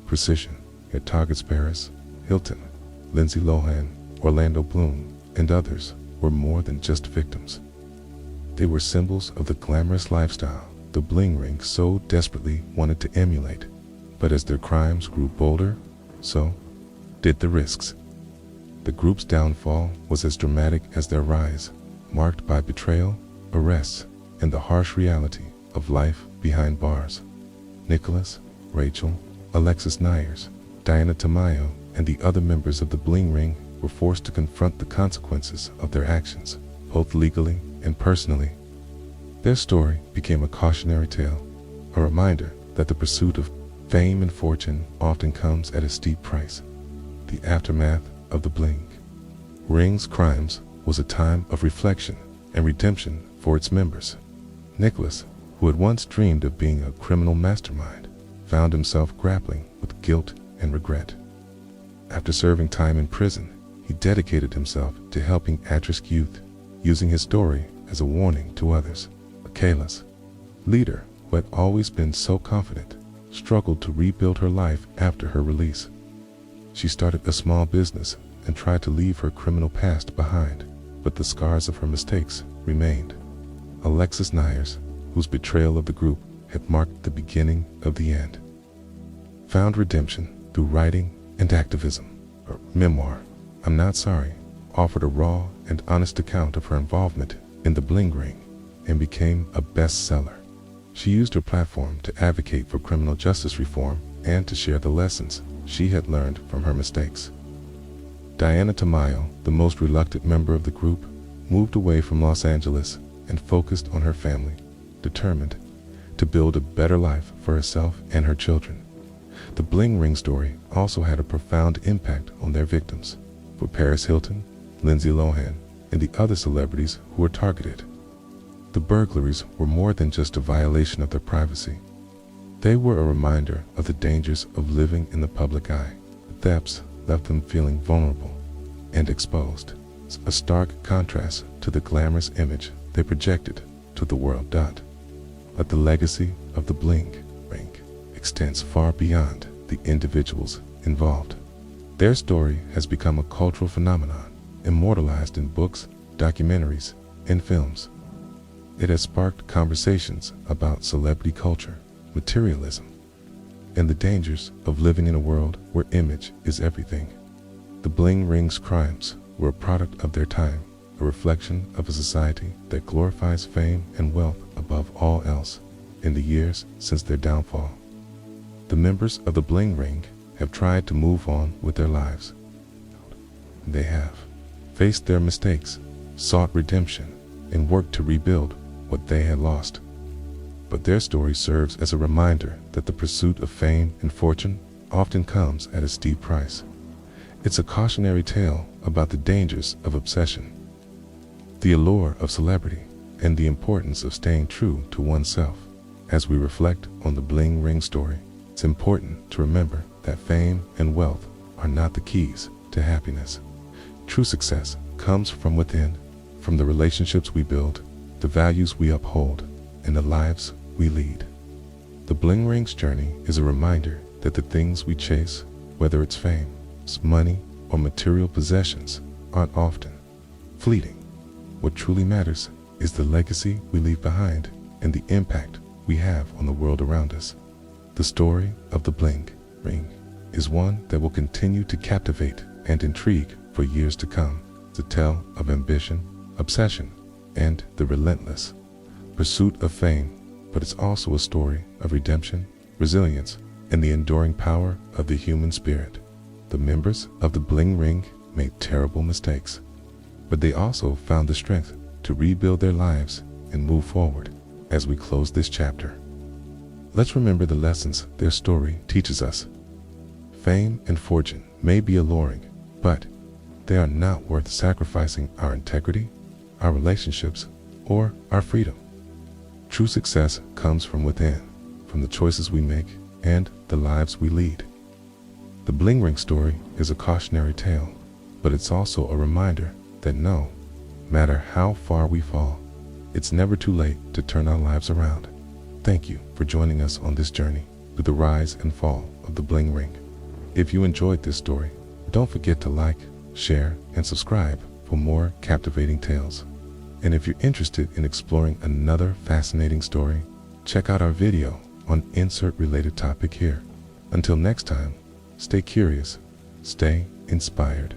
precision. Their targets Paris Hilton, Lindsay Lohan, Orlando Bloom, and others were more than just victims. They were symbols of the glamorous lifestyle the bling ring so desperately wanted to emulate. But as their crimes grew bolder, so did the risks. The group's downfall was as dramatic as their rise, marked by betrayal, arrests, and the harsh reality of life behind bars. Nicholas, Rachel, Alexis Nyers, Diana Tamayo, and the other members of the bling ring were forced to confront the consequences of their actions, both legally and personally. Their story became a cautionary tale, a reminder that the pursuit of fame and fortune often comes at a steep price. The aftermath of the bling ring's crimes was a time of reflection and redemption for its members. Nicholas, who had once dreamed of being a criminal mastermind, found himself grappling with guilt and regret. After serving time in prison, he dedicated himself to helping at-risk youth, using his story as a warning to others. Kayla's leader, who had always been so confident, struggled to rebuild her life after her release. She started a small business and tried to leave her criminal past behind, but the scars of her mistakes remained. Alexis Nyers, whose betrayal of the group had marked the beginning of the end, found redemption through writing and activism. Her memoir, I'm Not Sorry, offered a raw and honest account of her involvement in the bling ring and became a bestseller. She used her platform to advocate for criminal justice reform and to share the lessons she had learned from her mistakes. Diana Tamayo, the most reluctant member of the group, moved away from Los Angeles and focused on her family, determined to build a better life for herself and her children. The bling ring story also had a profound impact on their victims. For Paris Hilton, Lindsay Lohan, and the other celebrities who were targeted, the burglaries were more than just a violation of their privacy. They were a reminder of the dangers of living in the public eye. The thefts left them feeling vulnerable and exposed, a stark contrast to the glamorous image they projected to the world. But the legacy of the bling ring extends far beyond the individuals involved. Their story has become a cultural phenomenon, immortalized in books, documentaries, and films. It has sparked conversations about celebrity culture, materialism, and the dangers of living in a world where image is everything. The bling ring's crimes were a product of their time, a reflection of a society that glorifies fame and wealth above all else. In the years since their downfall, the members of the bling ring have tried to move on with their lives. They have faced their mistakes, sought redemption, and worked to rebuild what they had lost. But their story serves as a reminder that the pursuit of fame and fortune often comes at a steep price. It's a cautionary tale about the dangers of obsession, the allure of celebrity, and the importance of staying true to oneself. As we reflect on the bling ring story, it's important to remember that fame and wealth are not the keys to happiness. True success comes from within, from the relationships we build, the values we uphold, and the lives we lead. The bling ring's journey is a reminder that the things we chase, whether it's fame, money, or material possessions, aren't often fleeting. What truly matters is the legacy we leave behind and the impact we have on the world around us. The story of the bling ring is one that will continue to captivate and intrigue for years to come. It's a tale of ambition, obsession, and the relentless pursuit of fame, but it's also a story of redemption, resilience, and the enduring power of the human spirit. The members of the Bling Ring made terrible mistakes, but they also found the strength to rebuild their lives and move forward. As we close this chapter, let's remember the lessons their story teaches us. Fame and fortune may be alluring, but they are not worth sacrificing our integrity, our relationships, or our freedom. True success comes from within, from the choices we make and the lives we lead. The Bling Ring story is a cautionary tale, but it's also a reminder that no matter how far we fall, it's never too late to turn our lives around. Thank you for joining us on this journey through the rise and fall of the Bling Ring. If you enjoyed this story, don't forget to like, share, and subscribe for more captivating tales. And if you're interested in exploring another fascinating story, check out our video on insert related topic here. Until next time, stay curious, stay inspired,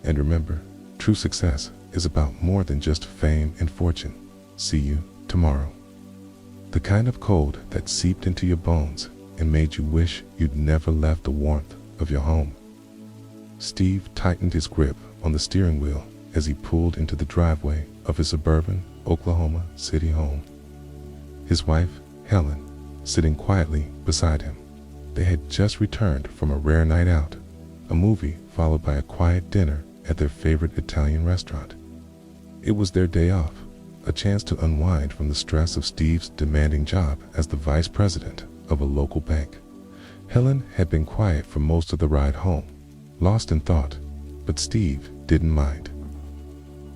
and remember, true success is about more than just fame and fortune. See you tomorrow. The kind of cold that seeped into your bones and made you wish you'd never left the warmth of your home. Steve tightened his grip on the steering wheel as he pulled into the driveway of his suburban Oklahoma City home. His wife, Helen, sitting quietly beside him. They had just returned from a rare night out, a movie followed by a quiet dinner at their favorite Italian restaurant. It was their day off, a chance to unwind from the stress of Steve's demanding job as the vice president of a local bank. Helen had been quiet for most of the ride home, lost in thought, but Steve didn't mind.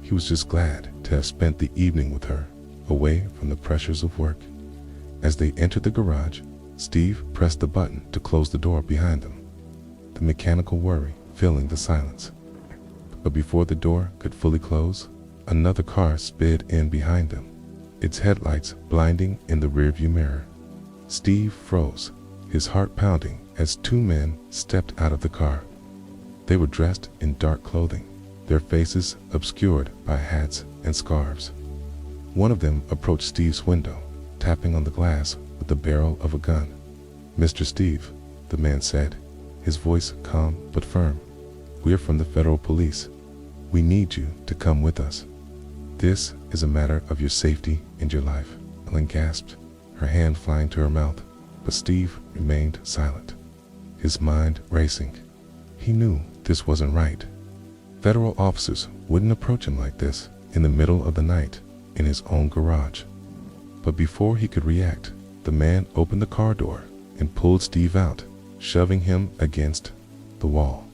He was just glad to have spent the evening with her, away from the pressures of work. As they entered the garage, Steve pressed the button to close the door behind them, the mechanical worry filling the silence. But before the door could fully close, another car sped in behind them, its headlights blinding in the rearview mirror. Steve froze, his heart pounding as two men stepped out of the car. They were dressed in dark clothing, their faces obscured by hats and scarves. One of them approached Steve's window, tapping on the glass with the barrel of a gun. "Mr. Steve," the man said, his voice calm but firm, "we're from the federal police. We need you to come with us. This is a matter of your safety and your life." Helen gasped, her hand flying to her mouth, but Steve remained silent, his mind racing. He knew this wasn't right. Federal officers wouldn't approach him like this in the middle of the night in his own garage. But before he could react, the man opened the car door and pulled Steve out, shoving him against the wall.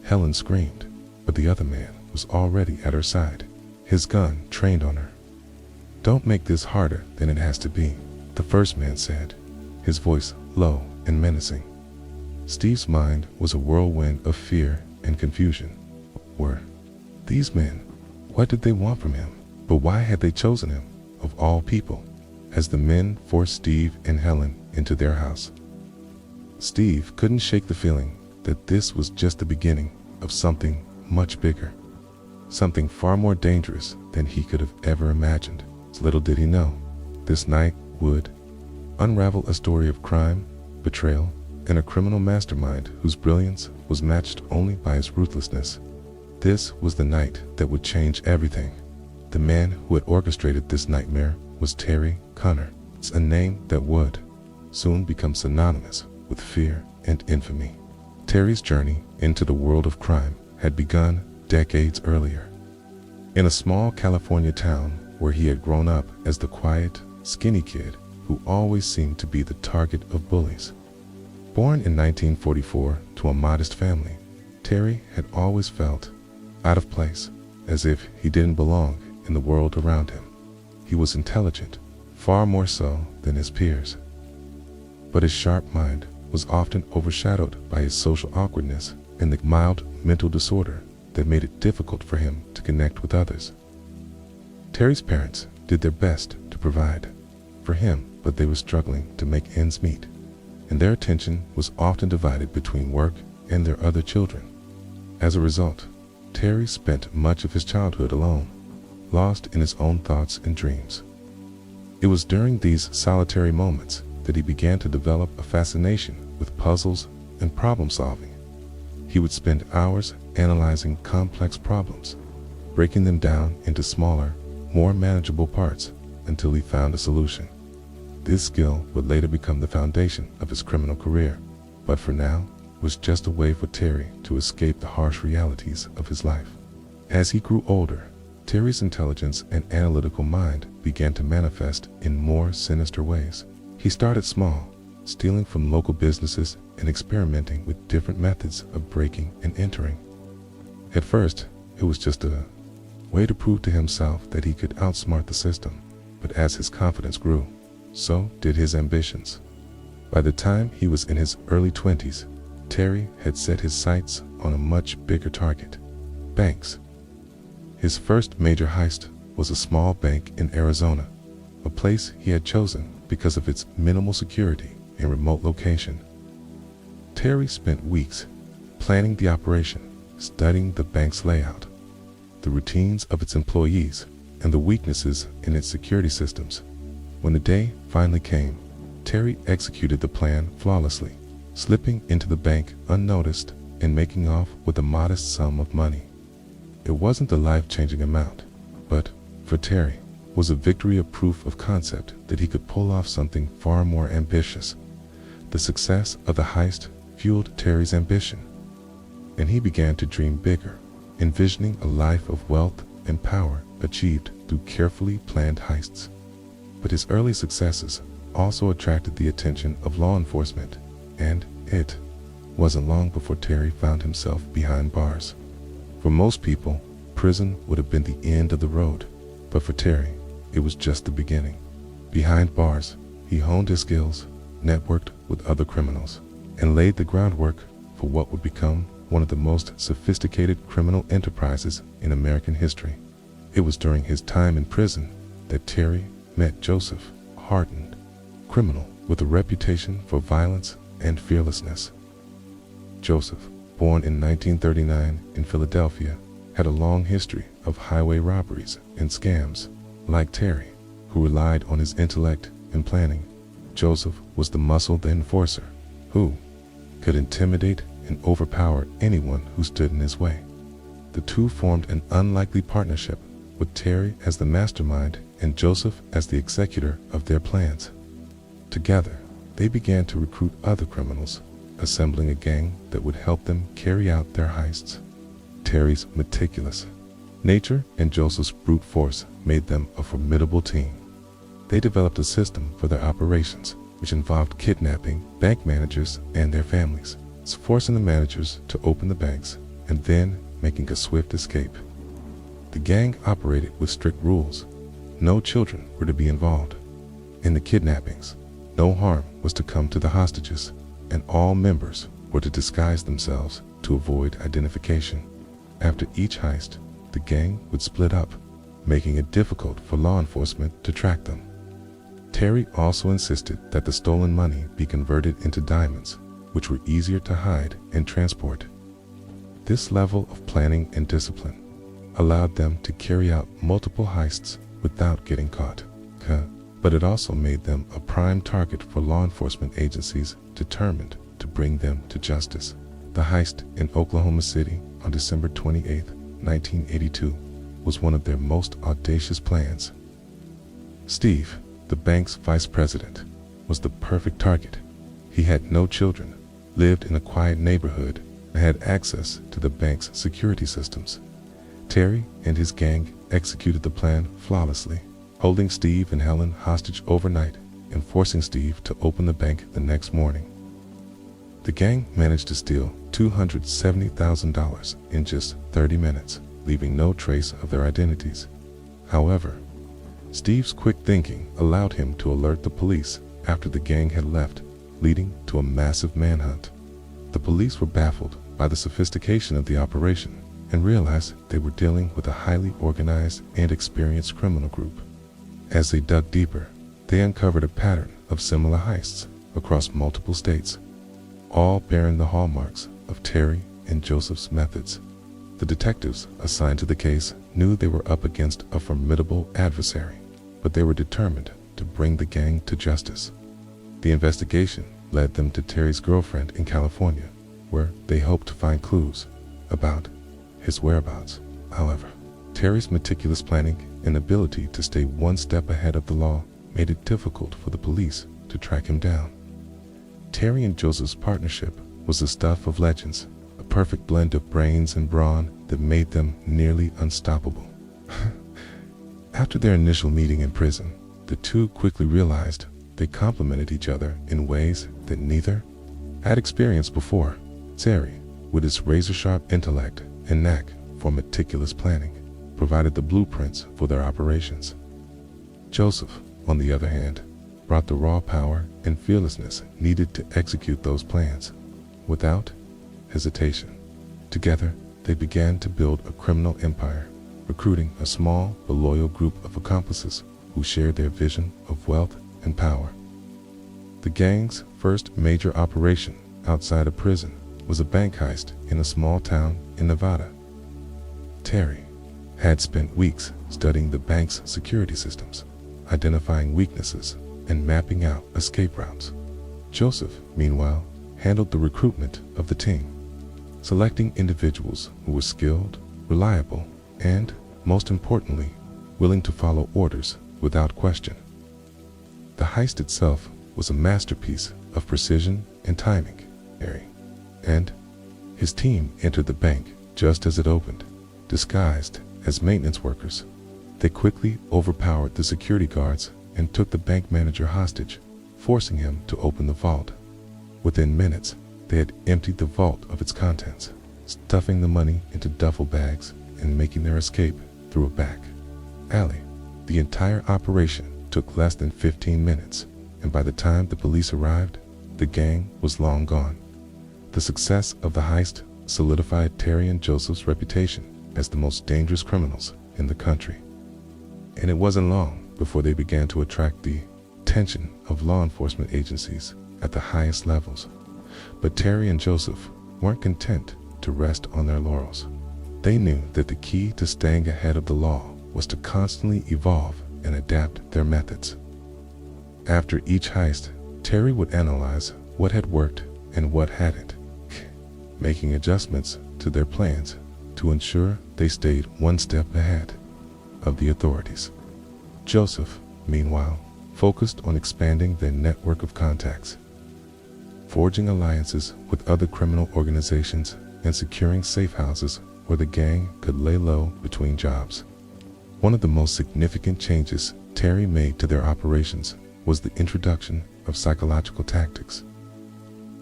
Helen screamed, but the other man was already at her side, his gun trained on her. "Don't make this harder than it has to be," the first man said, his voice low and menacing. Steve's mind was a whirlwind of fear and confusion. Were these men? What did they want from him? But why had they chosen him, of all people? As the men forced Steve and Helen into their house, Steve couldn't shake the feeling that this was just the beginning of something much bigger, something far more dangerous than he could have ever imagined. Little did he know, this night would unravel a story of crime, betrayal, and a criminal mastermind whose brilliance was matched only by his ruthlessness. This was the night that would change everything. The man who had orchestrated this nightmare was Terry Connor. It's a name that would soon become synonymous with fear and infamy. Terry's journey into the world of crime had begun decades earlier. In a small California town where he had grown up as the quiet, skinny kid who always seemed to be the target of bullies. Born in 1944 to a modest family, Terry had always felt out of place, as if he didn't belong in the world around him. He was intelligent, far more so than his peers. But his sharp mind was often overshadowed by his social awkwardness and the mild mental disorder that made it difficult for him to connect with others. Terry's parents did their best to provide for him, but they were struggling to make ends meet. and their attention was often divided between work and their other children. As a result, Terry spent much of his childhood alone, lost in his own thoughts and dreams. It was during these solitary moments that he began to develop a fascination with puzzles and problem solving. He would spend hours analyzing complex problems, breaking them down into smaller, more manageable parts until he found a solution. This skill would later become the foundation of his criminal career, but for now was just a way for Terry to escape the harsh realities of his life. As he grew older, Terry's intelligence and analytical mind began to manifest in more sinister ways. He started small, stealing from local businesses and experimenting with different methods of breaking and entering. At first, it was just a way to prove to himself that he could outsmart the system, but as his confidence grew, so did his ambitions. By the time he was in his early 20s, Terry had set his sights on a much bigger target: banks. His first major heist was a small bank in Arizona, a place he had chosen because of its minimal security and remote location. Terry spent weeks planning the operation, studying the bank's layout, the routines of its employees, and the weaknesses in its security systems. When the day finally came, Terry executed the plan flawlessly, slipping into the bank unnoticed and making off with a modest sum of money. It wasn't the life-changing amount, but, for Terry, was a victory of proof of concept that he could pull off something far more ambitious. The success of the heist fueled Terry's ambition, and he began to dream bigger, envisioning a life of wealth and power achieved through carefully planned heists. But his early successes also attracted the attention of law enforcement, and it wasn't long before Terry found himself behind bars. For most people, prison would have been the end of the road, but for Terry, it was just the beginning. Behind bars, he honed his skills, networked with other criminals, and laid the groundwork for what would become one of the most sophisticated criminal enterprises in American history. It was during his time in prison that Terry met Joseph, a hardened criminal with a reputation for violence and fearlessness. Joseph, born in 1939 in Philadelphia, had a long history of highway robberies and scams. Like Terry, who relied on his intellect and planning, Joseph was the muscled enforcer who could intimidate and overpower anyone who stood in his way. The two formed an unlikely partnership, with Terry as the mastermind and Joseph as the executor of their plans. Together, they began to recruit other criminals, assembling a gang that would help them carry out their heists. Terry's meticulous nature and Joseph's brute force made them a formidable team. They developed a system for their operations, which involved kidnapping bank managers and their families, forcing the managers to open the banks, and then making a swift escape. The gang operated with strict rules. No children were to be involved. In the kidnappings, no harm was to come to the hostages, and all members were to disguise themselves to avoid identification. After each heist, the gang would split up, making it difficult for law enforcement to track them. Terry also insisted that the stolen money be converted into diamonds, which were easier to hide and transport. This level of planning and discipline allowed them to carry out multiple heists without getting caught. But it also made them a prime target for law enforcement agencies determined to bring them to justice. The heist in Oklahoma City on December 28, 1982, was one of their most audacious plans. Steve, the bank's vice president, was the perfect target. He had no children, lived in a quiet neighborhood, and had access to the bank's security systems. Terry and his gang executed the plan flawlessly, holding Steve and Helen hostage overnight and forcing Steve to open the bank the next morning. The gang managed to steal $270,000 in just 30 minutes, leaving no trace of their identities. However, Steve's quick thinking allowed him to alert the police after the gang had left, leading to a massive manhunt. The police were baffled by the sophistication of the operation and realized they were dealing with a highly organized and experienced criminal group. As they dug deeper, they uncovered a pattern of similar heists, across multiple states, all bearing the hallmarks of Terry and Joseph's methods. The detectives assigned to the case knew they were up against a formidable adversary, but they were determined to bring the gang to justice. The investigation led them to Terry's girlfriend in California, where they hoped to find clues about his whereabouts. However, Terry's meticulous planning and ability to stay one step ahead of the law made it difficult for the police to track him down. Terry and Joseph's partnership was the stuff of legends, a perfect blend of brains and brawn that made them nearly unstoppable. After their initial meeting in prison, the two quickly realized they complemented each other in ways that neither had experienced before. Terry, with his razor-sharp intellect and knack for meticulous planning, provided the blueprints for their operations. Joseph, on the other hand, brought the raw power and fearlessness needed to execute those plans without hesitation. Together, they began to build a criminal empire, recruiting a small but loyal group of accomplices who shared their vision of wealth and power. The gang's first major operation outside of prison was a bank heist in a small town in Nevada. Terry had spent weeks studying the bank's security systems, identifying weaknesses, and mapping out escape routes. Joseph, meanwhile, handled the recruitment of the team, selecting individuals who were skilled, reliable, and, most importantly, willing to follow orders without question. The heist itself was a masterpiece of precision and timing. Terry and his team entered the bank just as it opened, disguised as maintenance workers. They quickly overpowered the security guards and took the bank manager hostage, forcing him to open the vault. Within minutes, they had emptied the vault of its contents, stuffing the money into duffel bags and making their escape through a back alley. The entire operation took less than 15 minutes, and by the time the police arrived, the gang was long gone. The success of the heist solidified Terry and Joseph's reputation as the most dangerous criminals in the country. And it wasn't long before they began to attract the attention of law enforcement agencies at the highest levels. But Terry and Joseph weren't content to rest on their laurels. They knew that the key to staying ahead of the law was to constantly evolve and adapt their methods. After each heist, Terry would analyze what had worked and what hadn't, making adjustments to their plans to ensure they stayed one step ahead of the authorities. Joseph, meanwhile, focused on expanding their network of contacts, forging alliances with other criminal organizations, and securing safe houses where the gang could lay low between jobs. One of the most significant changes Terry made to their operations was the introduction of psychological tactics.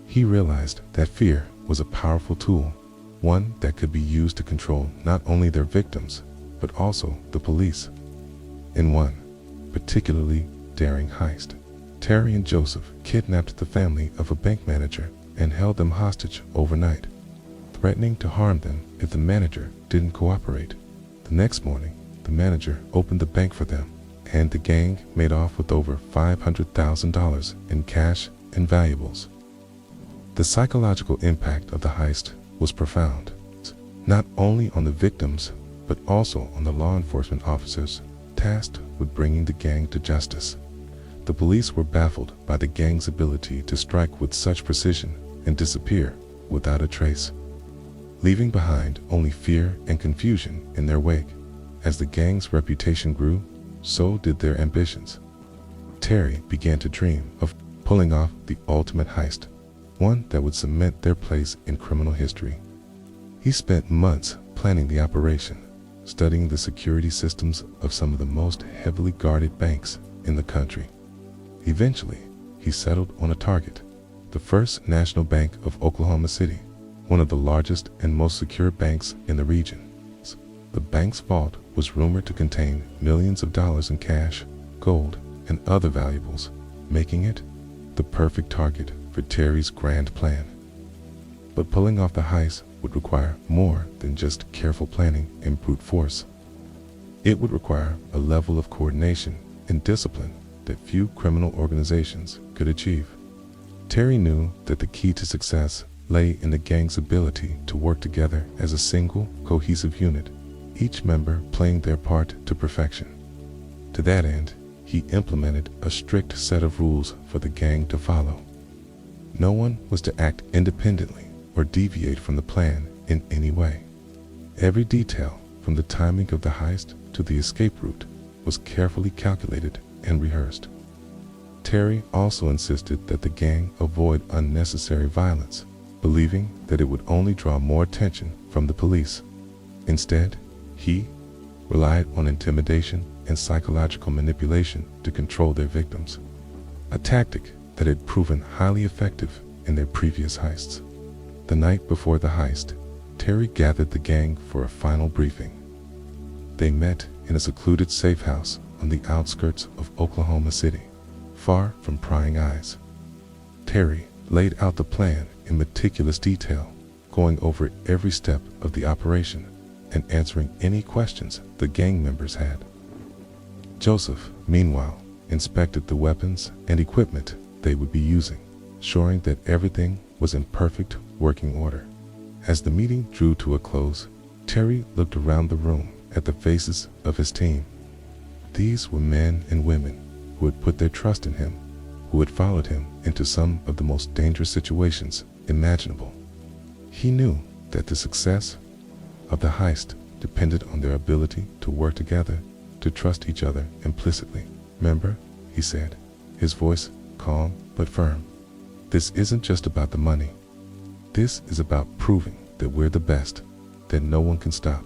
He realized that fear was a powerful tool, one that could be used to control not only their victims, but also the police. In one particularly daring heist, Terry and Joseph kidnapped the family of a bank manager and held them hostage overnight, threatening to harm them if the manager didn't cooperate. The next morning, the manager opened the bank for them, and the gang made off with over $500,000 in cash and valuables. The psychological impact of the heist was profound, not only on the victims, but also on the law enforcement officers tasked with bringing the gang to justice. The police were baffled by the gang's ability to strike with such precision and disappear without a trace, leaving behind only fear and confusion in their wake. As the gang's reputation grew, so did their ambitions. Terry began to dream of pulling off the ultimate heist, one that would cement their place in criminal history. He spent months planning the operation, studying the security systems of some of the most heavily guarded banks in the country. Eventually, he settled on a target, the First National Bank of Oklahoma City, one of the largest and most secure banks in the region. The bank's vault was rumored to contain millions of dollars in cash, gold, and other valuables, making it the perfect target for Terry's grand plan. But pulling off the heist would require more than just careful planning and brute force. It would require a level of coordination and discipline that few criminal organizations could achieve. Terry knew that the key to success lay in the gang's ability to work together as a single, cohesive unit, each member playing their part to perfection. To that end, he implemented a strict set of rules for the gang to follow. No one was to act independently or deviate from the plan in any way. Every detail, from the timing of the heist to the escape route, was carefully calculated and rehearsed. Terry also insisted that the gang avoid unnecessary violence, believing that it would only draw more attention from the police. Instead, he relied on intimidation and psychological manipulation to control their victims, a tactic that had proven highly effective in their previous heists. The night before the heist, Terry gathered the gang for a final briefing. They met in a secluded safe house on the outskirts of Oklahoma City, far from prying eyes. Terry laid out the plan in meticulous detail, going over every step of the operation and answering any questions the gang members had. Joseph, meanwhile, inspected the weapons and equipment they would be using, ensuring that everything was in perfect working order. As the meeting drew to a close, Terry looked around the room at the faces of his team. These were men and women who had put their trust in him, who had followed him into some of the most dangerous situations imaginable. He knew that the success of the heist depended on their ability to work together, to trust each other implicitly. "Remember," he said, his voice calm but firm, "this isn't just about the money. This is about proving that we're the best, that no one can stop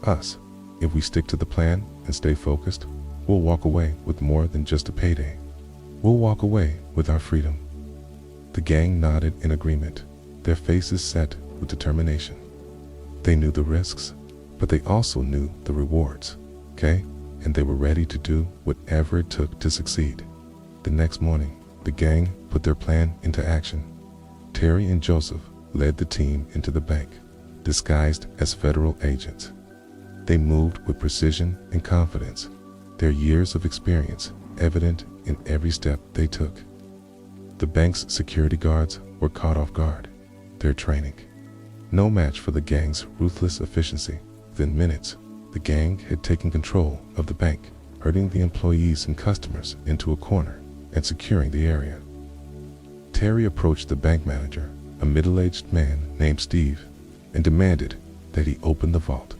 us. If we stick to the plan and stay focused, we'll walk away with more than just a payday. We'll walk away with our freedom." The gang nodded in agreement, their faces set with determination. They knew the risks, but they also knew the rewards, okay? And they were ready to do whatever it took to succeed. The next morning, the gang put their plan into action. Terry and Joseph led the team into the bank, disguised as federal agents. They moved with precision and confidence, their years of experience evident in every step they took. The bank's security guards were caught off guard, their training no match for the gang's ruthless efficiency. Within minutes, the gang had taken control of the bank, herding the employees and customers into a corner and securing the area. Terry approached the bank manager, a middle-aged man named Steve, and demanded that he open the vault.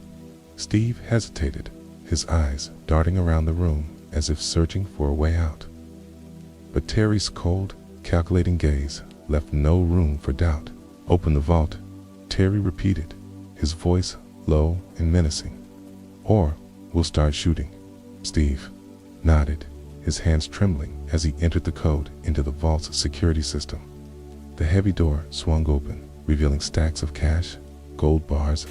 Steve hesitated, his eyes darting around the room as if searching for a way out. But Terry's cold, calculating gaze left no room for doubt. "Open the vault," Terry repeated, his voice low and menacing, "or we'll start shooting." Steve nodded, his hands trembling as he entered the code into the vault's security system. The heavy door swung open, revealing stacks of cash, gold bars,